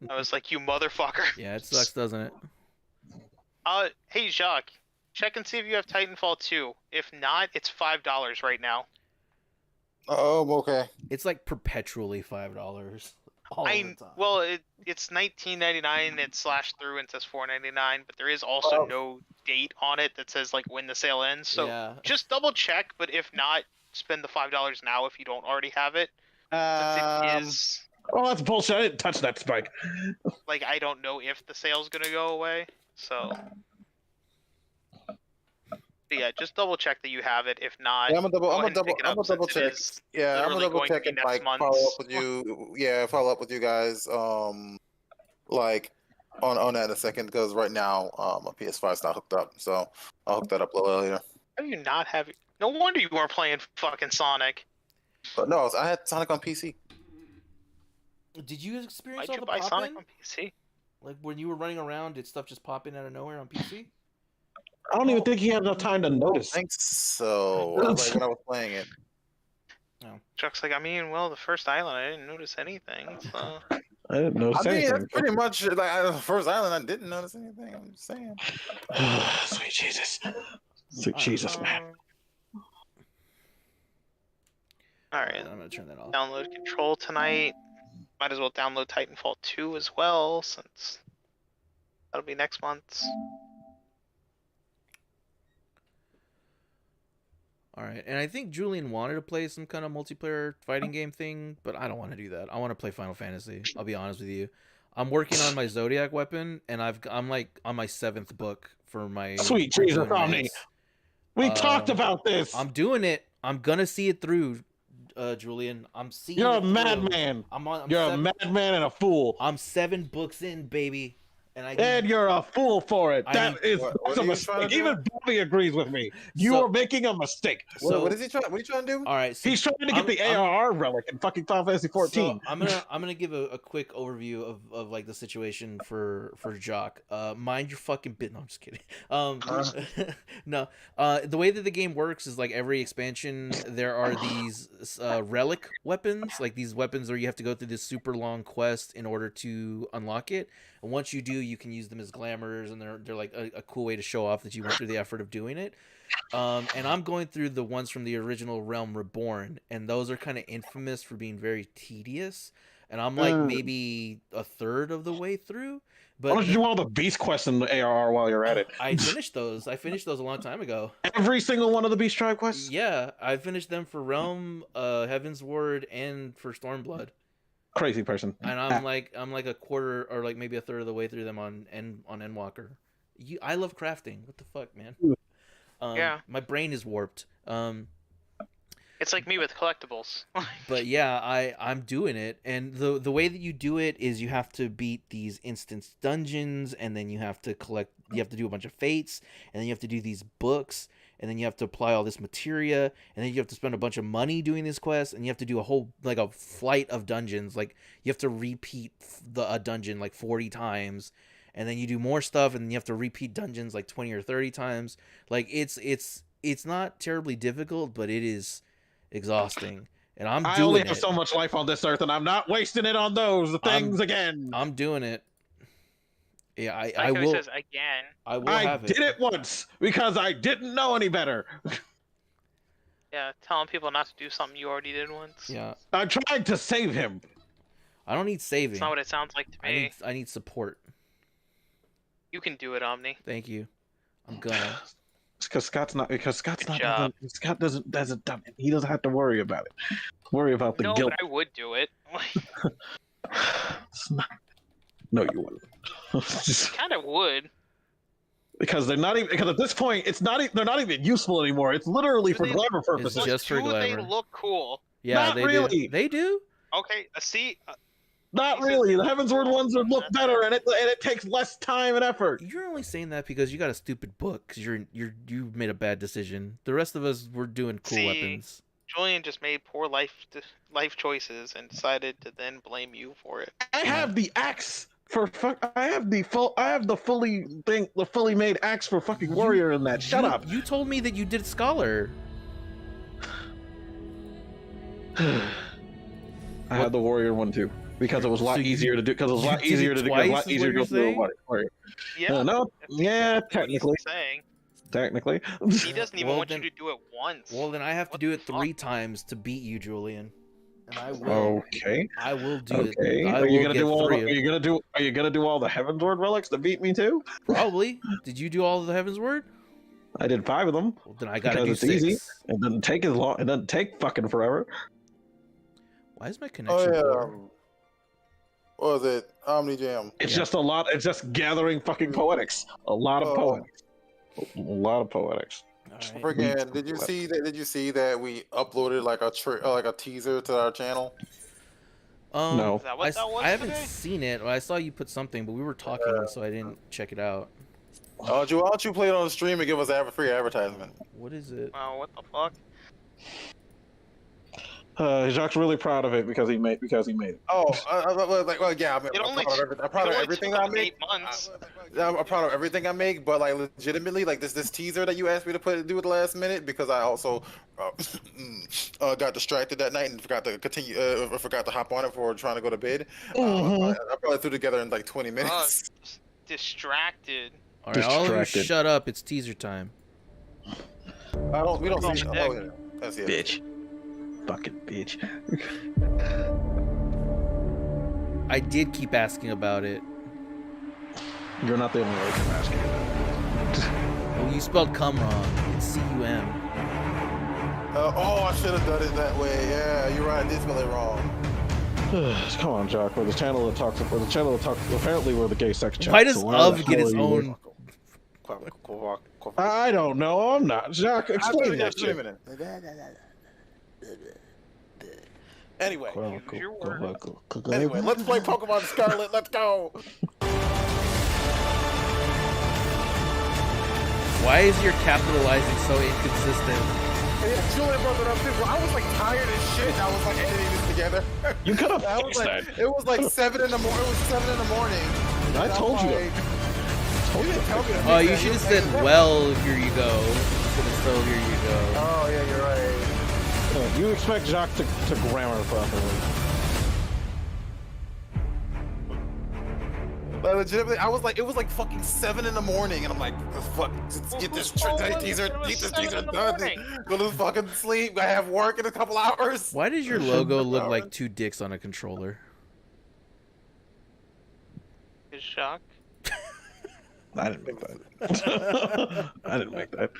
I was like, you motherfucker. Yeah, it sucks, doesn't it? Hey Jacques, check and see if you have Titanfall 2. If not, it's $5 right now. Oh, okay. It's like perpetually $5 all the time. Well, it's $19.99. It's slashed through and says $4.99, but there is also no date on it that says like when the sale ends. So yeah. just double check. But if not, spend the $5 now if you don't already have it. Since it is. Oh, that's bullshit! I didn't touch that spike. Like I don't know if the sale's gonna go away. So. But yeah, just double check that you have it. If not, Yeah, I'm gonna double check. Yeah, I'm gonna double check and like follow up with you. Yeah, follow up with you guys. Like on that in a second because right now my PS5 is not hooked up, so I'll hook that up a little earlier. How do you not have? No wonder you weren't playing fucking Sonic. But no, I had Sonic on PC. Did you experience Why'd all you the buy pop-in? Sonic on PC? Like when you were running around, did stuff just pop in out of nowhere on PC? I don't even think he had enough time to notice. I think so. Like when I was playing it. No. Chuck's like, I mean, well, the first island, I didn't notice anything. So. I didn't notice anything. That's pretty much like the first island. I didn't notice anything. I'm just saying. Sweet Jesus, sweet Jesus, man. All right, I'm gonna turn that off. Download Control tonight. Might as well download Titanfall 2 as well, since that'll be next month. All right, and I think Julian wanted to play some kind of multiplayer fighting game thing, but I don't want to do that. I want to play Final Fantasy. I'll be honest with you. I'm working on my Zodiac weapon, and I'm like on my 7th book for my. Sweet Jesus, Omni. We talked about this. I'm doing it. I'm gonna see it through, Julian. I'm seeing. You're a madman. You're a madman and a fool. I'm 7 books in, baby. And you're a fool for it. That's a mistake. Even Bobby agrees with me. You are making a mistake. So, what is he trying? What are you trying to do? All right, so he's trying to get the ARR relic in fucking Final Fantasy 14. So I'm gonna give a quick overview of like the situation for Jock. Mind your fucking bit. No, I'm just kidding. No. The way that the game works is like every expansion there are these relic weapons, like these weapons where you have to go through this super long quest in order to unlock it. And once you do, you can use them as glamours, and they're like a cool way to show off that you went through the effort of doing it. And I'm going through the ones from the original Realm Reborn, and those are kind of infamous for being very tedious. And I'm like maybe a third of the way through. But why don't you do all the beast quests in the ARR while you're at it? I finished those. I finished those a long time ago. Every single one of the beast tribe quests? Yeah, I finished them for Realm, Heaven's Ward, and for Stormblood. Crazy person. And I'm like a quarter or like maybe a third of the way through them on Endwalker. I love crafting. What the fuck, man? Yeah. My brain is warped. It's like me with collectibles. But yeah, I'm doing it, and the way that you do it is you have to beat these instance dungeons, and then you have to do a bunch of fates, and then you have to do these books, and then you have to apply all this materia, and then you have to spend a bunch of money doing this quest, and you have to do a whole like a flight of dungeons. Like you have to repeat a dungeon like 40 times, and then you do more stuff, and then you have to repeat dungeons like 20 or 30 times. Like it's not terribly difficult, but it is exhausting. And I only have so much life on this earth, and I'm not wasting it on those things again. I'm doing it. Yeah, I will. Says again. I did it once because I didn't know any better. Yeah, telling people not to do something you already did once. Yeah. I'm trying to save him. I don't need saving. That's not what it sounds like to me. I need support. You can do it, Omni. Thank you. I'm gonna. Because Scott's not. Scott doesn't done it. He doesn't have to worry about it. Worry about the guilt. No, but I would do it. It's not. No, you wouldn't. Kind of would. Because they're not even. Because at this point, it's not. They're not even useful anymore. It's literally for glamour purposes. It's just for glamour. They look cool. Yeah, not they really. Do. They do. Okay, see. Not really. The Heavensward ones would look better, and it takes less time and effort. You're only saying that because you got a stupid book. Because you made a bad decision. The rest of us were doing cool weapons. Julian just made poor life choices and decided to then blame you for it. I have the axe I have the fully made axe for fucking warrior in that. Shut up. You told me that you did scholar. I had the warrior one too because it was a lot easier to do. Because it was a lot easier to do. A lot easier to go through the warrior. Yeah. No. Yeah. Technically. Technically. He doesn't even want you to do it once. Well, then I have to do it 3 times to beat you, Julian. And I will. Okay. I will do it. Are you gonna do all? Are you gonna do all the Heavensward relics to beat me too? Probably. Did you do all of the Heavensward? I did 5 of them. Well, then I gotta do 6. Easy. It doesn't take as long. It doesn't take fucking forever. Why is my connection? What was it? Omni Jam. It's just a lot. It's just gathering fucking poetics. A lot of poetics. A lot of poetics. Right. Freaking! Did you see that? Did you see that we uploaded like a teaser to our channel? No. Is that what that was I haven't today? seen it. I saw you put something, but we were talking, so I didn't check it out. Why don't you play it on the stream and give us free advertisement? What is it? Wow, what the fuck? Jacques really proud of it because he made it. Oh, yeah. I'm proud of everything I make. 8 months. I'm proud of everything I make, but like legitimately, like this teaser that you asked me to do at the last minute because I also got distracted that night and forgot to continue. Forgot to hop on it before trying to go to bed. I probably threw together in like 20 minutes. Distracted. All right, all of you shut up. It's teaser time. We don't see. Oh, yeah. That's it. Bitch. Fucking bitch. I did keep asking about it. You're not the only one who's asking about it. Oh, you spelled cum wrong. It's C-U-M. I should have done it that way. Yeah, you're right. I did spell it wrong. Come on, Jock. We're the channel that talks. Apparently, we're the gay sex channel. Why does Of get his own? I don't know. I'm not. Jock, explain that shit. Anyway, Anyway, let's play Pokemon Scarlet. Let's go. Why is your capitalizing so inconsistent? Yeah, Julian brought it up too. Well, I was like tired as shit. And I was like editing this together. You could have fixed that. It was like 7 in the morning. It was 7 in the morning. I told you. Oh, you should have said, "Well, here you go." Instead of "So here you go." Oh yeah, you're right. You expect Jacques to grammar properly. But legitimately, I was like, it was like fucking 7 in the morning, and I'm like, fuck, get this teaser done. Go to fucking sleep. I have work in a couple hours. Why does your logo look like 2 dicks on a controller? Is shock. I didn't make that. I didn't make that.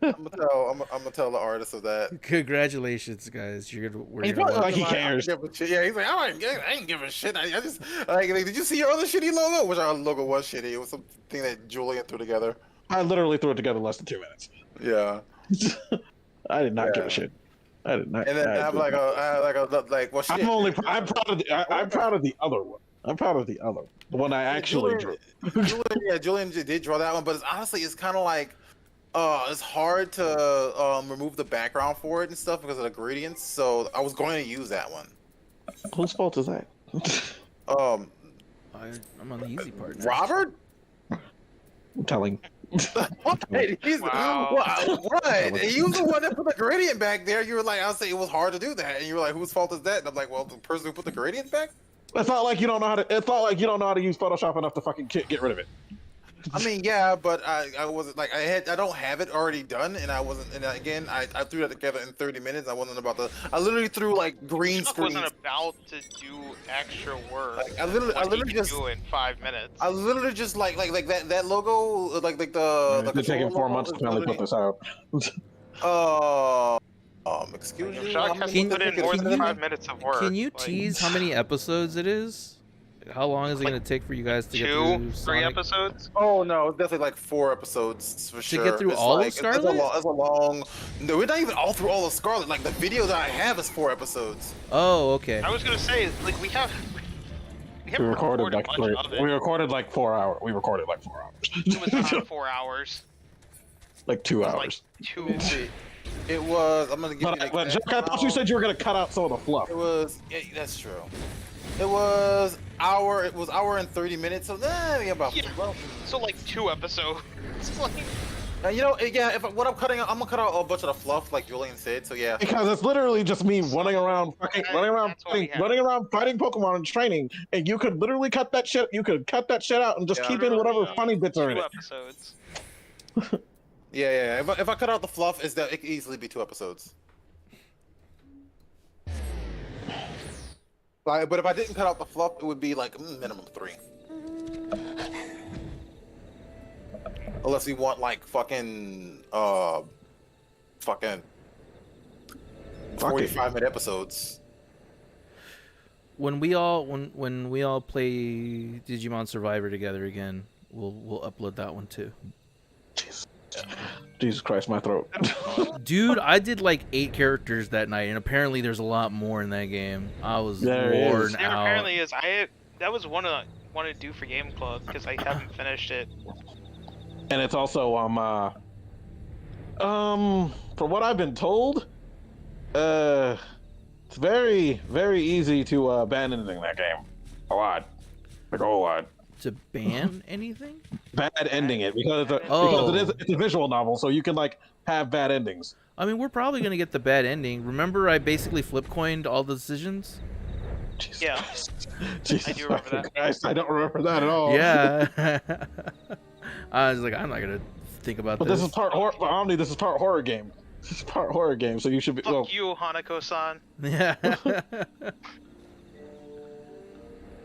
I'm gonna tell the artist of that. Congratulations, guys! You're gonna. He's probably like he cares. Yeah, he's like, I ain't give a shit. I just like, did you see your other shitty logo? Which our logo was shitty. It was something that Julian threw together. I literally threw it together in less than 2 minutes. Yeah. I did not give a shit. I did not. And then I'm like, well, shit. I'm proud of the other one. I'm proud of the other one. The one I actually drew. Julian did draw that one, but it's kind of like, it's hard to remove the background for it and stuff because of the gradients. So I was going to use that one. Whose fault is that? I'm on the easy part. Now. Robert? I'm telling. What? Wow. What? He was the one that put the gradient back there. You were like, I'll say it was hard to do that, and you were like, whose fault is that? And I'm like, well, the person who put the gradient back. It's not like you don't know how to. It's not like you don't know how to use Photoshop enough to fucking get rid of it. I mean, yeah, but I wasn't like I don't have it already done, and I wasn't. And again, I threw that together in 30 minutes. I wasn't about to. I literally threw like green screen. I wasn't about to do extra work. Like, I literally just do it in 5 minutes. I literally just like that logo, like the. It's taking 4 months to finally put this out. Excuse me. Shock has to put in more than 5 minutes of work. Can you tease how many episodes it is? How long is it going to take for you guys to get through 3 episodes? Oh no, it's definitely like 4 episodes for sure. To get through all of Scarlet? It's a long. No, we're not even all through all of Scarlet. Like the video that I have is 4 episodes. Oh, okay. I was gonna say, like we recorded like 4 hours. We recorded like 4 hours. It was not 4 hours. Like 2 hours. Like 2. It was. I'm gonna give you. But Jack, I thought you said you were gonna cut out some of the fluff. It was. Yeah, that's true. It was hour. It was hour and 30 minutes. So yeah, about. Yeah. Well, So like 2 episodes. Like... you know, yeah. What I'm cutting out, I'm gonna cut out a bunch of the fluff, like Julian said. So yeah. Because it's literally just me running around, running around fighting Pokemon and training, and you could literally cut that shit. You could cut that shit out and just keep in whatever funny bits are in 2 it. episodes. Yeah. If I cut out the fluff, it could easily be 2 episodes. But if I didn't cut out the fluff, it would be like minimum 3. Unless we want like fucking 45-minute episodes. When we all play Digimon Survivor together again, we'll upload that one too. Jesus Christ, my throat. Dude, I did like 8 characters that night, and apparently there's a lot more in that game. I was worn out. Apparently is. That was one I wanted to do for Game Club because I haven't finished it. And it's also from what I've been told, it's very, very easy to abandon that game. A lot, like a whole lot. To ban anything? Bad ending it because it's a visual novel, so you can like have bad endings. I mean, we're probably gonna get the bad ending. Remember, I basically flip coined all the decisions. Jesus Yeah, Jesus I do remember that. Christ, I don't remember that at all. Yeah. I was like, I'm not gonna think about But this. this is part horror. Omni, this is part horror game. This is part horror game, so you should be. Fuck you, Hanako-san. Yeah.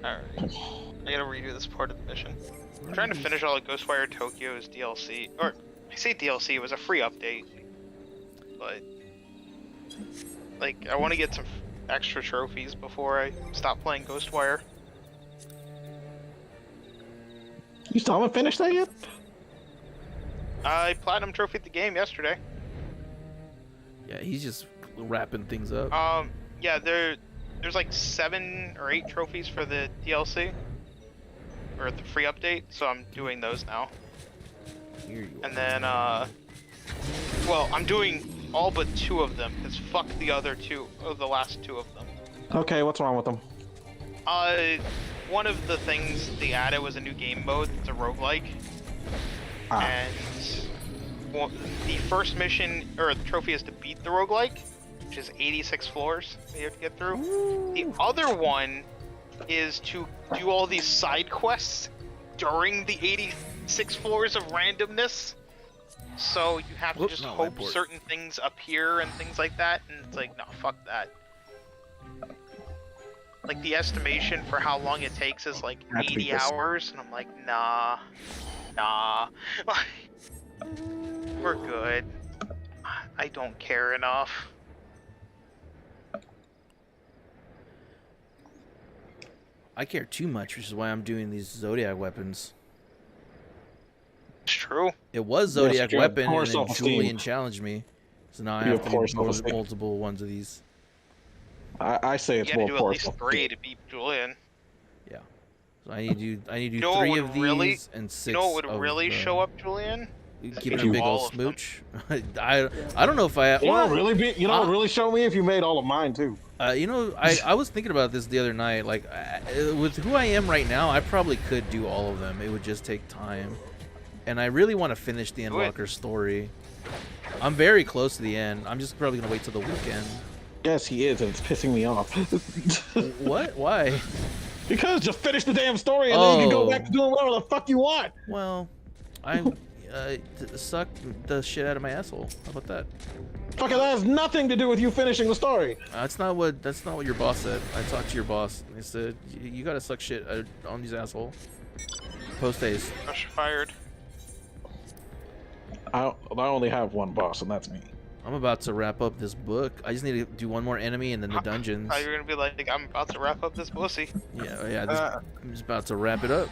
Alright. I gotta redo this part of the mission. I'm trying to finish all of Ghostwire Tokyo's DLC. Or, I say DLC, it was a free update. But, like, I want to get some extra trophies before I stop playing Ghostwire. You still haven't finished that yet? I platinum trophied the game yesterday. Yeah, he's just wrapping things up. Yeah, there's like 7 or 8 trophies for the DLC. Or the free update, so I'm doing those now. Here you And then, well, I'm doing all but 2 of them, because fuck the other 2, or the last 2 of them. Okay, what's wrong with them? One of the things they added was a new game mode that's a roguelike. And the first mission, or the trophy is to beat the roguelike, which is 86 floors that you have to get through. Ooh. The other one is to do all these side quests during the 86 floors of randomness. So you have to just hope certain things appear and things like that, and it's like, no, fuck that. Like, the estimation for how long it takes is like 80 hours, and I'm like, nah. We're good. I don't care enough. I care too much, which is why I'm doing these Zodiac weapons. It's true. It was Zodiac weapon, and then self-esteem. Julian challenged me, so now I have to do multiple ones of these. I say it's you more gotta do at least 3 to beat Julian. Yeah. So I need to do You know 3 what of would really- these and 6. You know what would really show up, Julian? Give it a big all old of them. smooch. I don't know if I. You know what really show me if you made all of mine too. You know, I was thinking about this the other night. Like, with who I am right now, I probably could do all of them. It would just take time, and I really want to finish the Endwalker story. I'm very close to the end. I'm just probably gonna wait till the weekend. Yes, he is, and it's pissing me off. What? Why? Because just finish the damn story, and then you can go back to doing whatever the fuck you want. Well, I suck the shit out of my asshole. How about that? Fucking, that has nothing to do with you finishing the story. That's not what your boss said. I talked to your boss. He said you gotta suck shit on these asshole. Post haste. Rush fired. I only have one boss, and that's me. I'm about to wrap up this book. I just need to do one more enemy and then the dungeons. You're gonna be like, I'm about to wrap up this pussy. Yeah. I'm just about to wrap it up.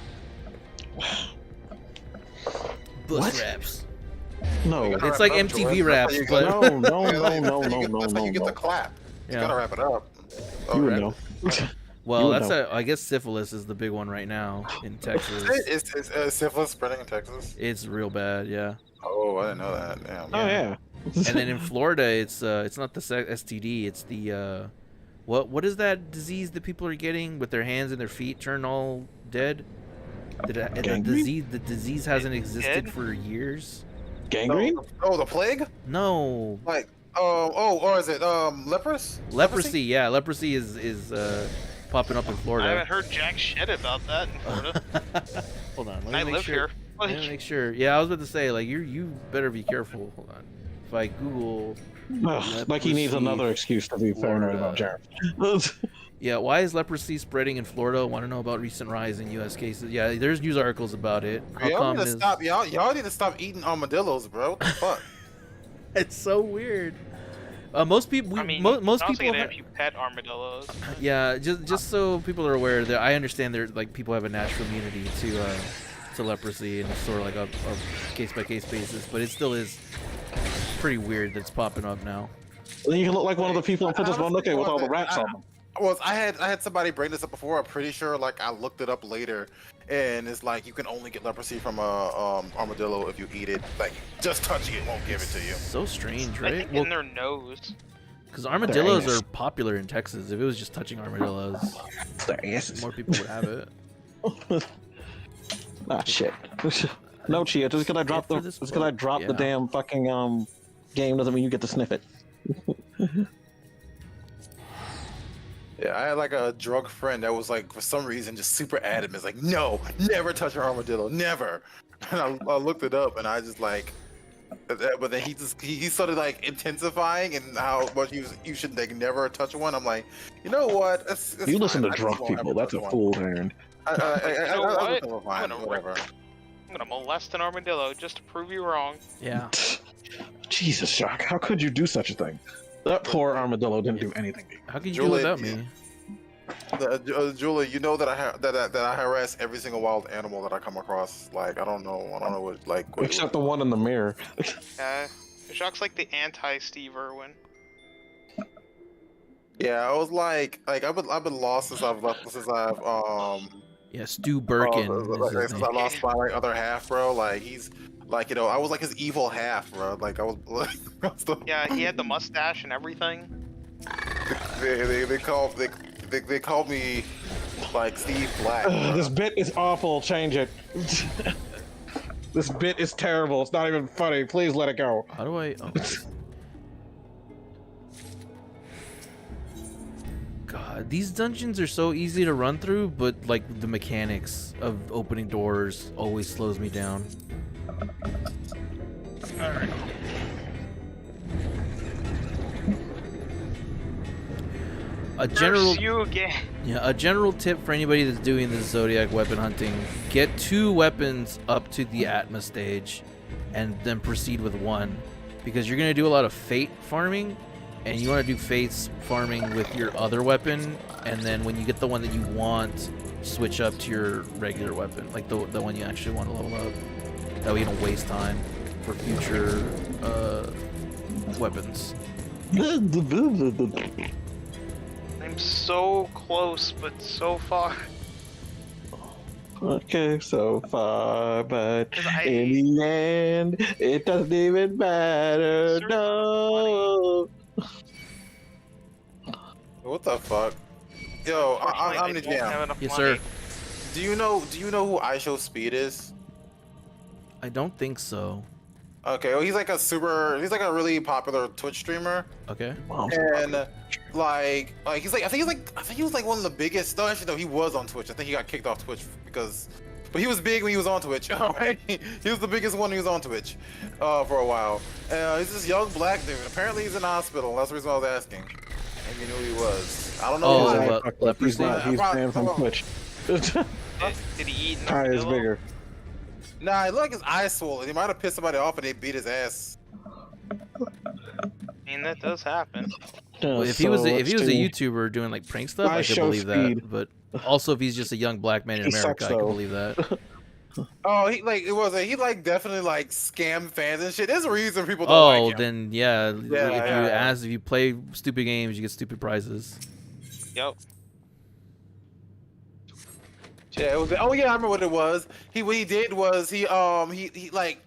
Bus wraps. No, it's like MTV raps, but no. You get the clap. You gotta wrap it up. You would know. Well, I guess syphilis is the big one right now in Texas. Is syphilis spreading in Texas? It's real bad, yeah. Oh, I didn't know that. Damn. Oh yeah. And then in Florida, it's not the STD, it's the What is that disease that people are getting with their hands and their feet turn all dead? The disease hasn't existed for years. Gangrene? Oh, the plague? No. Like, or is it leprosy? Leprosy, yeah, leprosy is popping up in Florida. I haven't heard jack shit about that in Florida. Hold on, let I me make live sure. here. Let me make sure. Yeah, I was about to say, like, you better be careful. Hold on. If I Google, like he needs another excuse to be paranoid about Jared. Yeah, why is leprosy spreading in Florida? Want to know about recent rise in U.S. cases? Yeah, there's news articles about it. Y'all need to stop. Y'all need to stop eating armadillos, bro. What the fuck? It's so weird. Most people, most people. If you pet armadillos. Yeah, just so people are aware that I understand there, like, people have a natural immunity to leprosy, and it's sort of like a case by case basis, but it still is pretty weird that it's popping up now. Then you can look like one of the people in Princess Mononoke with all the rats on them. Well, I had somebody bring this up before. I'm pretty sure, like, I looked it up later, and it's like you can only get leprosy from a armadillo if you eat it. Like, just touching it won't give it to you. So strange, I right? think in their nose. Because armadillos are popular in Texas. If it was just touching armadillos, Their asses. more people would have it. Ah, shit. No, Chia. Just because I dropped the damn fucking game doesn't mean you get to sniff it. Yeah, I had like a drug friend that was like, for some reason, just super adamant. It's like, no, never touch an armadillo, never. And I looked it up, and I just like, but then he started like intensifying and how much you should like never touch one. I'm like, you know what? It's You listen fine. to drunk people. That's a fool's errand. You know what? Whatever. I'm gonna molest an armadillo just to prove you wrong. Yeah. Jesus, Shock. How could you do such a thing? That poor armadillo didn't do anything to you. How can you do it without me? Julie, you know that I harass every single wild animal that I come across. Like, I don't know what like. Except the one in the mirror. Jacques like the anti-Steve Irwin. Yeah, I was like I've been lost since I've Yeah, Stu Birkin. Since I lost my like other half, bro. Like he's like, you know, I was like his evil half, bro. Like I was like, Yeah, he had the mustache and everything. They called me like Steve Black. This bit is awful. Change it. This bit is terrible. It's not even funny. Please let it go. How do I? Oh. God, these dungeons are so easy to run through, but like the mechanics of opening doors always slows me down. All right. A general tip for anybody that's doing this Zodiac weapon hunting: get 2 weapons up to the Atma stage, and then proceed with 1, because you're gonna do a lot of fate farming, and you want to do fates farming with your other weapon, and then when you get the one that you want, switch up to your regular weapon, like the one you actually want to level up. That way you don't waste time for future weapons. I'm so close, but so far. Okay, so far, but in the end, it doesn't even matter. No. What the fuck? Yo, I'm the jam. Yes, sir. Do you know who IShowSpeed is? I don't think so. Okay, well, he's like a really popular Twitch streamer. Okay. Wow. And like he's like I think he was like one of the biggest. No, actually no, he was on Twitch. I think he got kicked off Twitch but he was big when he was on Twitch. Alright, he was the biggest one when he was on Twitch for a while. He's this young black dude. Apparently he's in the hospital. That's the reason I was asking. And you knew who he was. I don't know. Oh, leprosy. He's banned from Twitch. Did he eat an Eye is armadillo? bigger. Nah, it looked like his eyes swollen. He might have pissed somebody off and they beat his ass. I mean, that does happen. Well, if he was a YouTuber doing like prank stuff, I could believe that. But also, if he's just a young black man in America, I can believe that. Oh, he definitely like scam fans and shit. There's a reason people don't like him. Oh, then yeah. If you play stupid games, you get stupid prizes. Yep. Yeah, it was. Oh yeah, I remember what it was. What he did was he like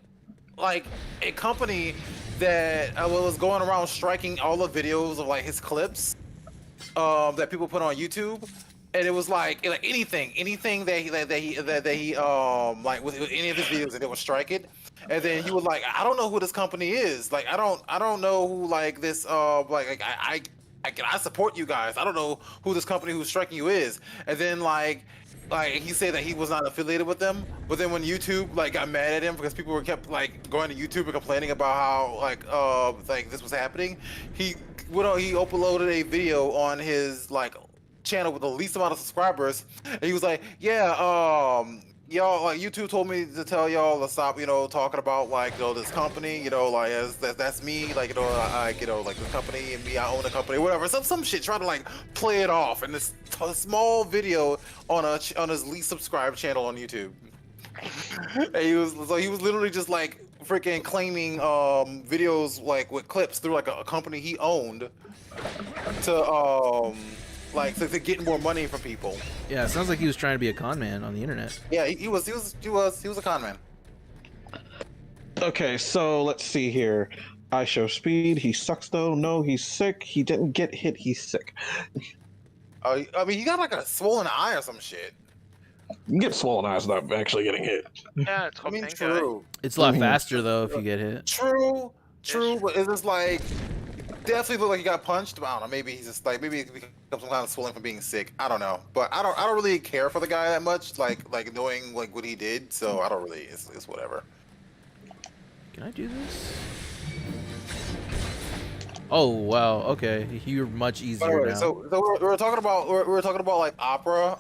a company that was going around striking all the videos of like his clips, that people put on YouTube, and it was like anything that he like with any of his videos, and it would strike it. And then you would like, I don't know who this company is. Like I don't know who like this like I support you guys. I don't know who this company who's striking you is. And then like he said that he was not affiliated with them, but then when YouTube like got mad at him because people were kept like going to YouTube and complaining about how like this was happening, he uploaded a video on his like channel with the least amount of subscribers, and he was like, yeah, y'all, like YouTube told me to tell y'all to stop, talking about like, this company, like that's me, like, like the company and me, I own the company, whatever, some shit, trying to like play it off in this small video on his least subscribed channel on YouTube. And he was literally just like freaking claiming videos like with clips through like a company he owned to to get more money from people. Yeah, it sounds like he was trying to be a con man on the internet. Yeah, he was a con man. Okay, so let's see here. I show speed. He sucks though. No, he's sick. He didn't get hit. He's sick. I mean, he got like a swollen eye or some shit. You get swollen eyes without actually getting hit. Yeah, it's true. It's a lot faster though if you get hit. True, but it's just like definitely look like he got punched. But I don't know. Maybe he's just like maybe it becomes some kind of swelling from being sick. I don't know. But I don't really care for the guy that much. Like knowing like what he did. So I don't really. It's whatever. Can I do this? Oh wow. Okay, you're much easier now. So we were talking about like opera.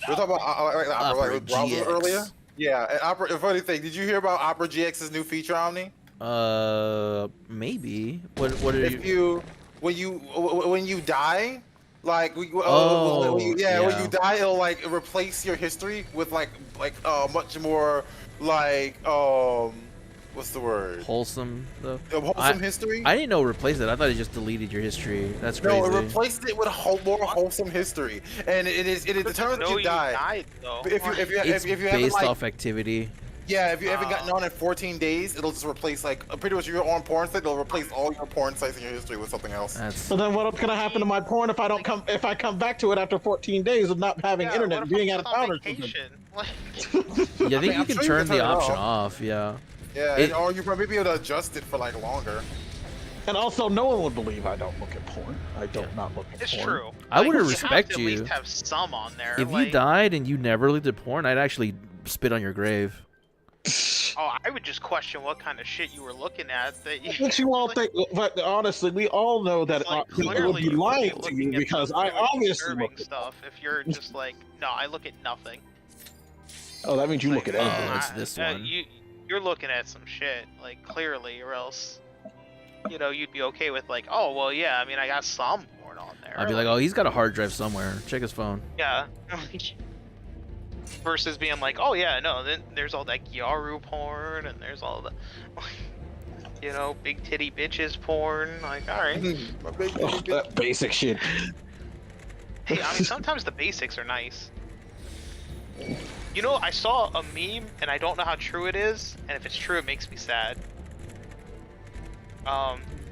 We were talking about opera like GX earlier. Yeah, and opera. A funny thing. Did you hear about Opera GX's new feature, Omni? Maybe. What are you? When you die, like when you die, it'll like replace your history with like much more like what's the word? Wholesome though. Wholesome history. I didn't know replace it. I thought it just deleted your history. That's crazy. No, it replaced it with more wholesome history, and it determines that you died. If you based off activity. Yeah, if you haven't gotten on in 14 days, it'll just replace like pretty much you're on porn site. It'll replace all your porn sites in your history with something else. So then, what's gonna happen to my porn if I come back to it after 14 days of not having internet and being out of town or something? Yeah, I think you can turn the option off. Yeah. Yeah, or you probably be able to adjust it for like longer. And also, no one would believe I don't look at porn. I don't not look at porn. It's true. I would respect you. At least have some on there. If you died and you never looked at porn, I'd actually spit on your grave. Oh, I would just question what kind of shit you were looking at. That makes you all think, but honestly, we all know that people would be lying to you because I obviously look at stuff. If you're just like, no, I look at nothing. Oh, that means you look at anything. Oh, it's this one. You're looking at some shit, like clearly, or else, you'd be okay with like, oh, well, yeah, I mean, I got some porn on there. I'd be like, oh, he's got a hard drive somewhere. Check his phone. Yeah. Versus being like, oh yeah, no, then there's all that Gyaru porn, and there's all the, big titty bitches porn. Like, all right. That basic shit. Hey, I mean, sometimes the basics are nice. I saw a meme, and I don't know how true it is, and if it's true, it makes me sad.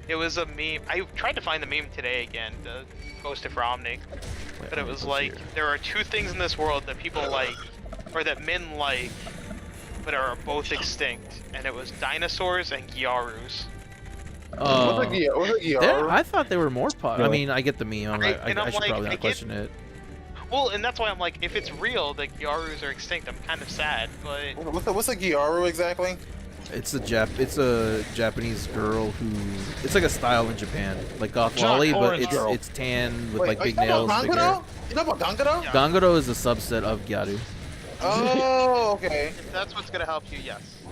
It was a meme. I tried to find the meme today again to post it for Omni, but it was like, there are two things in this world that people like, or that men like, but are both extinct, and it was dinosaurs and Gyarus. What's a Gyaru? I thought they were more popular. I mean, I get the meme. I should probably not question it. Well, and that's why I'm like, if it's real that Gyarus are extinct, I'm kind of sad, but... What's a Gyaru exactly? It's a Japanese girl who... It's like a style in Japan. Like Goth Lolly, but it's tan with like big nails. You know about Ganguro? Yeah. Ganguro is a subset of Gyaru. Oh, okay. If that's what's gonna help you, yes.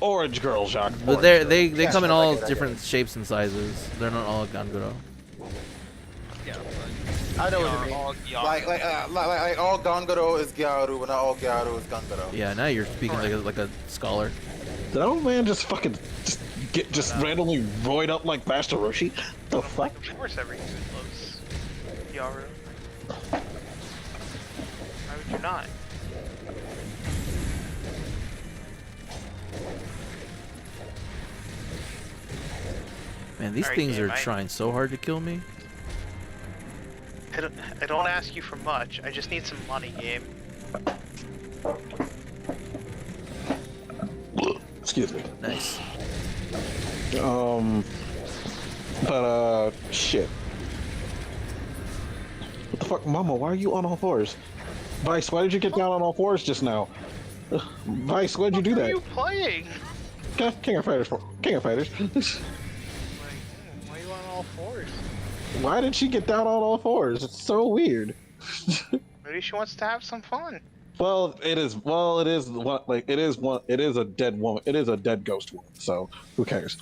Orange girl, Jacques. But they come in all different shapes and sizes. They're not all Ganguro. Yeah, I know what you mean. Like all Ganguro is Gyaru, but not all Gyaru is Ganguro. Yeah, now you're speaking like a scholar. Did that old man just fucking just randomly roid up like Master Roshi? The fuck? Of course, everyone loves Gyaru. Why would you not? Man, these things are trying so hard to kill me. I don't ask you for much. I just need some money, game. Excuse me. Nice. Shit. What the fuck, Mama? Why are you on all fours? Vice, why did you get down on all fours just now? Vice, why'd you do What are that? you playing? King of Fighters. King of Fighters. Like, why are you on all fours? Why did she get down on all fours? It's so weird. Maybe she wants to have some fun. Well, it is. Well, it is. Like it is one. It is a dead woman. It is a dead ghost woman. So who cares?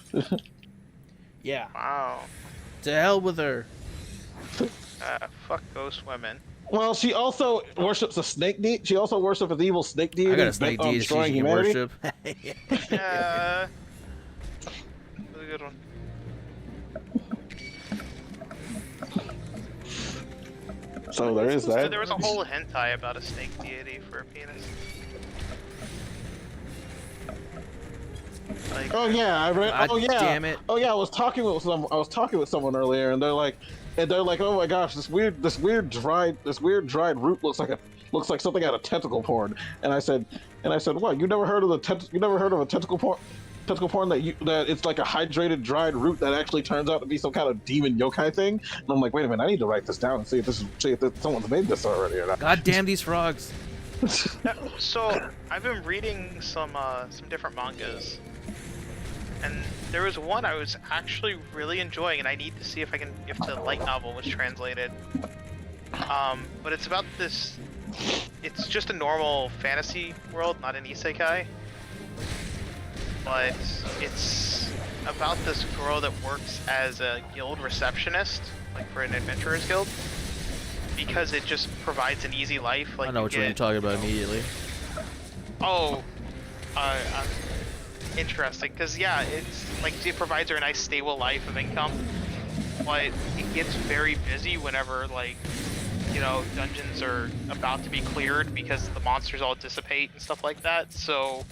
Yeah. Wow. To hell with her. Fuck ghost women. Well, she also worships a snake deity. She also worships an evil snake deity. I got a snake bent on deity she destroying can humanity. worship. Yeah. Really good one. So there is that. There was a whole hentai about a snake deity for a penis. Like, Oh yeah, I read. God Oh yeah. damn it. Oh yeah, I was talking with someone earlier, and they're like, oh my gosh, this weird dried root looks like something out of tentacle porn. And I said, what? You never heard of a tentacle porn? Tentacle porn that it's like a hydrated dried root that actually turns out to be some kind of demon yokai thing. And I'm like, wait a minute, I need to write this down and see if someone's made this already or not. God damn these frogs. so I've been reading some different mangas, and there was one I was actually really enjoying, and I need to see if the light novel was translated. But it's about this. It's just a normal fantasy world, not an isekai. But it's about this girl that works as a guild receptionist, like for an adventurers guild, because it just provides an easy life. Like I know what you're talking about immediately. Oh, interesting. Because yeah, it's like it provides her a nice stable life of income, but it gets very busy whenever dungeons are about to be cleared because the monsters all dissipate and stuff like that. So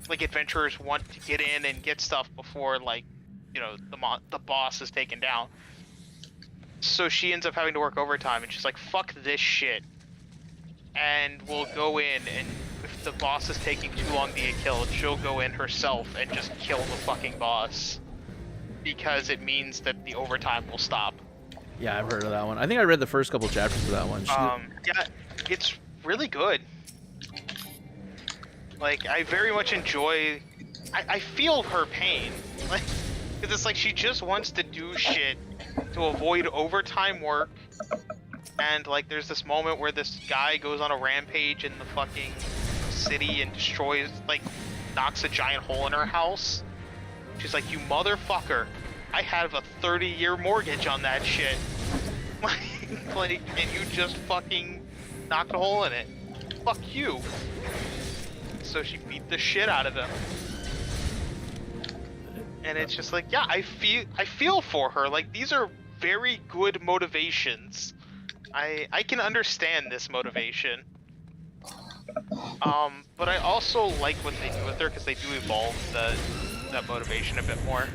like adventurers want to get in and get stuff before the boss is taken down. So she ends up having to work overtime, and she's like, fuck this shit, and we'll go in, and if the boss is taking too long to get killed, she'll go in herself and just kill the fucking boss, because it means that the overtime will stop. Yeah, I've heard of that one. I think I read the first couple chapters of that one. Yeah, it's really good. Like, I very much enjoy... I feel her pain. Like, because it's like she just wants to do shit to avoid overtime work. And, like, there's this moment where this guy goes on a rampage in the fucking city and destroys, like, knocks a giant hole in her house. She's like, you motherfucker, I have a 30-year mortgage on that shit. Like, and you just fucking knocked a hole in it. Fuck you. So she beat the shit out of him. And it's just like, yeah, I feel for her. Like, these are very good motivations. I can understand this motivation. But I also like what they do with her, because they do evolve that motivation a bit more.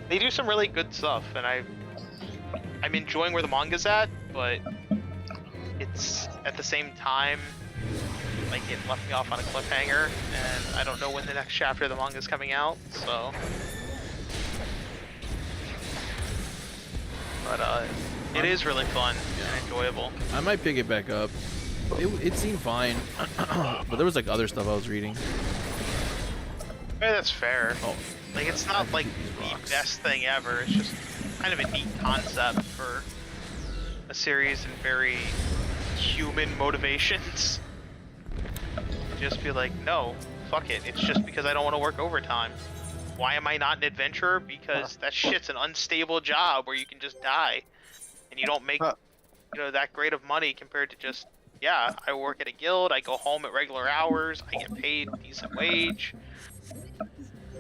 They do some really good stuff, and I'm enjoying where the manga's at, but it's at the same time, like, it left me off on a cliffhanger, and I don't know when the next chapter of the manga's coming out, so. But it is really fun and enjoyable. I might pick it back up. It seemed fine, but there was like other stuff I was reading. Yeah, that's fair. Oh, Like, it's not like the best thing ever, it's just kind of a neat concept for a series and very human motivations. Just be like, no, fuck it, it's just because I don't want to work overtime. Why am I not an adventurer? Because that shit's an unstable job where you can just die. And you don't make, that great of money compared to just, yeah, I work at a guild, I go home at regular hours, I get paid a decent wage.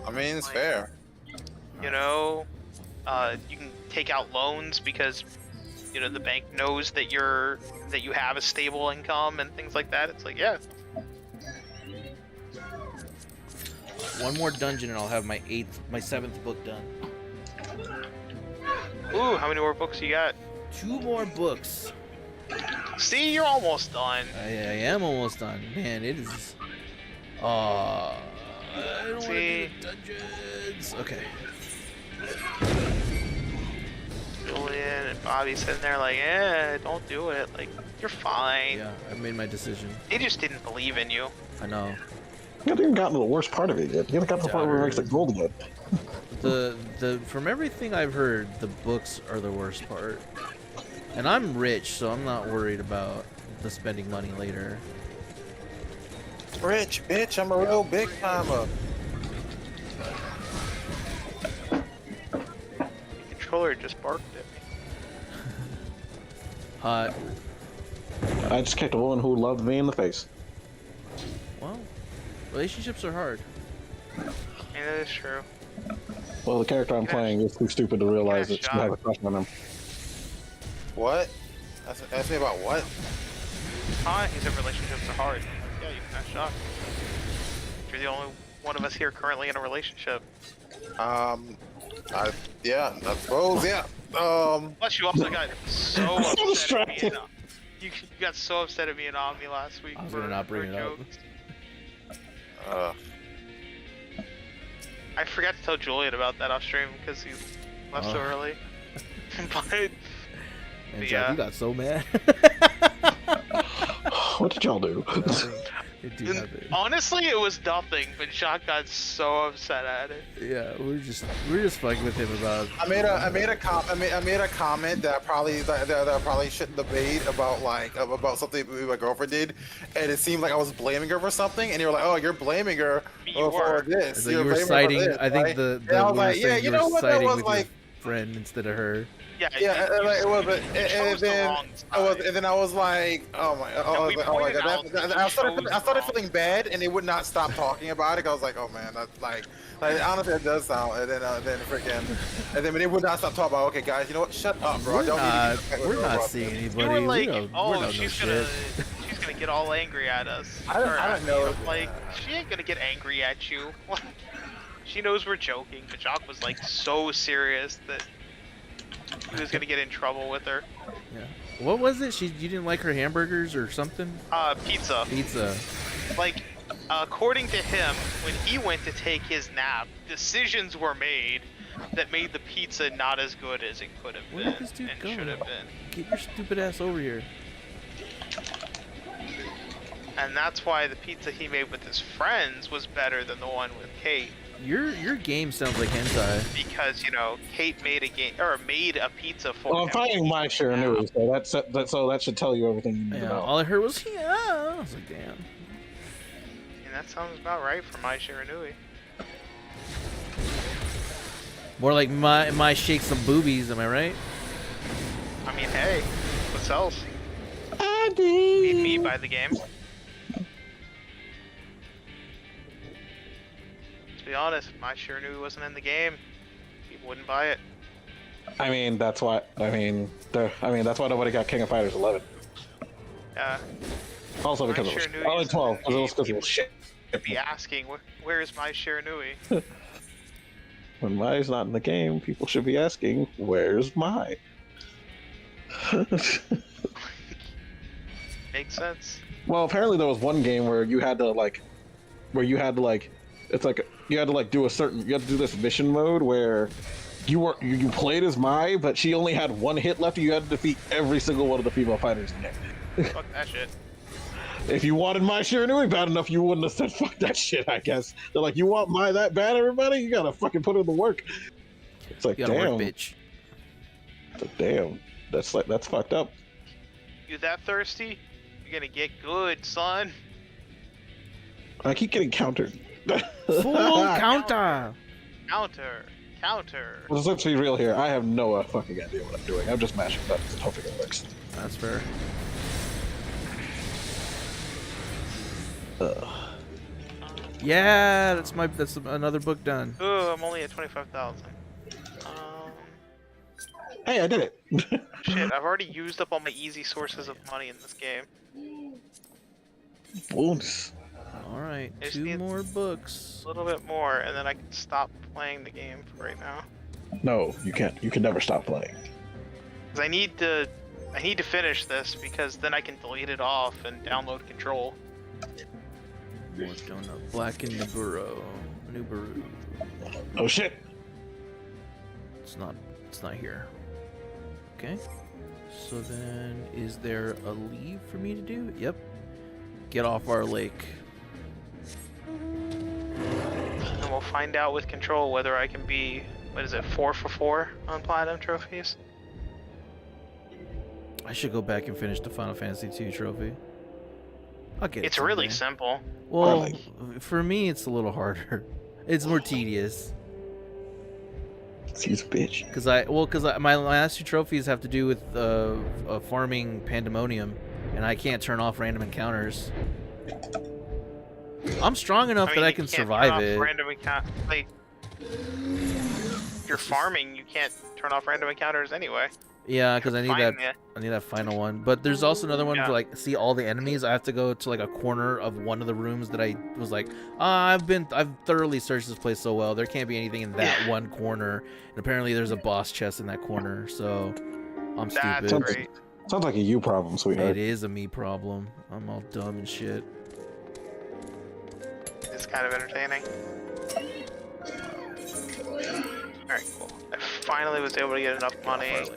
I mean, it's fair. You can take out loans because, the bank knows that you have a stable income and things like that. It's like, yeah. one more dungeon and I'll have my 7th book done. Ooh, how many more books you got? 2 more books. See, you're almost done. I am almost done. Man, it is. I don't want to do the dungeons. Okay. Julian and Bobby sitting there like, don't do it. Like, you're fine. Yeah, I've made my decision. They just didn't believe in you. I know. You haven't even gotten to the worst part of it yet. You haven't got to the part where it makes the gold yet. From everything I've heard, the books are the worst part. And I'm rich, so I'm not worried about the spending money later. Rich, bitch, I'm a real big timer. The controller just barked at me. Hot. I just kicked a woman who loved me in the face. Well, relationships are hard. Yeah, that is true. Well, the character I'm playing is too stupid to realize that she has a crush on him. What? Ask me about what? Huh? He said relationships are hard. Yeah, you can have shock. You're the only one of us here currently in a relationship. I suppose, yeah. Plus, you also got so so upset at me. distracted. You got so upset at me and Omni last week. I was for, gonna not bring for it up. jokes. I forgot to tell Julian about that off stream because he left so early. But And yeah. Jack, you got so mad. What did y'all do? It do happen. honestly, it was nothing. But Jacques got so upset at it. Yeah, we're just fucking with him about. I made a comment that I probably shouldn't debate about about something my girlfriend did, and it seemed like I was blaming her for something, and you were like, "Oh, you're blaming her for this." So you were citing. I think right? the And I was like, you "Yeah, you know what? That citing was with like." your friend instead of her. Yeah, It was, you chose the wrong side. and then I was like, oh my god, I started feeling bad, and they would not stop talking about it. I was like, oh man, that's like honestly, it does sound. And then they would not stop talking about. Okay, guys, you know what? Shut up, bro. We're not seeing anybody. You were like, we don't know she's shit. gonna get all angry at us. I don't know. Like, she ain't gonna get angry at you. She knows we're joking, but Jacques was like so serious that he was gonna get in trouble with her. Yeah. What was it? You didn't like her hamburgers or something? Pizza. Pizza. Like, according to him, when he went to take his nap, decisions were made that made the pizza not as good as it could have Where been did this dude and go? should have been. Get your stupid ass over here. And that's why the pizza he made with his friends was better than the one with Kate. Your game sounds like hentai. Because, you know, Kate made a pizza for Well, I'm him. finding my share news, so that should tell you everything you need to Yeah, know. all I heard was yeah. I was like, damn. And that sounds about right for my Shiranui. More like my shake some boobies. Am I right? I mean, hey, what sells? I Need me by the game. To be honest, if my Shiranui wasn't in the game, people wouldn't buy it. I mean, that's why. That's why nobody got King of Fighters 11. Yeah. Also because it was only 12. Because it was because it was shit. Be asking, where's my Shiranui? When Mai's not in the game, people should be asking, "Where's Mai?" Makes sense. Well, apparently there was one game where you had to it's like you had to do this mission mode where you played as Mai, but she only had one hit left. And you had to defeat every single one of the female fighters in there. Fuck that shit. If you wanted Mai Shiranui bad enough, you wouldn't have said fuck that shit. I guess they're like, you want Mai that bad, everybody? You gotta fucking put in the work. It's like, You gotta damn, work, bitch. It's like, damn, that's fucked up. You that thirsty? You're gonna get good, son. I keep getting countered. Full counter. Counter. Let's be real here. I have no fucking idea what I'm doing. I'm just mashing buttons and hoping it works. That's fair. Yeah, that's another book done. Ooh, I'm only at 25,000. Hey, I did it. Shit, I've already used up all my easy sources of money in this game. Bonus. All right, I just 2 need more books. A little bit more, and then I can stop playing the game for right now. No, you can't. You can never stop playing. Because I need to finish this because then I can delete it off and download Control. More donut. Black and Nibiru. Oh shit! It's not here. Okay. So then, is there a leave for me to do? Yep. Get off our lake. And we'll find out with Control whether I can be, 4 for 4 on Platinum trophies? I should go back and finish the Final Fantasy II trophy. I'll get it It's really someday. simple. Well, for me, it's a little harder. It's more tedious. Excuse bitch. Because my last 2 trophies have to do with farming Pandemonium, and I can't turn off random encounters. I'm strong enough that I can survive it. Random like, if you're farming, you can't turn off random encounters anyway. Yeah, because I need that final one. But there's also another one to like see all the enemies. I have to go to like a corner of one of the rooms that I was like, I've thoroughly searched this place so well. There can't be anything in that one corner. And apparently there's a boss chest in that corner. So I'm stupid. That's great. Sounds like a you problem, sweetheart. It is a me problem. I'm all dumb and shit. It's kind of entertaining. Alright, cool. I finally was able to get enough money.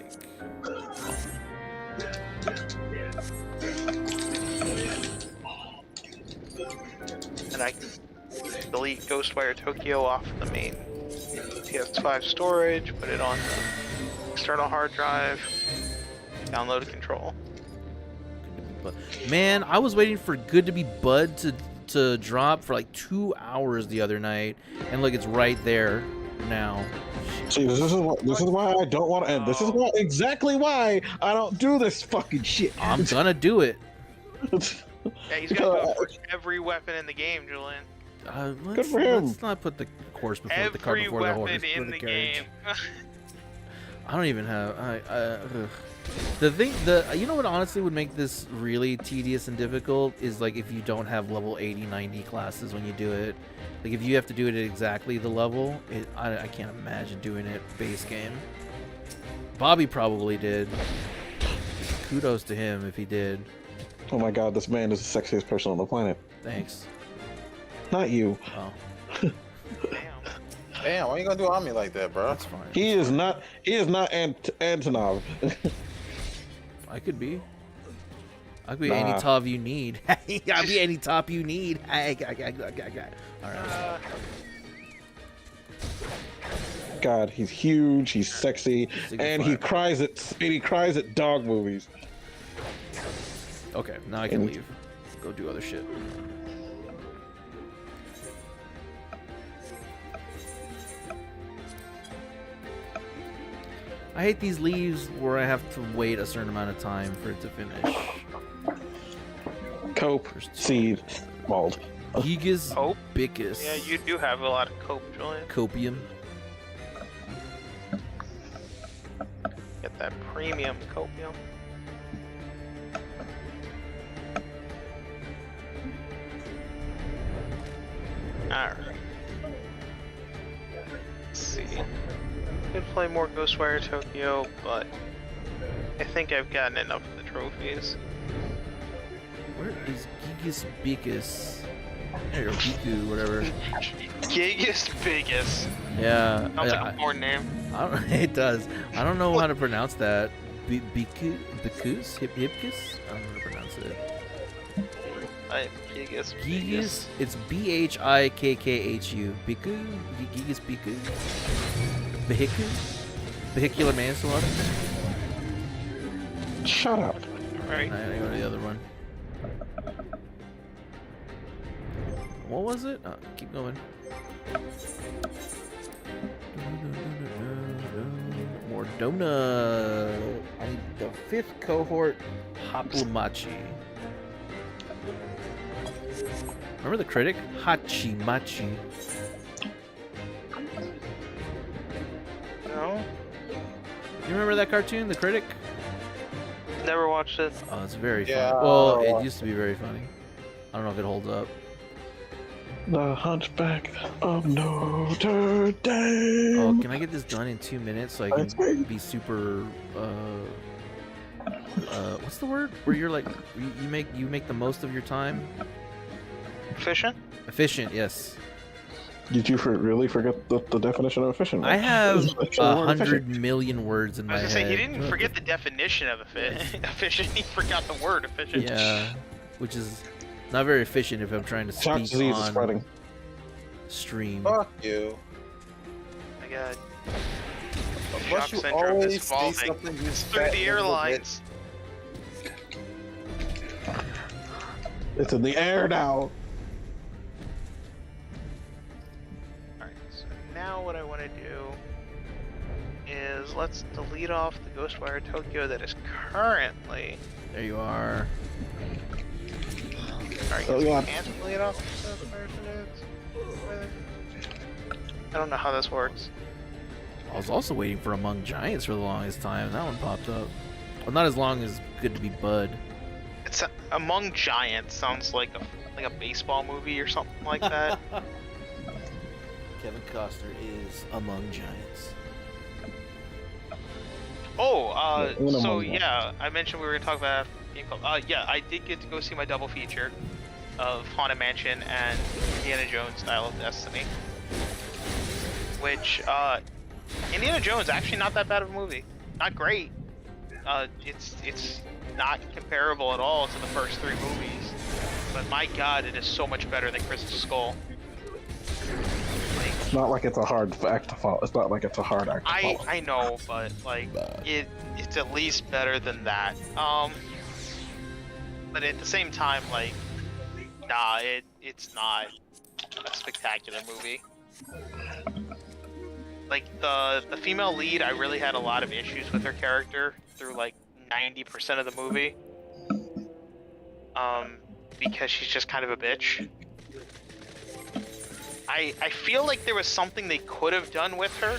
And I can delete Ghostwire Tokyo off the main PS5 storage, put it on the external hard drive, download Control. Man, I was waiting for Good to Be Bud to drop for like 2 hours the other night, and look, it's right there now. See, this is why I don't want to end. This is exactly why I don't do this fucking shit. I'm gonna do it. Yeah, he's gonna go for every weapon in the game, Julian. Good for him. Let's not put the horse before the cart before the horse. Every weapon in the game. I don't even have. You know what honestly would make this really tedious and difficult is like if you don't have level 80, 90 classes when you do it. Like if you have to do it at exactly the level, I can't imagine doing it base game. Bobby probably did. Kudos to him if he did. Oh my god, this man is the sexiest person on the planet. Thanks. Not you. Oh. Damn, why you gonna do on me like that, bro? That's fine. He is not Antonov. I could be. I could be any top you need. I'll be any top you need. Alright. God, he's huge, he's sexy, and he cries at dog movies. Okay, now I can leave. Go do other shit. I hate these leaves where I have to wait a certain amount of time for it to finish. Cope, seed, bald. Gigas Cope? Bicus. Yeah, you do have a lot of cope, Julian. Copium. Get that premium copium. Alright. Let's see. Could play more Ghostwire Tokyo, but I think I've gotten enough of the trophies. Where is Gigas Bicus? Or Biku, whatever. Gigas Bigus. Yeah. Sounds like a porn name. It does. I don't know how to pronounce that. Bikus? Hipkus? I don't know how to pronounce it. Gigas. Gigas? It's B-H-I-K-K-H-U. Biku? Gigas Biku? Vehicu? Vehicular manslaughter? Shut up. Right. I gotta go to the other one. What was it? Oh, keep going. More donut. I need the 5th cohort Haplumachi. Remember the critic? Hachimachi. No? You remember that cartoon, The Critic? Never watched it. Oh, it's very Yeah. funny. Well, it used to be very funny. I don't know if it holds up. The Hunchback of Notre Dame. Oh, can I get this done in 2 minutes so I can be super what's the word? Where you're like you make the most of your time. Efficient? Efficient, yes. Did you really forget the definition of efficient? I have 100 million words in my head. I was gonna say, he didn't forget the definition of efficient, he forgot the word efficient. Yeah, which is not very efficient if I'm trying to speak disease on is spreading. Stream. Fuck you. Oh my god. Unless Shock you syndrome always is say evolving. something you It's through fat the little airlines. It's in the air now. Alright, so now what I want to do is let's delete off the Ghostwire Tokyo that is currently... There you are. Alright, Oh, yeah. can't delete off I don't know how this works. I was also waiting for Among Giants for the longest time, and that one popped up. Well, not as long as Good to Be Bud. It's Among Giants sounds like a baseball movie or something like that. Kevin Costner is Among Giants. Oh, Uno so Among Giants. yeah, I mentioned we were gonna talk about game club. Yeah, I did get to go see my double feature of Haunted Mansion and Indiana Jones: Dial of Destiny. Which, Indiana Jones actually not that bad of a movie. Not great. It's not comparable at all to the first three movies. But my god, it is so much better than Crystal Skull. Like, It's not like it's a hard act to follow. It's not like it's a hard act to follow. I know, but like it's at least better than that. But at the same time, like, nah, it's not a spectacular movie. Like the female lead, I really had a lot of issues with her character through like 90% of the movie. Because she's just kind of a bitch. I feel like there was something they could have done with her,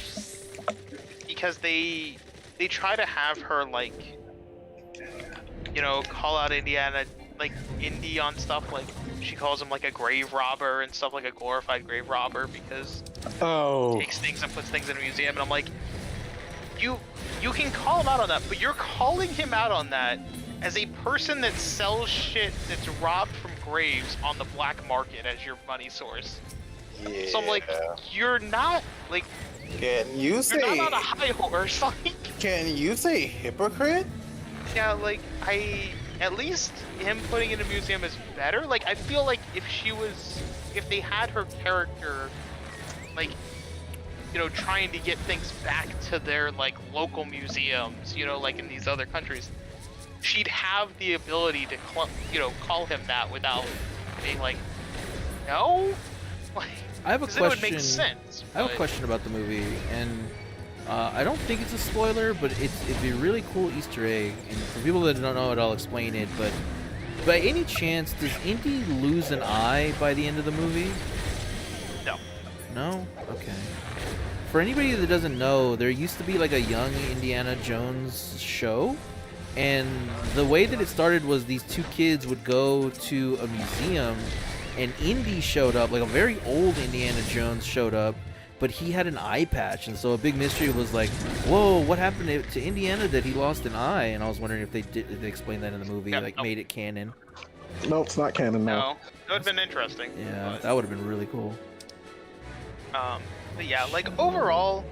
because they try to have her, like, you know, call out Indiana, like Indy on stuff, like she calls him like a grave robber and stuff, like a glorified grave robber, because he takes things and puts things in a museum, and I'm like, you can call him out on that, but you're calling him out on that as a person that sells shit that's robbed from graves on the black market as your money source. Yeah. So I'm like, you're not, like, Can you you're say? not on a high horse. Like, Can you say hypocrite? yeah, like, at least him putting in a museum is better. Like, I feel like if they had her character, like, you know, trying to get things back to their, like, local museums, you know, like in these other countries, she'd have the ability to, you know, call him that without being like, no? Like, I have a 'cause question. it would make sense. I have a but- question about the movie, and I don't think it's a spoiler, but it'd be a really cool Easter egg. And for people that don't know it, I'll explain it. But by any chance, does Indy lose an eye by the end of the movie? No. No? Okay. For anybody that doesn't know, there used to be like a young Indiana Jones show. And the way that it started was these two kids would go to a museum, and Indy showed up, like a very old Indiana Jones showed up, but he had an eye patch, and so a big mystery was like, whoa, what happened to Indiana that he lost an eye? And I was wondering if they explained that in the movie, Yep, like nope. made it canon. No, it's not canon now. No. That would have been interesting. Yeah, but- that would have been really cool. But yeah, like, overall,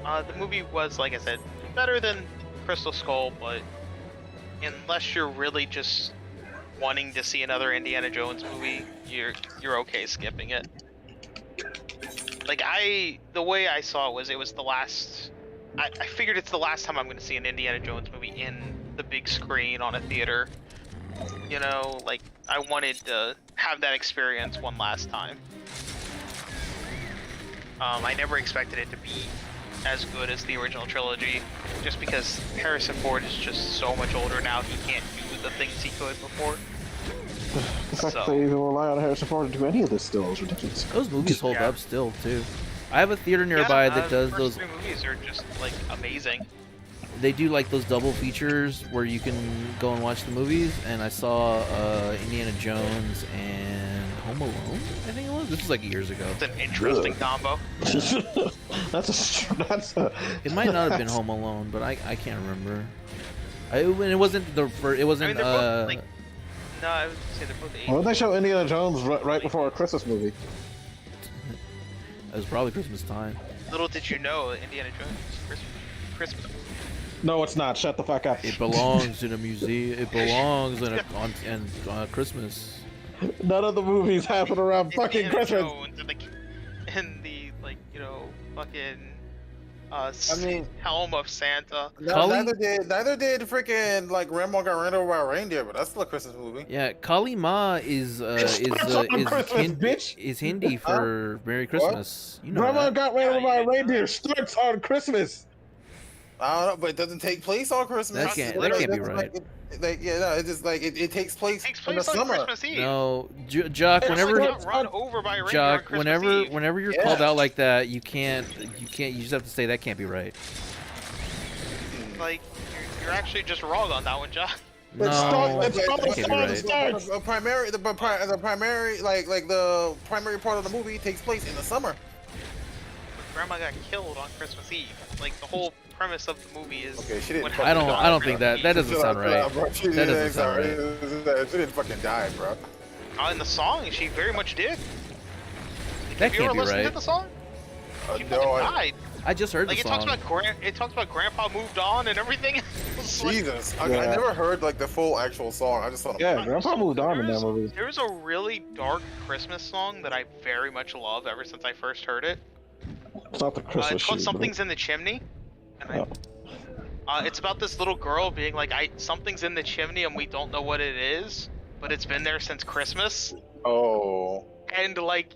the movie was, like I said, better than Crystal Skull, but unless you're really just wanting to see another Indiana Jones movie, you're okay skipping it. Like, the way I saw it was the last, I figured it's the last time I'm going to see an Indiana Jones movie in the big screen on a theater. You know, like, I wanted to have that experience one last time. I never expected it to be as good as the original trilogy, just because Harrison Ford is just so much older now, he can't do the things he could before. The fact that So- they even rely on Harrison Ford to do any of this still is ridiculous. Those movies hold Yeah. up still, too. I have a theater nearby that does the those. first three movies are just, like, amazing. They do like those double features where you can go and watch the movies, and I saw Indiana Jones and Home Alone, I think it was. This was like years ago. It's an interesting combo. That's a. It might not have been Home Alone, but I can't remember. And it wasn't the first. It wasn't. they're both, like, no, I would say they're both 80s. Why did they show Indiana Jones right before a Christmas movie? It was probably Christmas time. Little did you know, Indiana Jones is Christmas. No, it's not. Shut the fuck up. It belongs in a museum. It belongs on Christmas. None of the movies happen around fucking Indiana Christmas. Jones and the like, you know, fucking helm of Santa. No, neither did freaking like Grandma got ran over by a reindeer, but that's still a Christmas movie. Yeah, Kali Ma is Hindi for Merry Christmas. You know Grandma that. got ran over by a reindeer starts on Christmas. I don't know, but it doesn't take place on Christmas. That can't be right. It's just like it takes place in the on summer. Christmas Eve. No, Jock. Whenever got run over by a reindeer Jock, on Christmas Eve. whenever you're called out like that, you can't. You just have to say that can't be right. Like you're actually just wrong on that one, Jock. No, that can't be right. The primary part of the movie takes place in the summer. Grandma got killed on Christmas Eve. Like the whole premise of the movie is. Okay, she didn't. I don't think that doesn't sound right. That doesn't sound right. She didn't fucking die, bro. In the song, she very much did. That Have you can't ever be listened right. to the song? She fucking No, died. I just heard Like the it talks song. about Grandpa moved on and everything. It's like- Jesus, I never heard like the full actual song. I just thought. Yeah, Grandpa moved on in that movie. There's a really dark Christmas song that I very much love ever since I first heard it. It's not the Christmas It's called shit, Something's in the Chimney. And it's about this little girl being like, something's in the chimney and we don't know what it is, but it's been there since Christmas. Oh. And like,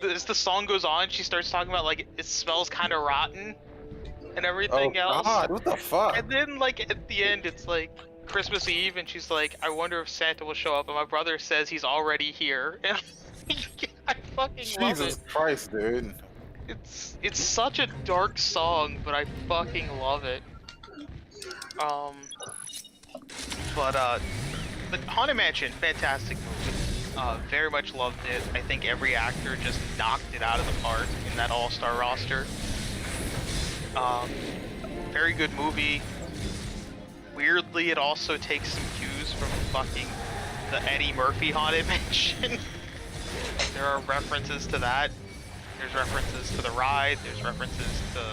as the song goes on, she starts talking about like, it smells kind of rotten and everything else. God, what the fuck? And then like, at the end, it's like Christmas Eve and she's like, I wonder if Santa will show up. And my brother says he's already here. And I fucking love it. Jesus Christ, dude. It's such a dark song, but I fucking love it. But Haunted Mansion, fantastic movie. Very much loved it. I think every actor just knocked it out of the park in that all-star roster. Very good movie. Weirdly, it also takes some cues from fucking the Eddie Murphy Haunted Mansion. There are references to that. There's references to the ride. There's references to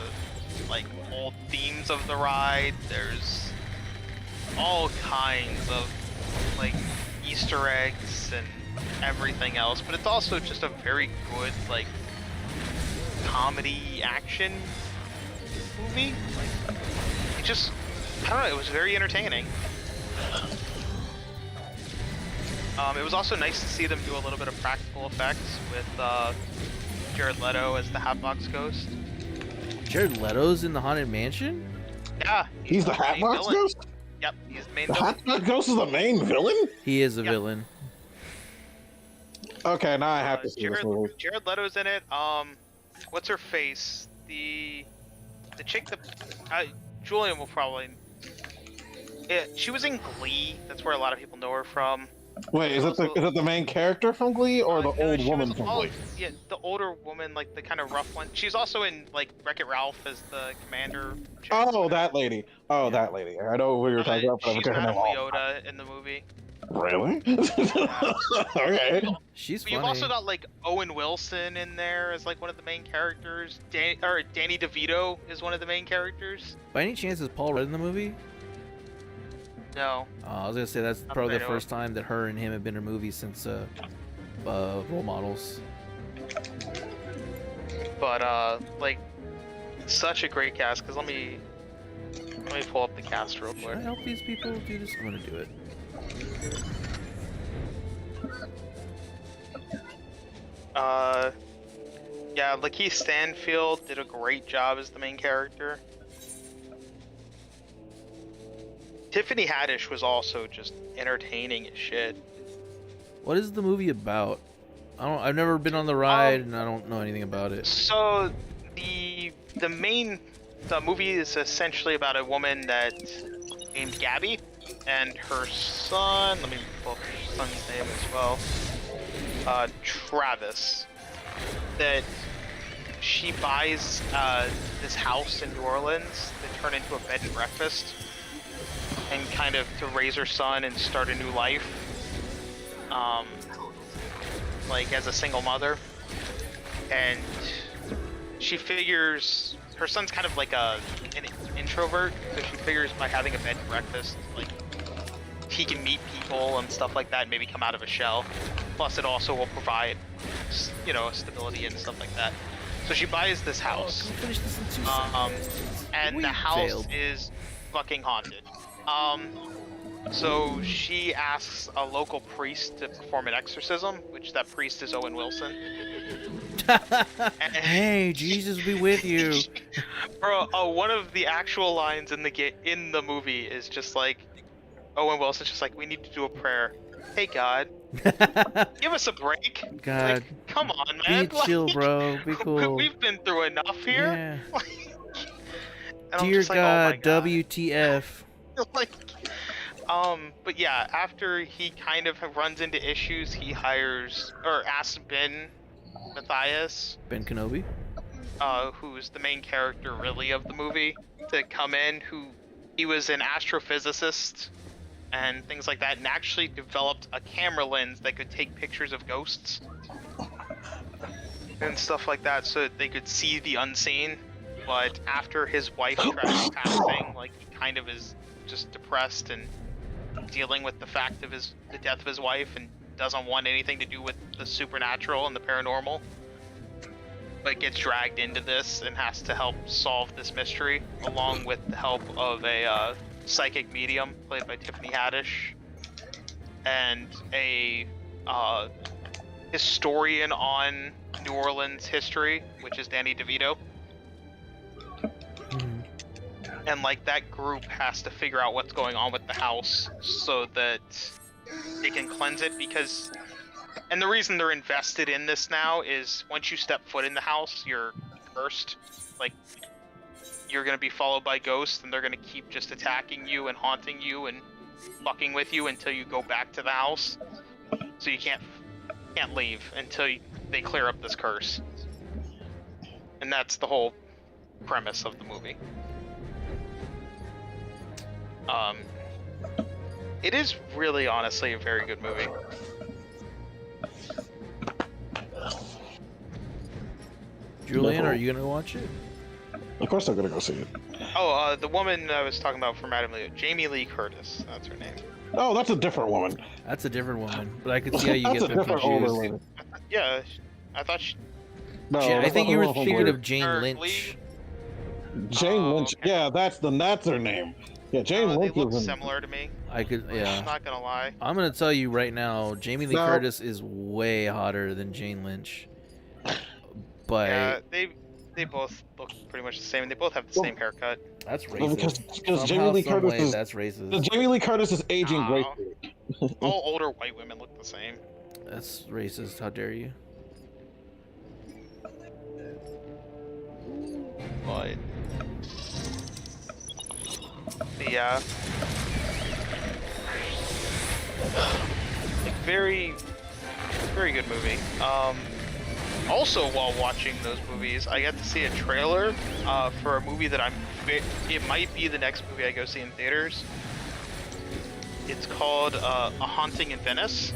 like old themes of the ride. There's all kinds of like Easter eggs and everything else. But it's also just a very good like comedy action movie. Like it just, I don't know. It was very entertaining. It was also nice to see them do a little bit of practical effects with Jared Leto as the Hatbox Ghost. Jared Leto's in the Haunted Mansion? Yeah. He's the Hatbox Ghost? Yep, he's the main The villain. Hatbox Ghost is the main villain? He is a villain. Okay, now I have to see this movie. Jared Leto's in it. What's her face? The chick that Julian will probably. Yeah, she was in Glee. That's where a lot of people know her from. Wait, is it the main character from Glee or the old woman from Glee? Yeah, the older woman, like the kind of rough one. She's also in like Wreck-It Ralph as the commander. Oh, that lady. Oh, that lady. I know what you're talking about, but she's Madame Leota in the movie. Really? Okay. She's But funny. you've also got like Owen Wilson in there as like one of the main characters. Danny DeVito is one of the main characters. By any chance, is Paul Rudd in the movie? No. I was gonna say that's Not probably that the I know first time that her and him have been in a movie since Role Models. But like such a great cast. Cause let me pull up the cast real Should quick. I help these people do this? I'm gonna do it. Yeah, Lakeith Stanfield did a great job as the main character. Tiffany Haddish was also just entertaining as shit. What is the movie about? I've never been on the ride, and I don't know anything about it. So the movie is essentially about a woman named Gabby and her son. Let me pull up her son's name as well. Travis. That she buys this house in New Orleans that turned into a bed and breakfast. and kind of to raise her son and start a new life, like as a single mother. And she figures her son's kind of like an introvert, so she figures by having a bed and breakfast, like he can meet people and stuff like that, and maybe come out of a shell. Plus, it also will provide, you know, stability and stuff like that. So she buys this house, and the house is fucking haunted. So she asks a local priest to perform an exorcism, which that priest is Owen Wilson. Hey, Jesus be with you. Bro, one of the actual lines in the movie is just like, Owen Wilson's just like, we need to do a prayer. Hey God, give us a break. God, like, come on, man. Be chill, bro. Be cool. We've been through enough here. Yeah. Dear God, like, oh God, WTF. like, but yeah, after he kind of runs into issues, he hires or asks Ben Kenobi, who's the main character really of the movie, to come in. He was an astrophysicist and things like that, and actually developed a camera lens that could take pictures of ghosts and stuff like that, so that they could see the unseen. But after his wife tries passing, like, he kind of is just depressed and dealing with the fact of the death of his wife, and doesn't want anything to do with the supernatural and the paranormal, but gets dragged into this and has to help solve this mystery, along with the help of a psychic medium played by Tiffany Haddish, and a historian on New Orleans history, which is Danny DeVito. And like, that group has to figure out what's going on with the house so that they can cleanse it, because, and the reason they're invested in this now is once you step foot in the house, you're cursed. Like, you're gonna be followed by ghosts, and they're gonna keep just attacking you and haunting you and fucking with you until you go back to the house. So you can't leave until they clear up this curse. And that's the whole premise of the movie. It is really, honestly, a very good movie. Julian, are you gonna watch it? Of course I'm gonna go see it. Oh, the woman I was talking about from Adam Lee, Jamie Lee Curtis, that's her name. Oh, that's a different woman. That's a different woman, but I could see how you get them different older confused. woman. Yeah, I thought she... No, I think you were thinking of Jane Or Lynch. Jane Lynch. Okay. Yeah, that's her name. Yeah, Jane They Lynch look is in... similar to me. I could, I'm yeah. not gonna lie. I'm gonna tell you right now, Jamie Lee No. Curtis is way hotter than Jane Lynch. But Yeah, they both look pretty much the same. They both have the same haircut. that's Well, racist. because Jamie Somehow, Lee some Curtis way, is... that's racist. Jamie Lee Curtis is aging No. gracefully. All older white women look the same. That's racist. How dare you? But yeah, like, very good movie. Also, while watching those movies, I got to see a trailer for a movie that it might be the next movie I go see in theaters. It's called A Haunting in Venice.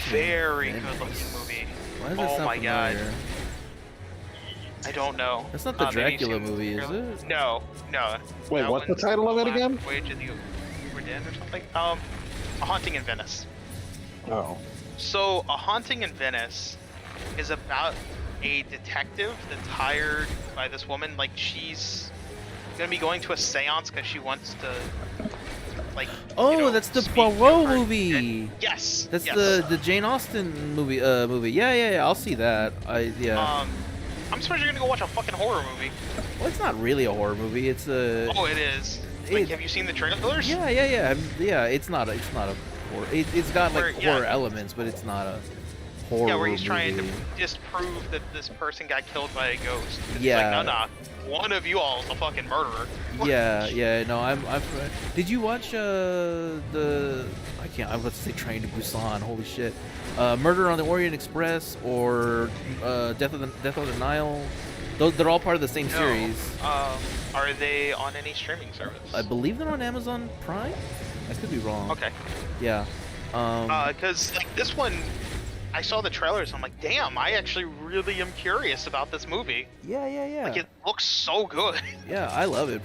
Very good looking movie. Why does that sound my God. familiar? I don't know. That's not the Maybe Dracula you've seen movie, the is trailer. it? No. Wait, That what's the one's title of it Last again? Voyage of the Obra Dinn or something. A Haunting in Venice. Oh. So, A Haunting in Venice is about a detective that's hired by this woman. Like, she's gonna be going to a seance because she wants to, like, Oh, you know, that's the speak to Poirot her movie. dead- Yes. That's yes. the Jane Austen movie. Yeah. I'll see that. I'm surprised you're gonna go watch a fucking horror movie. Well, it's not really a horror movie. It's a. Oh, it is. Like, It- have you seen the trailers? Yeah. Yeah. It's not a horror. It's got like Where- yeah. horror elements, but it's not a horror. Yeah, where he's trying to movie. disprove that this person got killed by a ghost. It's Yeah. like, no, one of you all is a fucking murderer. Yeah. No, I'm. Did you watch I was about to say Train to Busan. Holy shit. Murder on the Orient Express or Death of the Nile. They're all part of the same series. Are they on any streaming service? I believe they're on Amazon Prime. I could be wrong. Okay. Yeah. Because like this one, I saw the trailers. I'm like, damn, I actually really am curious about this movie. Yeah. Like, it looks so good. Yeah, I love it.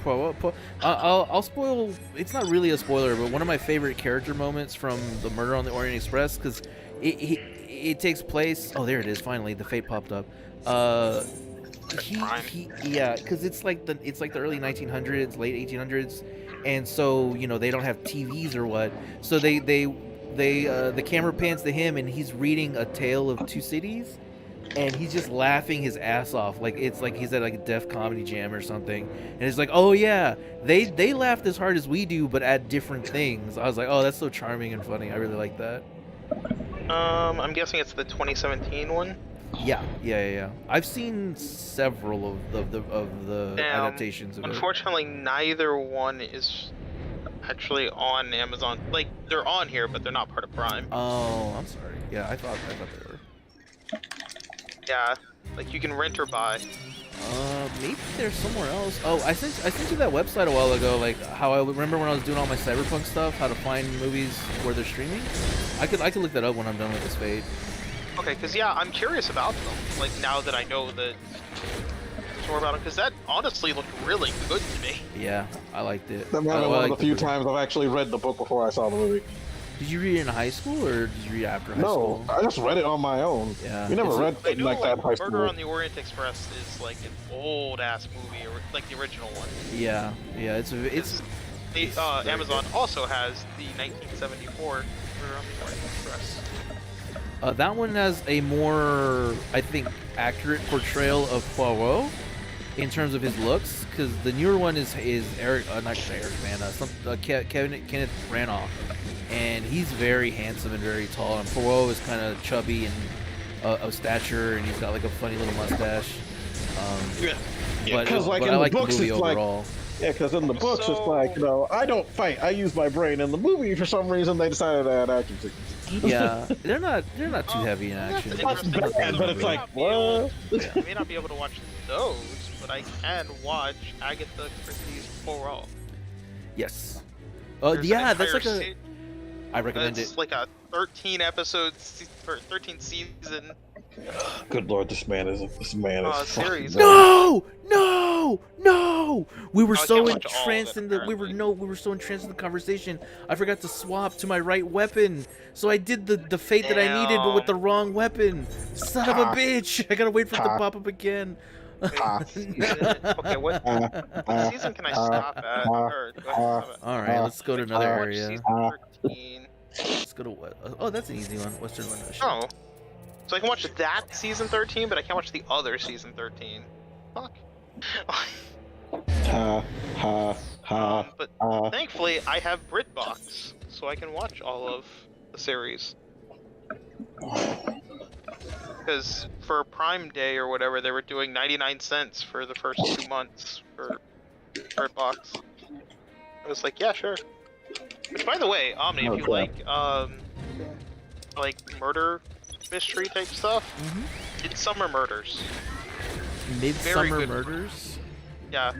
I'll spoil. It's not really a spoiler, but one of my favorite character moments from the Murder on the Orient Express, because it takes place. Oh, there it is. Finally, the fate popped up. Yeah, because it's like the early 1900s, late 1800s, and so they don't have TVs or what. So the camera pans to him, and he's reading A Tale of Two Cities, and he's just laughing his ass off, like it's like he's at like a Def Comedy Jam or something, and it's like, oh yeah, they laughed as hard as we do, but at different things. I was like, oh, that's so charming and funny. I really like that. I'm guessing it's the 2017 one. Yeah. I've seen several of the adaptations of it. Unfortunately, neither one is actually on Amazon. Like, they're on here, but they're not part of Prime. Oh, I'm sorry. Yeah, I thought they were. Yeah, like you can rent or buy. Maybe they're somewhere else. Oh, I sent you that website a while ago, like how I remember when I was doing all my Cyberpunk stuff, how to find movies where they're streaming. I could look that up when I'm done with this fade. Okay, because yeah, I'm curious about them. Like, now that I know that more about them, because that honestly looked really good to me. Yeah, I liked it. That might be one of the few times I've actually read the book before I saw the movie. Did you read it in high school, or did you read it after high school? No, I just read it on my own. Yeah. You never read something like that in high Murder school. on the Orient Express is like an old ass movie, or like the original one. Yeah, it's Amazon also has the 1974 Murder on the Orient Express. That one has a more, I think, accurate portrayal of Poirot in terms of his looks, because the newer one is Kenneth Branagh, and he's very handsome and very tall, and Poirot is kind of chubby and of stature, and he's got like a funny little mustache. Because like but in I the like books, the movie it's overall. like because in the books it's like I don't fight, I use my brain. In the movie, for some reason, they decided to add action sequences. Yeah, they're not too heavy in action. But it's like what? I may not be able to watch those, but I can watch Agatha Christie's Poirot. Yes. There's Yeah, that's like a. I recommend it. It's like a 13 episodes or 13 season. Good lord, this man is series. No! We were I so can't watch all of entranced it, in we were so entranced in the conversation. I forgot to swap to my right weapon. So I did the fate that I needed, but with the wrong weapon. Son of a bitch! I gotta wait for it to pop up again. Okay, what season can I stop at? Or do I stop at? All right, let's go to another area. Season 13. Let's go to what? Oh, that's an easy one. Western Limit. Oh. So I can watch that season 13, but I can't watch the other season 13. Fuck. But thankfully, I have BritBox, so I can watch all of the series. Because for Prime Day or whatever, they were doing 99 cents for the first 2 months for BritBox. I was like, yeah, sure. Which, by the way, Omni, if you like murder mystery type stuff, it's Summer Murders. Midsummer Murders? Yeah.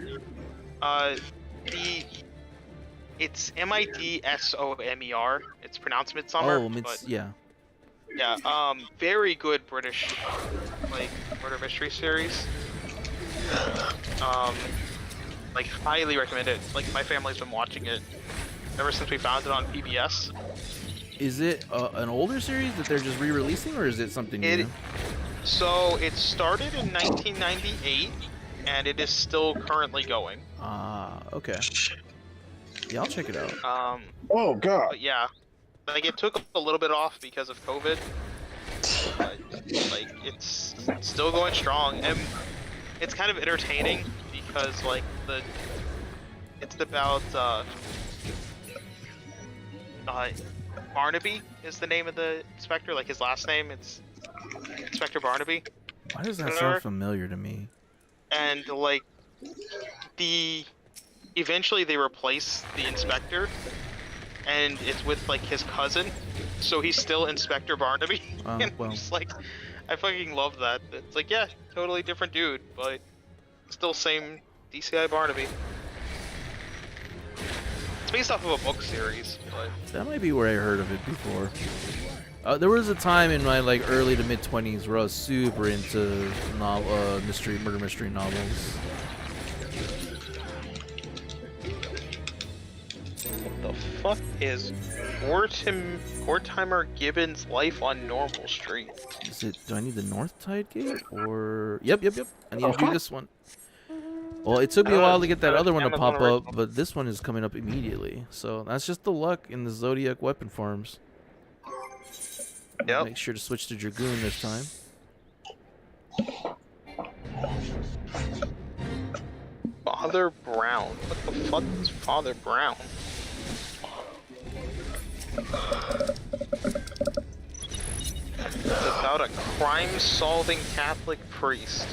It's Midsomer. It's pronounced Midsummer. Oh, yeah. Yeah. Very good British like murder mystery series. Like highly recommend it. Like my family's been watching it ever since we found it on PBS. Is it an older series that they're just re-releasing, or is it something new? So it started in 1998, and it is still currently going. Okay. Yeah, I'll check it out. Oh god. But yeah, like it took a little bit off because of COVID, but like it's still going strong, and it's kind of entertaining because like it's about Barnaby is the name of the inspector, like his last name, it's Inspector Barnaby. Why does that sound familiar to me? And like eventually they replace the inspector, and it's with like his cousin, so he's still Inspector Barnaby. And well. just like, I fucking love that. It's like, yeah, totally different dude, but Still same DCI Barnaby. It's based off of a book series, but That might be where I heard of it before. There was a time in my like early to mid 20s where I was super into murder mystery novels. what the fuck is Mortimer Gibbons' life on Normal Street? Is it? Do I need the North Tide Gate or? Yep. I need to do this one. Well, it took me a while to get that other one to pop up, but this one is coming up immediately. So that's just the luck in the Zodiac weapon farms. Yep. Make sure to switch to Dragoon this time. Father Brown. What the fuck is Father Brown? It's about a crime-solving Catholic priest.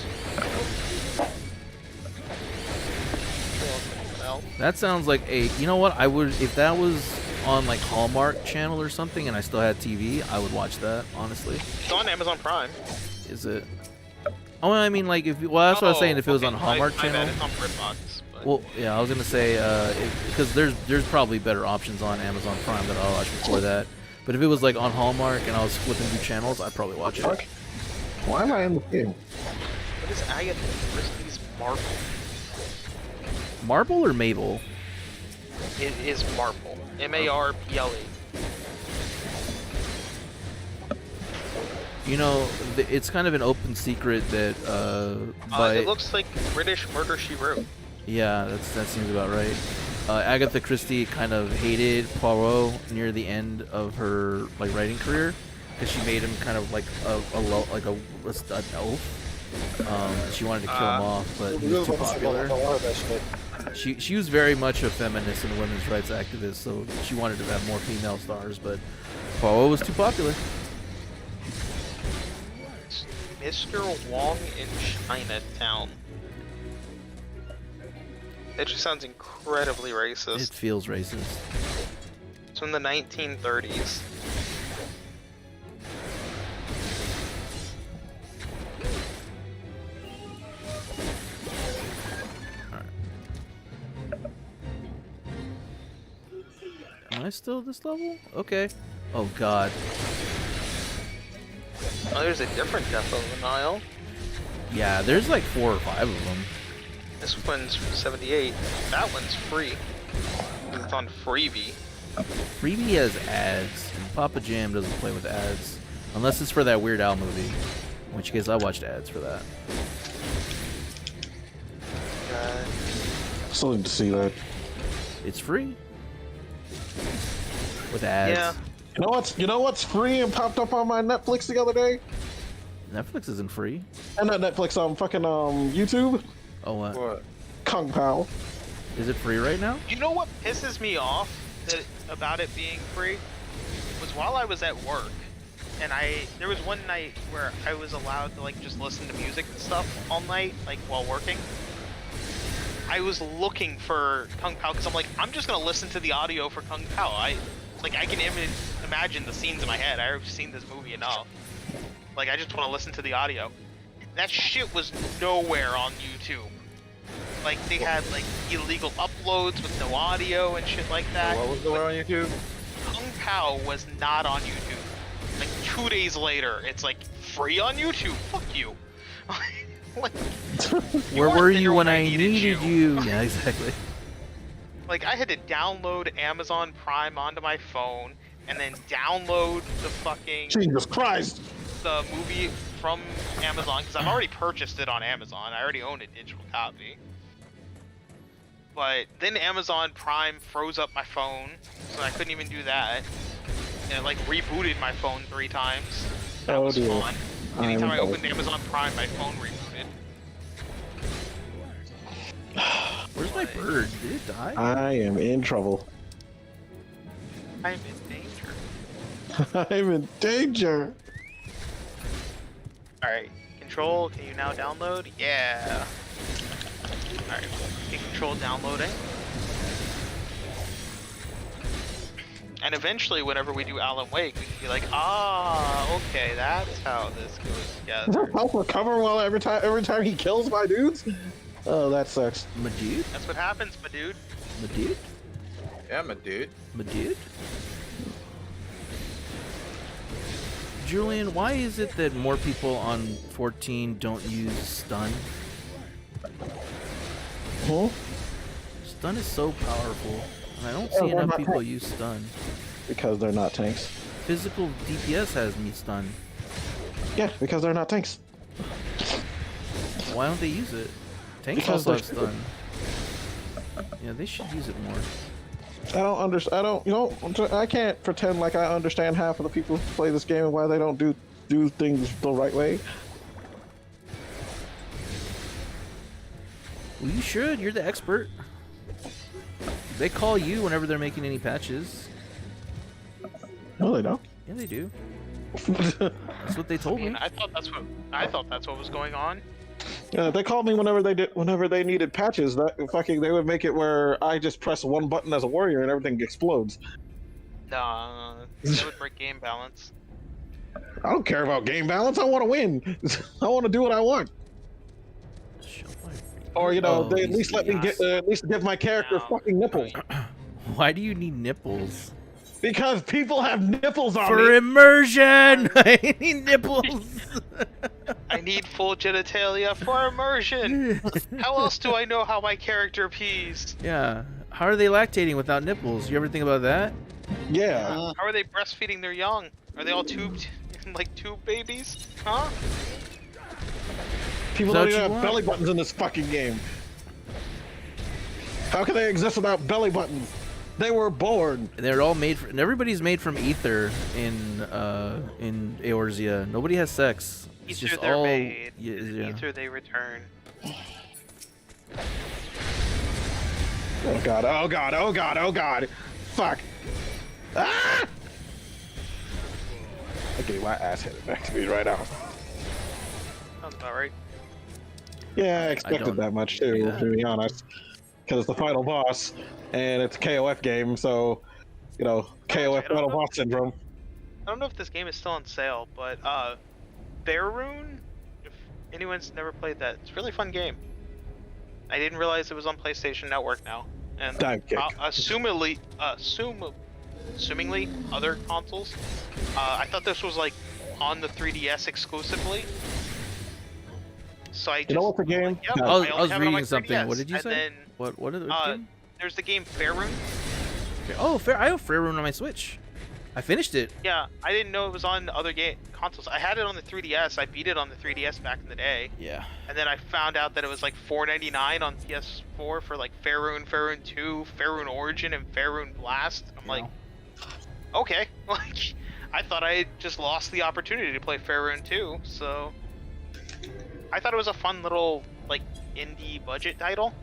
That sounds like a. You know what? I would if that was on like Hallmark Channel or something, and I still had TV. I would watch that. Honestly. It's on Amazon Prime. Is it? Oh, I mean, like if. Well, that's what I was saying. If it was on Hallmark Channel. It's on Britbox, but... Well, yeah, I was gonna say because there's probably better options on Amazon Prime that I'll watch before that. But if it was like on Hallmark and I was flipping through channels, I'd probably watch it. Why am I in the game? What is Agatha Christie's Marple? Marble or Mabel? It is Marple. M-A-R-P-L-E. You know, it's kind of an open secret that It looks like British Murder, She Wrote. Yeah, that seems about right. Agatha Christie kind of hated Poirot near the end of her like writing career because she made him kind of like an elf. She wanted to kill him off, but he was too popular. She was very much a feminist and a women's rights activist, so she wanted to have more female stars, but Poirot was too popular. Mr. Wong in Chinatown. It just sounds incredibly racist. It feels racist. It's from the 1930s. Am I still at this level? Okay. Oh god. Oh, there's a different Death of the Nile. Yeah, there's like 4 or 5 of them. This one's from 78. That one's free. It's on Freebie. Freebie has ads, and Papa Jam doesn't play with ads. Unless it's for that Weird Al movie. In which case I watched ads for that. Still need to see that. It's free. With ads. Yeah. You know what's free and popped up on my Netflix the other day? Netflix isn't free. And not Netflix, fucking YouTube. Oh what? What? Kung Pao. Is it free right now? You know what pisses me off about it being free? Was while I was at work, and there was one night where I was allowed to like just listen to music and stuff all night, like while working. I was looking for Kung Pao because I'm like, I'm just gonna listen to the audio for Kung Pao. I can imagine the scenes in my head. I've seen this movie enough. Like, I just want to listen to the audio. That shit was nowhere on YouTube. Like, they had, like, illegal uploads with no audio and shit like that. What was going on YouTube? Kung Pao was not on YouTube. Like, 2 days later, it's like, free on YouTube? Fuck you. Like, Where were you when I needed you? Yeah, exactly. Like, I had to download Amazon Prime onto my phone, and then download the fucking... Jesus Christ! The movie from Amazon, because I've already purchased it on Amazon. I already own a digital copy. But then Amazon Prime froze up my phone, so I couldn't even do that. And it, like, rebooted my phone 3 times. That was fun. Anytime I opened Amazon Prime, my phone rebooted. Where's my bird? Did it die? I am in trouble. I'm in danger. I'm in danger. Alright, Control, can you now download? Yeah. Alright, get Control downloading. And eventually, whenever we do Alan Wake, we can be like, okay, that's how this goes together. I'll recover every time he kills my dudes. Oh, that sucks. My dude? That's what happens, my dude. My dude? Yeah, my dude. My dude? Julian, why is it that more people on 14 don't use stun? Huh? Stun is so powerful, and I don't see enough people use stun. Because they're not tanks. Physical DPS has me stunned. Yeah, because they're not tanks. Why don't they use it? Tanks Because also have stun. Yeah, they should use it more. I don't understand. I don't. You know, I can't pretend like I understand half of the people who play this game and why they don't do things the right way. Well, you should. You're the expert. They call you whenever they're making any patches. No, they don't. Yeah, they do. That's what they told me. I thought that's what was going on. They called me whenever they needed patches. They would make it where I just press one button as a warrior and everything explodes. No, that would break game balance. I don't care about game balance. I want to win. I want to do what I want. Or they at least let me at least give my character fucking nipples. Why do you need nipples? Because people have nipples on For me. immersion! I need nipples! I need full genitalia for immersion. How else do I know how my character pees? Yeah. How are they lactating without nipples? You ever think about that? Yeah. How are they breastfeeding their young? Are they all tubed, like tube babies? Huh? People don't even have belly buttons in this fucking game. How can they exist without belly buttons? They were born. They're all made from, everybody's made from ether in Eorzea. Nobody has sex. It's Ether just they're all made. yeah. Ether they return. Oh god, oh god, oh god, oh god. Fuck. Ah! I'm getting my ass handed back to me right now. Sounds about right. Yeah, I expected that much too, to be honest. Because it's the final boss, and it's a KOF game, so, KOF final boss syndrome. I don't know if this game is still on sale, but Faerun, if anyone's never played that, it's a really fun game. I didn't realize it was on PlayStation Network now, and assumingly other consoles. I thought this was like on the 3DS exclusively. So I just, what's the game? Yep, I was reading something. 3DS. What did you And say? then, What is it? there's the game Faerun. Oh, I have Faerun on my Switch. I finished it. Yeah, I didn't know it was on other consoles. I had it on the 3DS. I beat it on the 3DS back in the day. Yeah. And then I found out that it was like $4.99 on PS4 for like Faerun, Faerun 2, Faerun Origin, and Faerun Blast. I'm like, okay. Like, I thought I had just lost the opportunity to play Faerun 2, so I thought it was a fun little like indie budget title.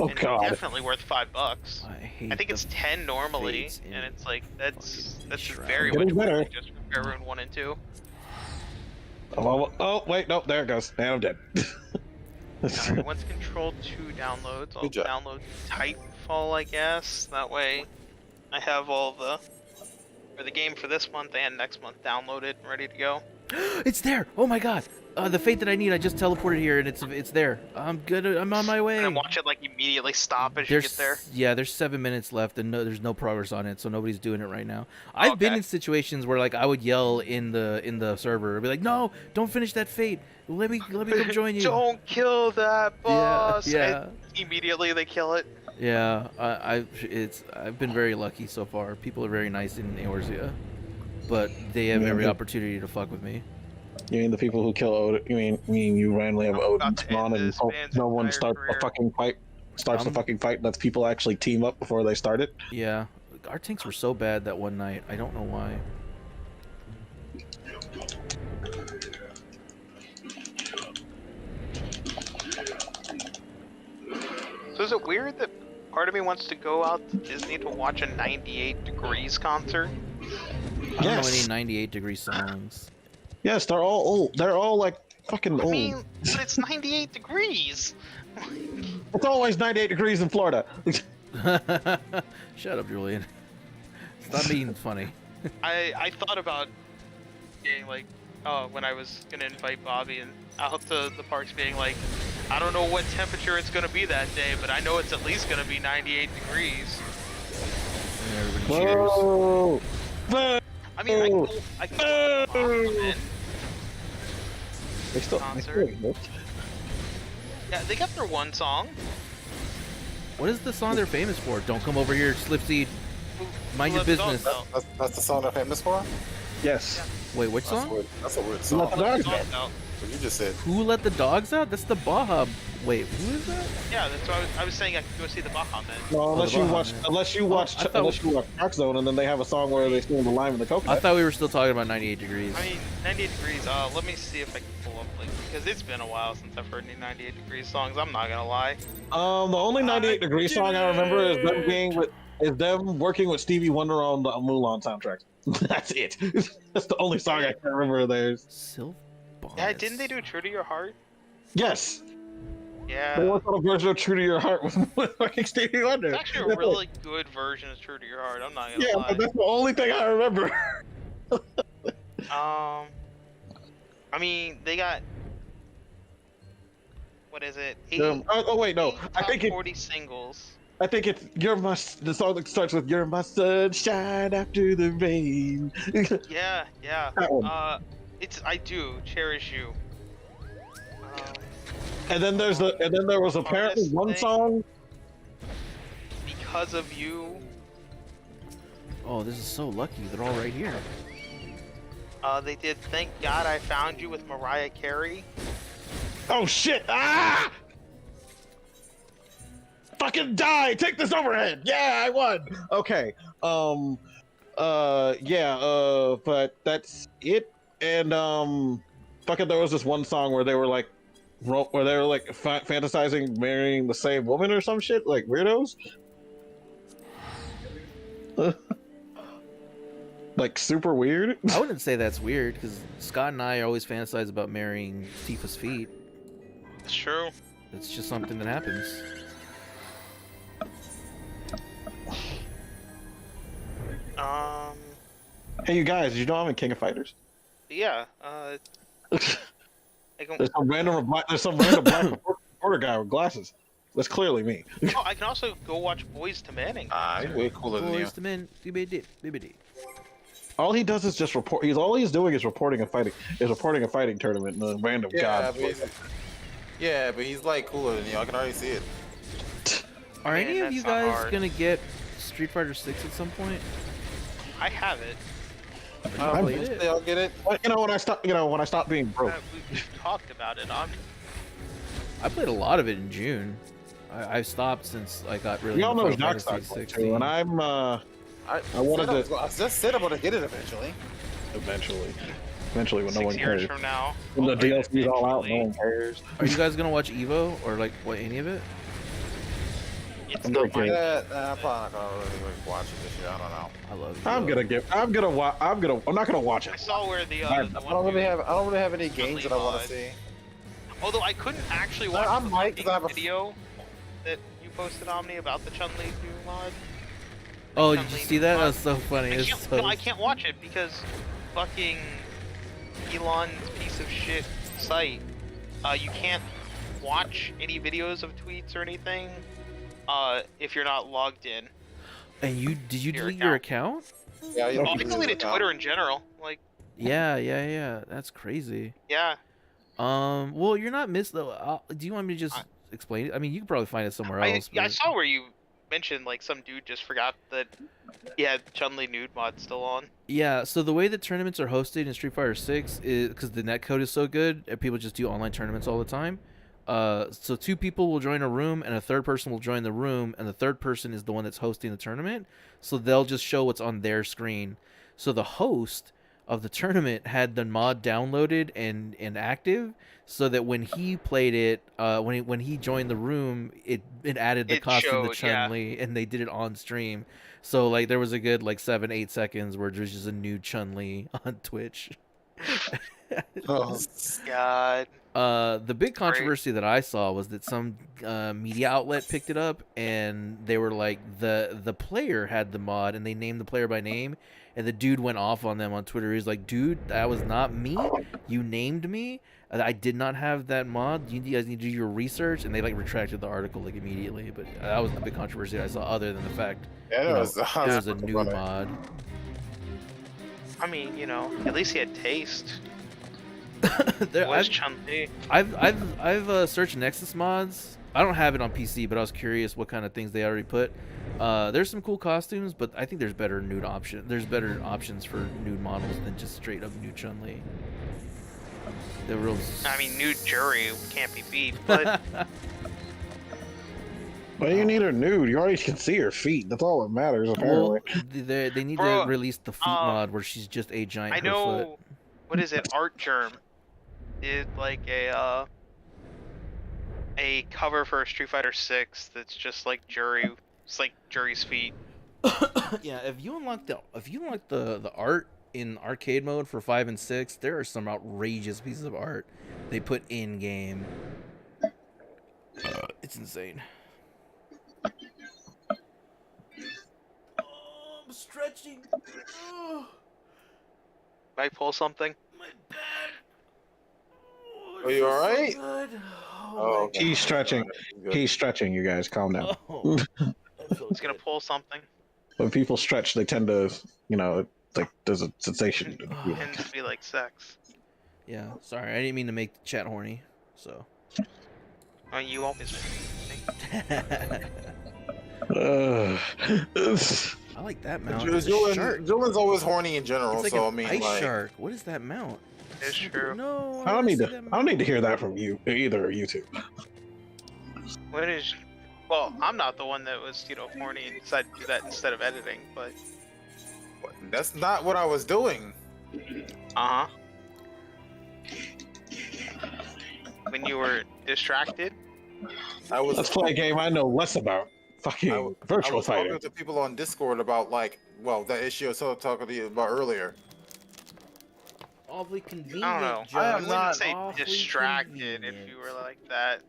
Oh and god. Definitely worth $5. I think it's 10 normally, and it's like that's very much better just for Faerun 1 and 2. Oh wait, no, there it goes. And I'm dead. Right, once Control 2 downloads, I'll download Titanfall, I guess. That way, I have all the game for this month and next month downloaded and ready to go. It's there! Oh my god! The fate that I need, I just teleported here and it's there. I'm good. I'm on my way. And watch it like immediately stop as you get there. Yeah, there's 7 minutes left and there's no progress on it, so nobody's doing it right now. I've been in situations where like I would yell in the server, I'd be like, "No, don't finish that fate. Let me come join you. Don't kill that boss." Yeah. And immediately they kill it. Yeah, I've been very lucky so far. People are very nice in Eorzea, but they have every opportunity to fuck with me. You mean the people who kill Odin? You mean you randomly have Odin spawn and hope no one starts the fucking fight? The fucking fight and lets people actually team up before they start it? Yeah, our tanks were so bad that one night. I don't know why. So is it weird that part of me wants to go out to Disney to watch a 98 Degrees concert? I don't know any 98 degree songs. Yes, they're all old. They're all like fucking old. I mean, but it's 98 degrees. It's always 98 degrees in Florida. Shut up, Julian. Stop being funny. I thought about getting like when I was gonna invite Bobby and out to the parks, being like, I don't know what temperature it's gonna be that day, but I know it's at least gonna be 98 degrees. And everybody cheers. Whoa! I mean, I can go in. They still Concert. exist. Yeah, they got their one song. What is the song they're famous for? Don't come over here, Slipseed. Mind your business. That's the song they're famous for? Yes. Wait, which song? That's a weird Let song. the dogs Song out. out. What you just said. Who let the dogs out? That's the Baja. Wait, who is that? Yeah, that's why I was saying I could go see the Baja Men. No, unless the you Baja watch, Man. unless you watch, I thought- unless you watch Rock Zone, and then they have a song where they sing the lime and the I coconut. thought we were still talking about 98 degrees. I mean, 98 degrees. Let me see if I can pull up, like, because it's been a while since I've heard any 98 degrees songs. I'm not gonna lie. The only 98 degree song I remember is them working with Stevie Wonder on the Mulan soundtrack. That's it. That's the only song I can remember of theirs. Sylph Yeah, didn't they do True to Your Heart? Yes. Yeah. They worked on a version of True to Your Heart with fucking Stevie Wonder. It's actually a really good version of True to Your Heart. I'm not gonna Yeah, lie. but that's the only thing I remember. I mean, they got, what is it? Wait, no. I top think 40 singles. it's the song that starts with "You're my sunshine after the rain." Yeah. That one. I do cherish you. And then there was apparently Hardest one thing. song. Because of you. Oh, this is so lucky. They're all right here. They did Thank God I Found You with Mariah Carey. Oh shit! Ah! Fucking die! Take this overhead! Yeah, I won! Okay. But that's it. And, fucking there was this one song where they were like, fantasizing marrying the same woman or some shit, like weirdos. Like super weird. I wouldn't say that's weird because Scott and I always fantasize about marrying Tifa's feet. It's true. It's just something that happens. Hey, you guys, did you know I'm in King of Fighters? Yeah. I can, There's some random black reporter guy with glasses. That's clearly me. I can also go watch Boys to Men. He's way cooler than you. Boys to men, BBD. All he does is just report. All he's doing is reporting a fighting tournament in a random god. But he's like cooler than you. I can already see it. Are Man, any of that's you not guys hard. gonna get Street Fighter 6 at some point? I have it. I played it. They all get it. When I stop being broke. We've talked about it. I played a lot of it in June. I've stopped since I got really We all into know Final Doc Fantasy stock 16. too, and I wanted to I just said I'm gonna get it eventually. eventually when no 6 one years cares. from now. When the I'll play it DLC's all out, no eventually. one cares. Are you guys gonna watch Evo or like what any of it? It's I'm not very mine. Yeah, I'm probably not gonna really watch it this year. I don't know. I love Evo. I'm not gonna watch I it. saw where the I one don't really have any Chun-Li games that I want mod. to see. Although I couldn't actually No, watch I the might, 'cause I have a- video that you posted, Omni, about the Chun-Li new mod. Oh, did you Chun-Li see that? mod. That was so funny. I It's can't, so... no, I can't watch it because fucking Elon's piece of shit site. You can't watch any videos of tweets or anything if you're not logged in. And did you Your delete your account? Yeah, Oh, I deleted Twitter in general. Like, Yeah. That's crazy. yeah. Well, you're not missed though. Do you want me to just explain it? I mean, you can probably find it somewhere else. I but- saw where you mentioned like some dude just forgot that he had Chun-Li nude mod still on. Yeah, so the way that tournaments are hosted in Street Fighter 6 is because the netcode is so good and people just do online tournaments all the time. So two people will join a room and a third person will join the room, and the third person is the one that's hosting the tournament. So they'll just show what's on their screen. So the host of the tournament had the mod downloaded and active, so that when he played it, when he joined the room, it added the It costume to showed, yeah. Chun-Li, and they did it on stream. So like there was a good like 7-8 seconds where there's just a new Chun-Li on Twitch. Oh, God. The big controversy that I saw was that some media outlet picked it up, and they were like, the player had the mod, and they named the player by name, and the dude went off on them on Twitter. He's like, dude, that was not me. You named me. I did not have that mod. You guys need to do your research, and they like retracted the article like immediately. But that was the big controversy I saw, other than the fact yeah, it was was a new mod. I mean, you know, at least he had taste. I've searched Nexus mods. I don't have it on PC, but I was curious what kind of things they already put. There's some cool costumes, but I think there's better nude option. There's better options for nude models than just straight up nude Chun-Li. The real. I mean, nude Jury can't be beat, but Well, you need her nude. You already can see her feet. That's all that matters, apparently. Well, they need to release the feet mod where she's just a giant. I know. What is it? Art Germ did like a cover for Street Fighter 6 that's just like Jury. It's like Jury's feet. Yeah, if you unlock the art in arcade mode for 5 and 6, there are some outrageous pieces of art they put in game. It's insane. Oh, I'm stretching. Oh, Might pull something. my back. Are you all right? So good. Oh, my He's stretching. Good. He's stretching, you guys. Calm down. Oh, It's gonna pull something. When people stretch, they tend to, like there's a sensation. It tends to be like sex. Yeah, sorry, I didn't mean to make the chat horny. So. Oh, you always make me. I like that mount. Julian's always horny in general, It's like so I an mean, ice like, shark. What is that mount? It's true. No, I don't need to. to. I don't need to hear that from you, either of you two. What is? Well, I'm not the one that was, horny and decided to do that instead of editing, but. that's not what I was doing. Uh huh. When you were distracted. Let's play a game I know less about. Fucking virtual I was fighting. talking to people on Discord about that issue I was talking to you about earlier. Awfully convenient. I don't know. John. I wouldn't say Awfully distracted if you were like that.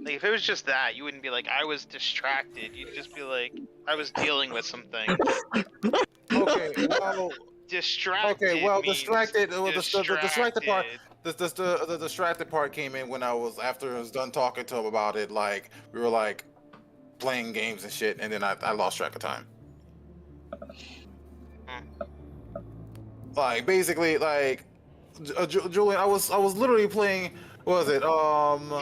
Like, if it was just that, you wouldn't be like, I was distracted. You'd just be like, I was dealing with something. Okay, well, Distracted. okay, well, means distracted. The distracted part. distracted. The distracted part came in when after I was done talking to him about it. Like we were like playing games and shit, and then I lost track of time. Like basically, like Julian, I was literally playing. What was it?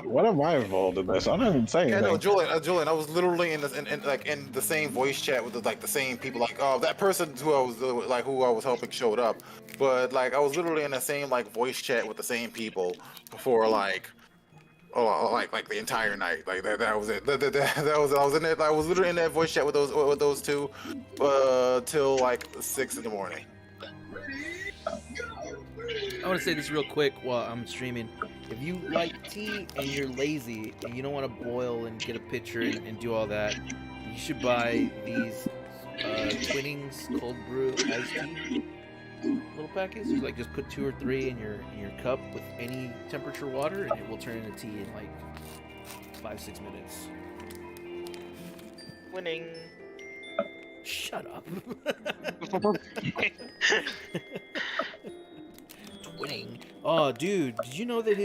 What am I involved in this? I'm not even saying Yeah, anything. no, Julian, I was literally in the same voice chat with the same people. Like, that person who I was helping showed up, but like I was literally in the same like voice chat with the same people for like the entire night. Like that was it. That was I was in it. I was literally in that voice chat with those two till like 6 in the morning. I want to say this real quick while I'm streaming. If you like tea and you're lazy and you don't want to boil and get a pitcher and do all that, you should buy these Twinnings cold brew iced tea little packets. You just put 2 or 3 in your cup with any temperature water, and it will turn into tea in like 5-6 minutes. Winning. Shut up. Twinning. Oh, dude, did you know that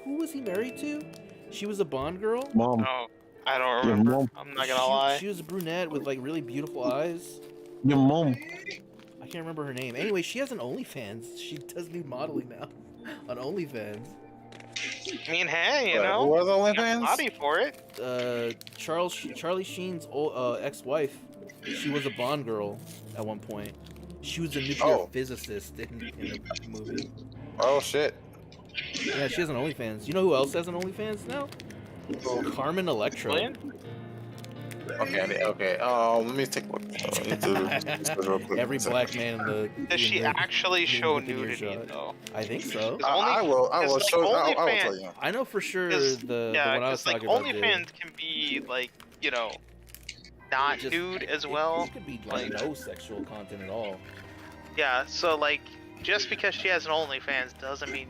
who was he married to? She was a Bond girl. Mom. Oh, I don't remember. Mom. I'm not gonna lie. She was a brunette with like really beautiful eyes. Your mom. I can't remember her name. Anyway, she has an OnlyFans. She does nude modeling now on OnlyFans. I mean, hey, you Who know, was got the OnlyFans? body for it. Charlie Sheen's ex-wife. She was a Bond girl at one point. She was a nuclear physicist in the movie. Oh shit. Yeah, she has an OnlyFans. You know who else has an OnlyFans now? Carmen Electra. William? Okay. Let me take a look. Every black man in the. Does she actually show within nudity earshot. though? I think so. I will It's show. like I will OnlyFans- tell you. I know for sure the Yeah, one I was because like talking about. OnlyFans can be like, not just- nude as well. It could be like no sexual content at all. Yeah, so like just because she has an OnlyFans doesn't mean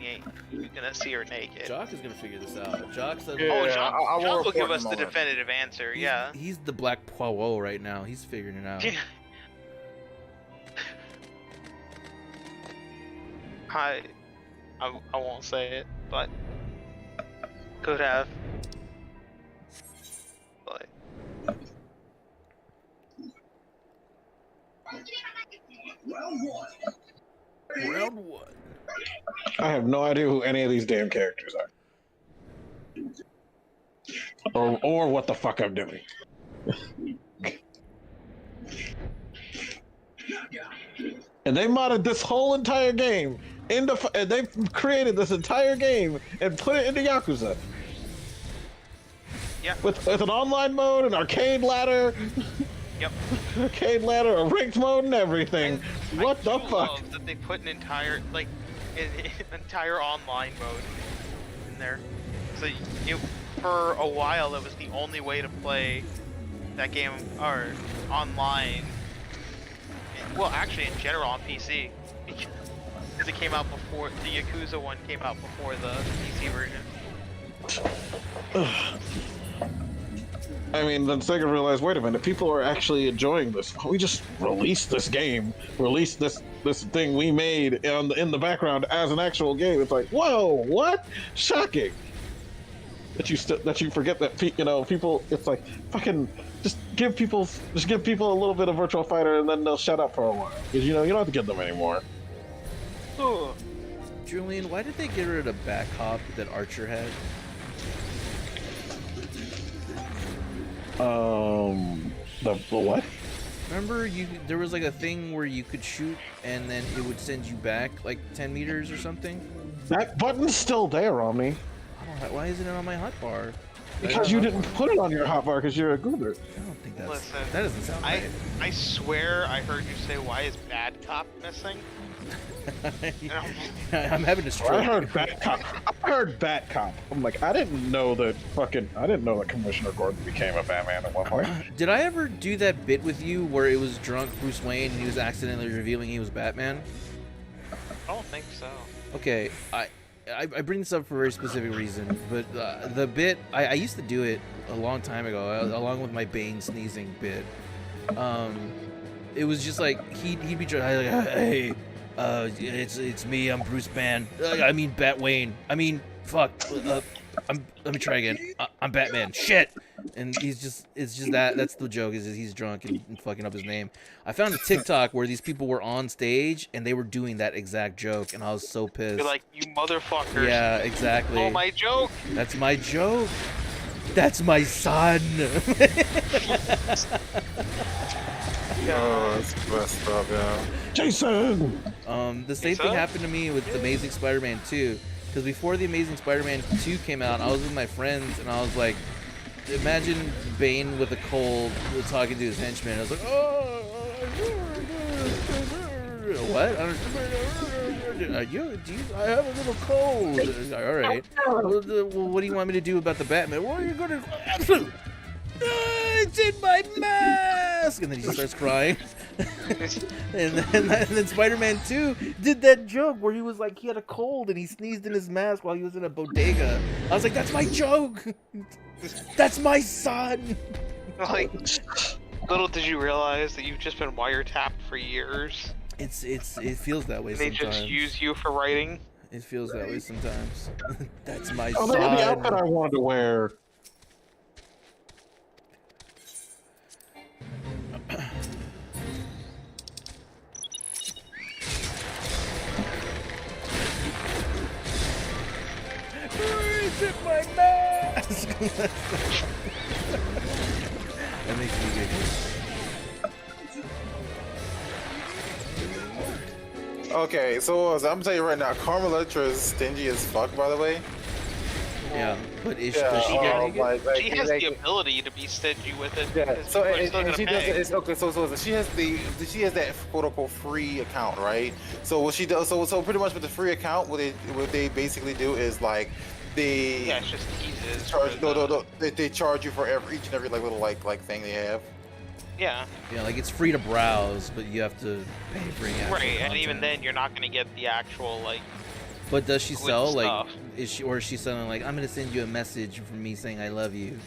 you're gonna see her naked. Jock is gonna figure this out. Jock said, Oh, Yeah, Jock, I will Jock will report give us him the on it. definitive answer. Yeah. He's the Black Poirot right now. He's figuring it out. I won't say it, but could have. But Round one. I have no idea who any of these damn characters are. Or what the fuck I'm doing. And they modded this whole entire game and they created this entire game and put it into Yakuza. yeah. With an online mode, an arcade ladder, Yep. arcade ladder, a ranked mode, and everything. What the I do fuck? love that they put an entire entire online mode in there. So for a while it was the only way to play that game or online. Well, actually, in general on PC, because it came out before the Yakuza one came out before the PC version. I mean, then Sega realized, wait a minute, people are actually enjoying this. We just released this game, released this thing we made in the background as an actual game. It's like, whoa, what? Shocking. That you forget that people. It's like fucking just give people a little bit of Virtual Fighter and then they'll shut up for a while because you don't have to give them anymore. Oh. Julian, why did they get rid of the back hop that Archer had? The what? Remember, there was like a thing where you could shoot and then it would send you back like 10 meters or something? That button's still there, Omni. Why isn't it on my hotbar? Because you didn't put it on your hotbar because you're a goober. I don't think that's... Listen, that doesn't sound right. I swear I heard you say, "Why is Bad Cop missing?" I'm having a stroke. I heard Bat Cop. I heard Bat Cop. I'm like, I didn't know that Commissioner Gordon became a Batman at one point. Did I ever do that bit with you where it was drunk Bruce Wayne and he was accidentally revealing he was Batman? I don't think so. Okay, I bring this up for a very specific reason, but the bit, I used to do it a long time ago, along with my Bane sneezing bit. It was just like, he'd be trying, like, hey, it's me, I'm Bruce I mean Bat Wayne. I mean, fuck, let me try again. I'm Batman. Shit! And it's just that's the joke, is he's drunk and fucking up his name. I found a TikTok where these people were on stage and they were doing that exact joke, and I was so pissed. You're like, you motherfuckers. Yeah, exactly. Oh, my joke. That's my joke. That's my son. Oh, that's messed up, yeah. Jason! The same thing happened to me with Amazing Spider-Man 2. Because before the Amazing Spider-Man 2 came out, I was with my friends and I was like, imagine Bane with a cold talking to his henchman. I was like, oh, what? I have a little cold. All right. Well, what do you want me to do about the Batman? Well, you're going to... it's in my mask! And then he just starts crying. and then Spider-Man 2 did that joke where he was like, he had a cold and he sneezed in his mask while he was in a bodega. I was like, that's my joke! That's my son! Like, little did you realize that you've just been wiretapped for years. It feels that way They sometimes. just use you for writing. It feels that way sometimes. That's my Oh, son. the outfit I wanted to wear. Where's in my mask? That makes me giggle. Okay, so I'm telling you right now, Carmelitra is stingy as fuck, by the way. Yeah, but does she Yeah, get it? She has the ability to be stingy with it. Yeah, because so people are still and gonna she pay. does. It's okay. So she has that quote unquote free account, right? So what she does, so pretty much with the free account, what they basically do is like they Yeah, it's just teases. charge. No, they charge you for each and every like little like thing they have. Yeah. Yeah, like it's free to browse, but you have to pay for the actual Right, and content. even then, you're not gonna get the actual like. But does she good sell like? stuff. Is she selling like? I'm gonna send you a message from me saying I love you,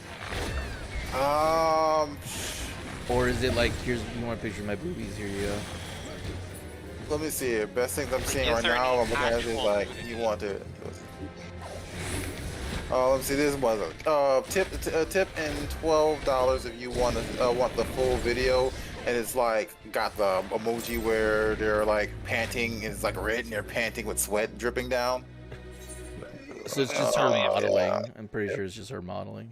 or is it like here's you want a picture of my boobies? Here you go. Let me see it. Best things I'm seeing Is right there now. any I'm looking at is actual like nudity? you want to. Let me see. This was a tip and $12 if you want the full video, and it's like got the emoji where they're like panting. It's like red and they're panting with sweat dripping down. So it's just her yeah. modeling. I'm pretty sure it's just her modeling.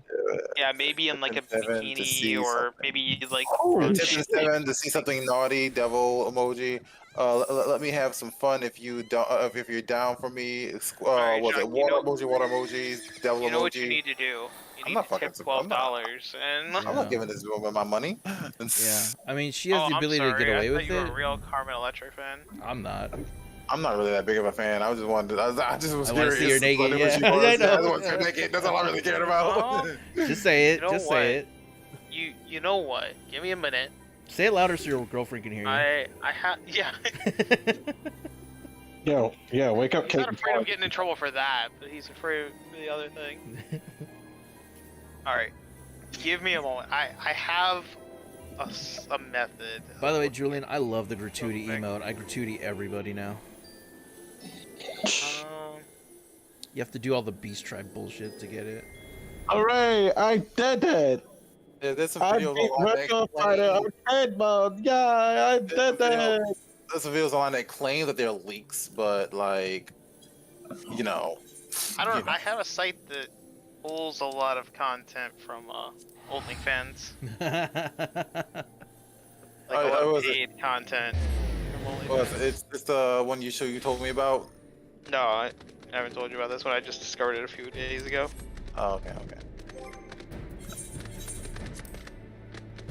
Yeah, maybe in like a Tip and 7 to see bikini, or something. maybe like. Tip and 7 to see something naughty, devil emoji. Let me have some fun if you don't. If you're down for me, Alright, was it John, water emojis, devil You know what you emoji? need to do. You I'm need not to tip fucking. I'm not. $12, and. I'm not giving this woman my money. Yeah, I mean she has Oh, the I'm ability sorry. to get away I thought with you were it. a real Carmen Electra fan. I'm not. I'm not really that big of a fan. I just wanted. I just was I wanna curious. see her naked, whatever she yeah. was. I I know. just want to see her naked. That's all I really cared about. Well, Just say it. You know Just what? say it. you know what? Give me a minute. Say it louder so your girlfriend can hear you. I have yeah. Yeah, wake up, He's Kate. not afraid of getting in trouble for that, but he's afraid of the other thing. All right, give me a moment. I have a method. By the way, Julian, I love the gratuity emote. I gratuity everybody now. You have to do all the Beast Tribe bullshit to get it. Hooray! I did it! Yeah, there's some I videos beat online that Retro Fighter arcade mode. Yeah, I did it! There's some videos online that claim that they're leaks, but like, you know. I don't. You know. I have a site that pulls a lot of content from OnlyFans, like a lot of paid content from OnlyFans. It's the one you told me about. No, I haven't told you about this one. I just discovered it a few days ago. Oh, okay.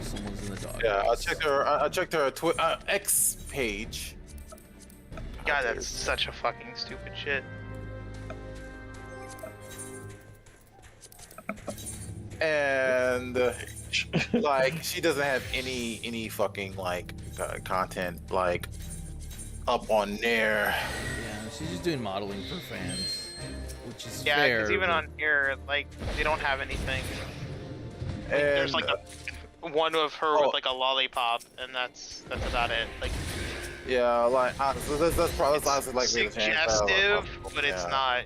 Someone's in the dog. Yeah, I checked her X page. God, that's such a fucking stupid shit. And like she doesn't have any fucking like content like up on there. Yeah, she's just doing modeling for fans, which is Yeah, fair. because even but- on here, like, they don't have anything. Like, And there's like one of her with like a lollipop, and that's about it. Like, yeah, like that's probably honestly like suggestive, but it's not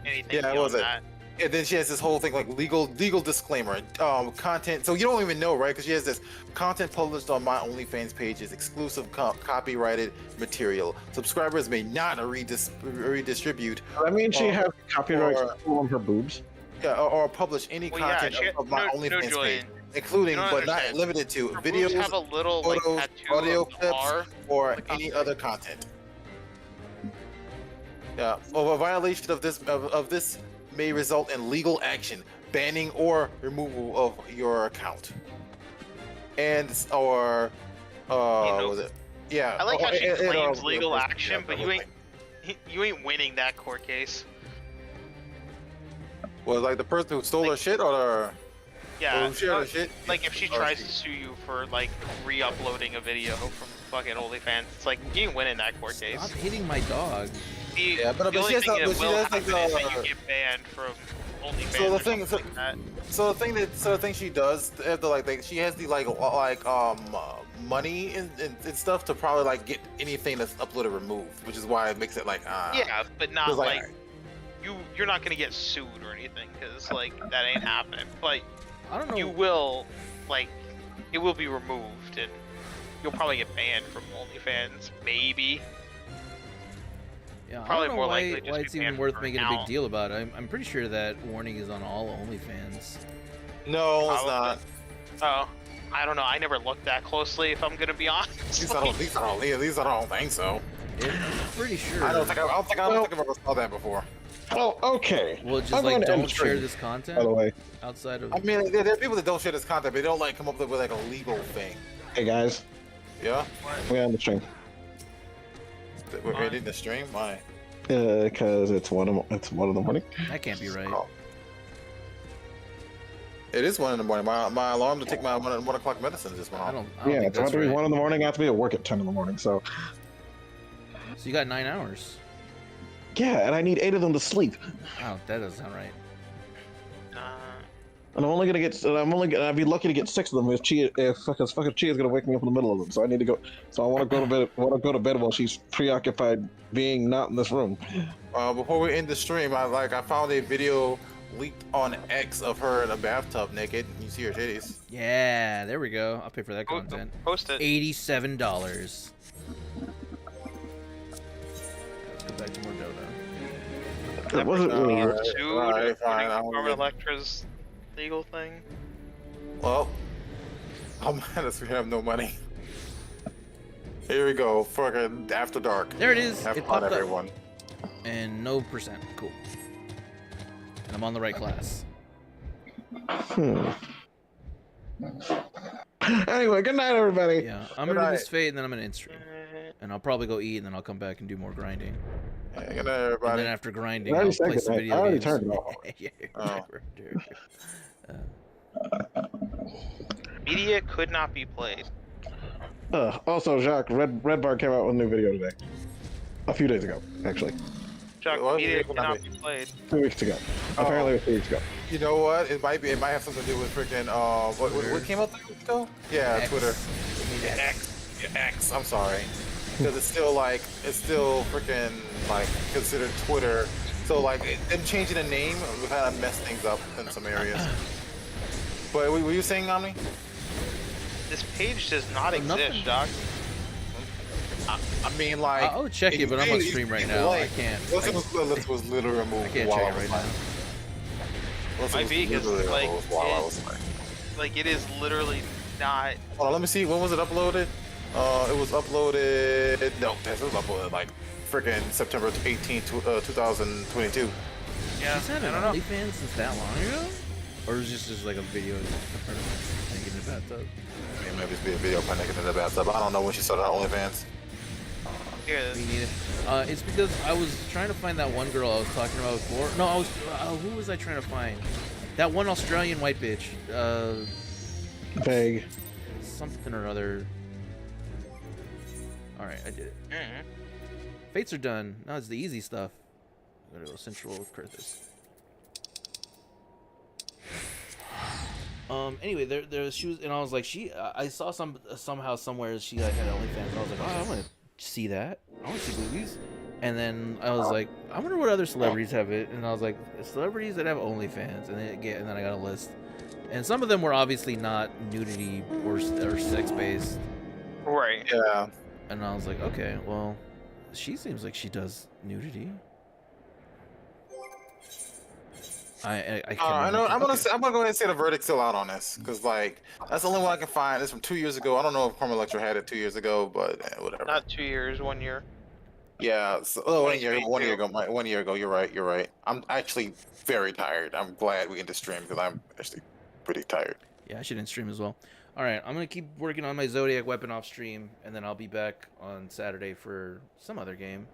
anything Yeah, beyond what was it? that. And then she has this whole thing like legal disclaimer, content. So you don't even know, right? Because she has this content published on my OnlyFans page is exclusive copyrighted material. Subscribers may not redistribute. I mean, she has copyright on her boobs. Yeah, or publish any Well, yeah, content of my OnlyFans page, Julian, including you don't but not understand. limited to Her videos, boobs have a little like photos, tattoo audio of the clips, R or on the any content. other content. Yeah, well, a violation of this may result in legal action, banning or removal of your account, and or what was it? Yeah, I like how she claims legal yeah, action, but you ain't winning that court case. Was like the person who stole her shit or Yeah, who shared her shit? like if she Or tries to sue you for like re-uploading a video from fucking OnlyFans, it's like you ain't winning that court case. Stop hitting my dog. Yeah, but the only she has thing that but she will has like happen is that you get banned from OnlyFans. So the or thing- something like that. So the thing she does after like she has the money and stuff to probably like get anything that's uploaded removed, which is why it makes it like Yeah, but not 'cause, like you're not gonna get sued or anything because like that ain't happening. But I don't know. you will like it will be removed and you'll probably get banned from OnlyFans, maybe. Yeah, Probably I don't know more why, likely just why be it's even banned worth for making a now. big deal about it. I'm pretty sure that warning is on all OnlyFans. no, it's Probably. not. Oh, I don't know. I never looked that closely, if I'm gonna be honest. At least I don't think so. I'm pretty sure. I don't think I've ever saw that before. Well, okay. Well, just I'm going like to end don't the share stream, this content By the way, outside of. I mean, there are people that don't share this content, but they don't like come up with like a legal thing. hey guys, Yeah, we're on the stream. we're ending the stream. Why? Because it's one in the morning. That can't be right. Oh. It is 1 in the morning. My alarm to take my 1 o'clock medicine just went off. I don't Yeah, think it's about that's to be right. 1 in the morning. I have to be at work at 10 in the morning. So So you got 9 hours. yeah, and I need 8 of them to sleep. Oh, that doesn't sound right. And I'd be lucky to get 6 of them if because fucking Chia's gonna wake me up in the middle of them. So I need to go. So I want to go to bed. Go to bed while she's preoccupied being not in this room. Before we end the stream, I found a video leaked on X of her in a bathtub naked. You see her titties. Yeah, there we go. I'll pay for that content. Post it. $87. Let's go back to more Dota. It wasn't really. Alright, fine, Carmen Electra's legal thing. Well, I'm mad as we have no money. Here we go, fucking After Dark. There it is. Have It fun, popped up. everyone. And no percent. Cool. And I'm on the right class. Anyway, good night, everybody. Yeah, I'm Good gonna do night. this fate and then I'm gonna end stream. And I'll probably go eat and then I'll come back and do more grinding. Yeah, good night, And everybody. then after grinding, I I'll already said play good some night. video I already games. turned it off. Yeah, Oh. Media could not be played. Also, Jacques, Red Bar came out with a new video today. A few days ago, actually. Chuck, What? media Could could not not be. be played. 2 weeks ago. Apparently, it was 2 weeks ago. You know what? It might have something to do with freaking what came out 3 weeks ago? Yeah, X. Twitter. Yeah, X. I'm sorry, because it's still freaking like considered Twitter. So like them changing the name kind of messed things up in some areas. But were you saying, Omni? This page does not Nothing. exist, Doc. I mean, like I'll check it, but I'm on stream right now. I can't. Listen was literally I removed can't while check I it was right like. now. Listen Might was be, 'cause, literally like, removed while I was like. Like, it is literally not. Hold on, let me see. When was it uploaded? It was uploaded. No, it was uploaded like freaking September 18th, 2022. Yeah, She's had I an don't know. OnlyFans since that long ago? Or is this just like a video of her naked in the bathtub? Maybe it's be a video of her naked in the bathtub. I don't know when she started on OnlyFans. Here it Me is. neither. It's because I was trying to find that one girl I was talking about before. No, I was. Who was I trying to find? That one Australian white bitch. Vague. Something or other. All right, I did it. Mhm. Fates are done. Now it's the easy stuff. I'm gonna go Central Curtis. Anyway, there she was, and I was like, I saw somehow somewhere she like had OnlyFans, and I was like, oh, I want to see that. I want to see movies. And then I was like, I wonder what other celebrities have it. And I was like, celebrities that have OnlyFans, and then I got a list, and some of them were obviously not nudity or sex based. Right. Yeah. And I was like, okay, well, she seems like she does nudity. I can't I know. remember. I'm gonna go ahead and say the verdict's still out on this, because like that's the only one I can find. It's from 2 years ago. I don't know if Carmen Electra had it 2 years ago, but whatever. Not 2 years, 1 year. Yeah. So, 1 year ago. 1 year ago. You're right. I'm actually very tired. I'm glad we ended the stream because I'm actually pretty tired. Yeah, I should end stream as well. All right, I'm gonna keep working on my Zodiac weapon off stream, and then I'll be back on Saturday for some other game.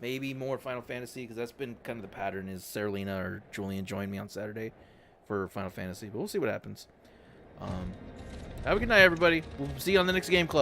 Maybe more Final Fantasy, because that's been kind of the pattern, is Saralina or Julian join me on Saturday for Final Fantasy, but we'll see what happens. Have a good night, everybody. We'll see you on the next game club.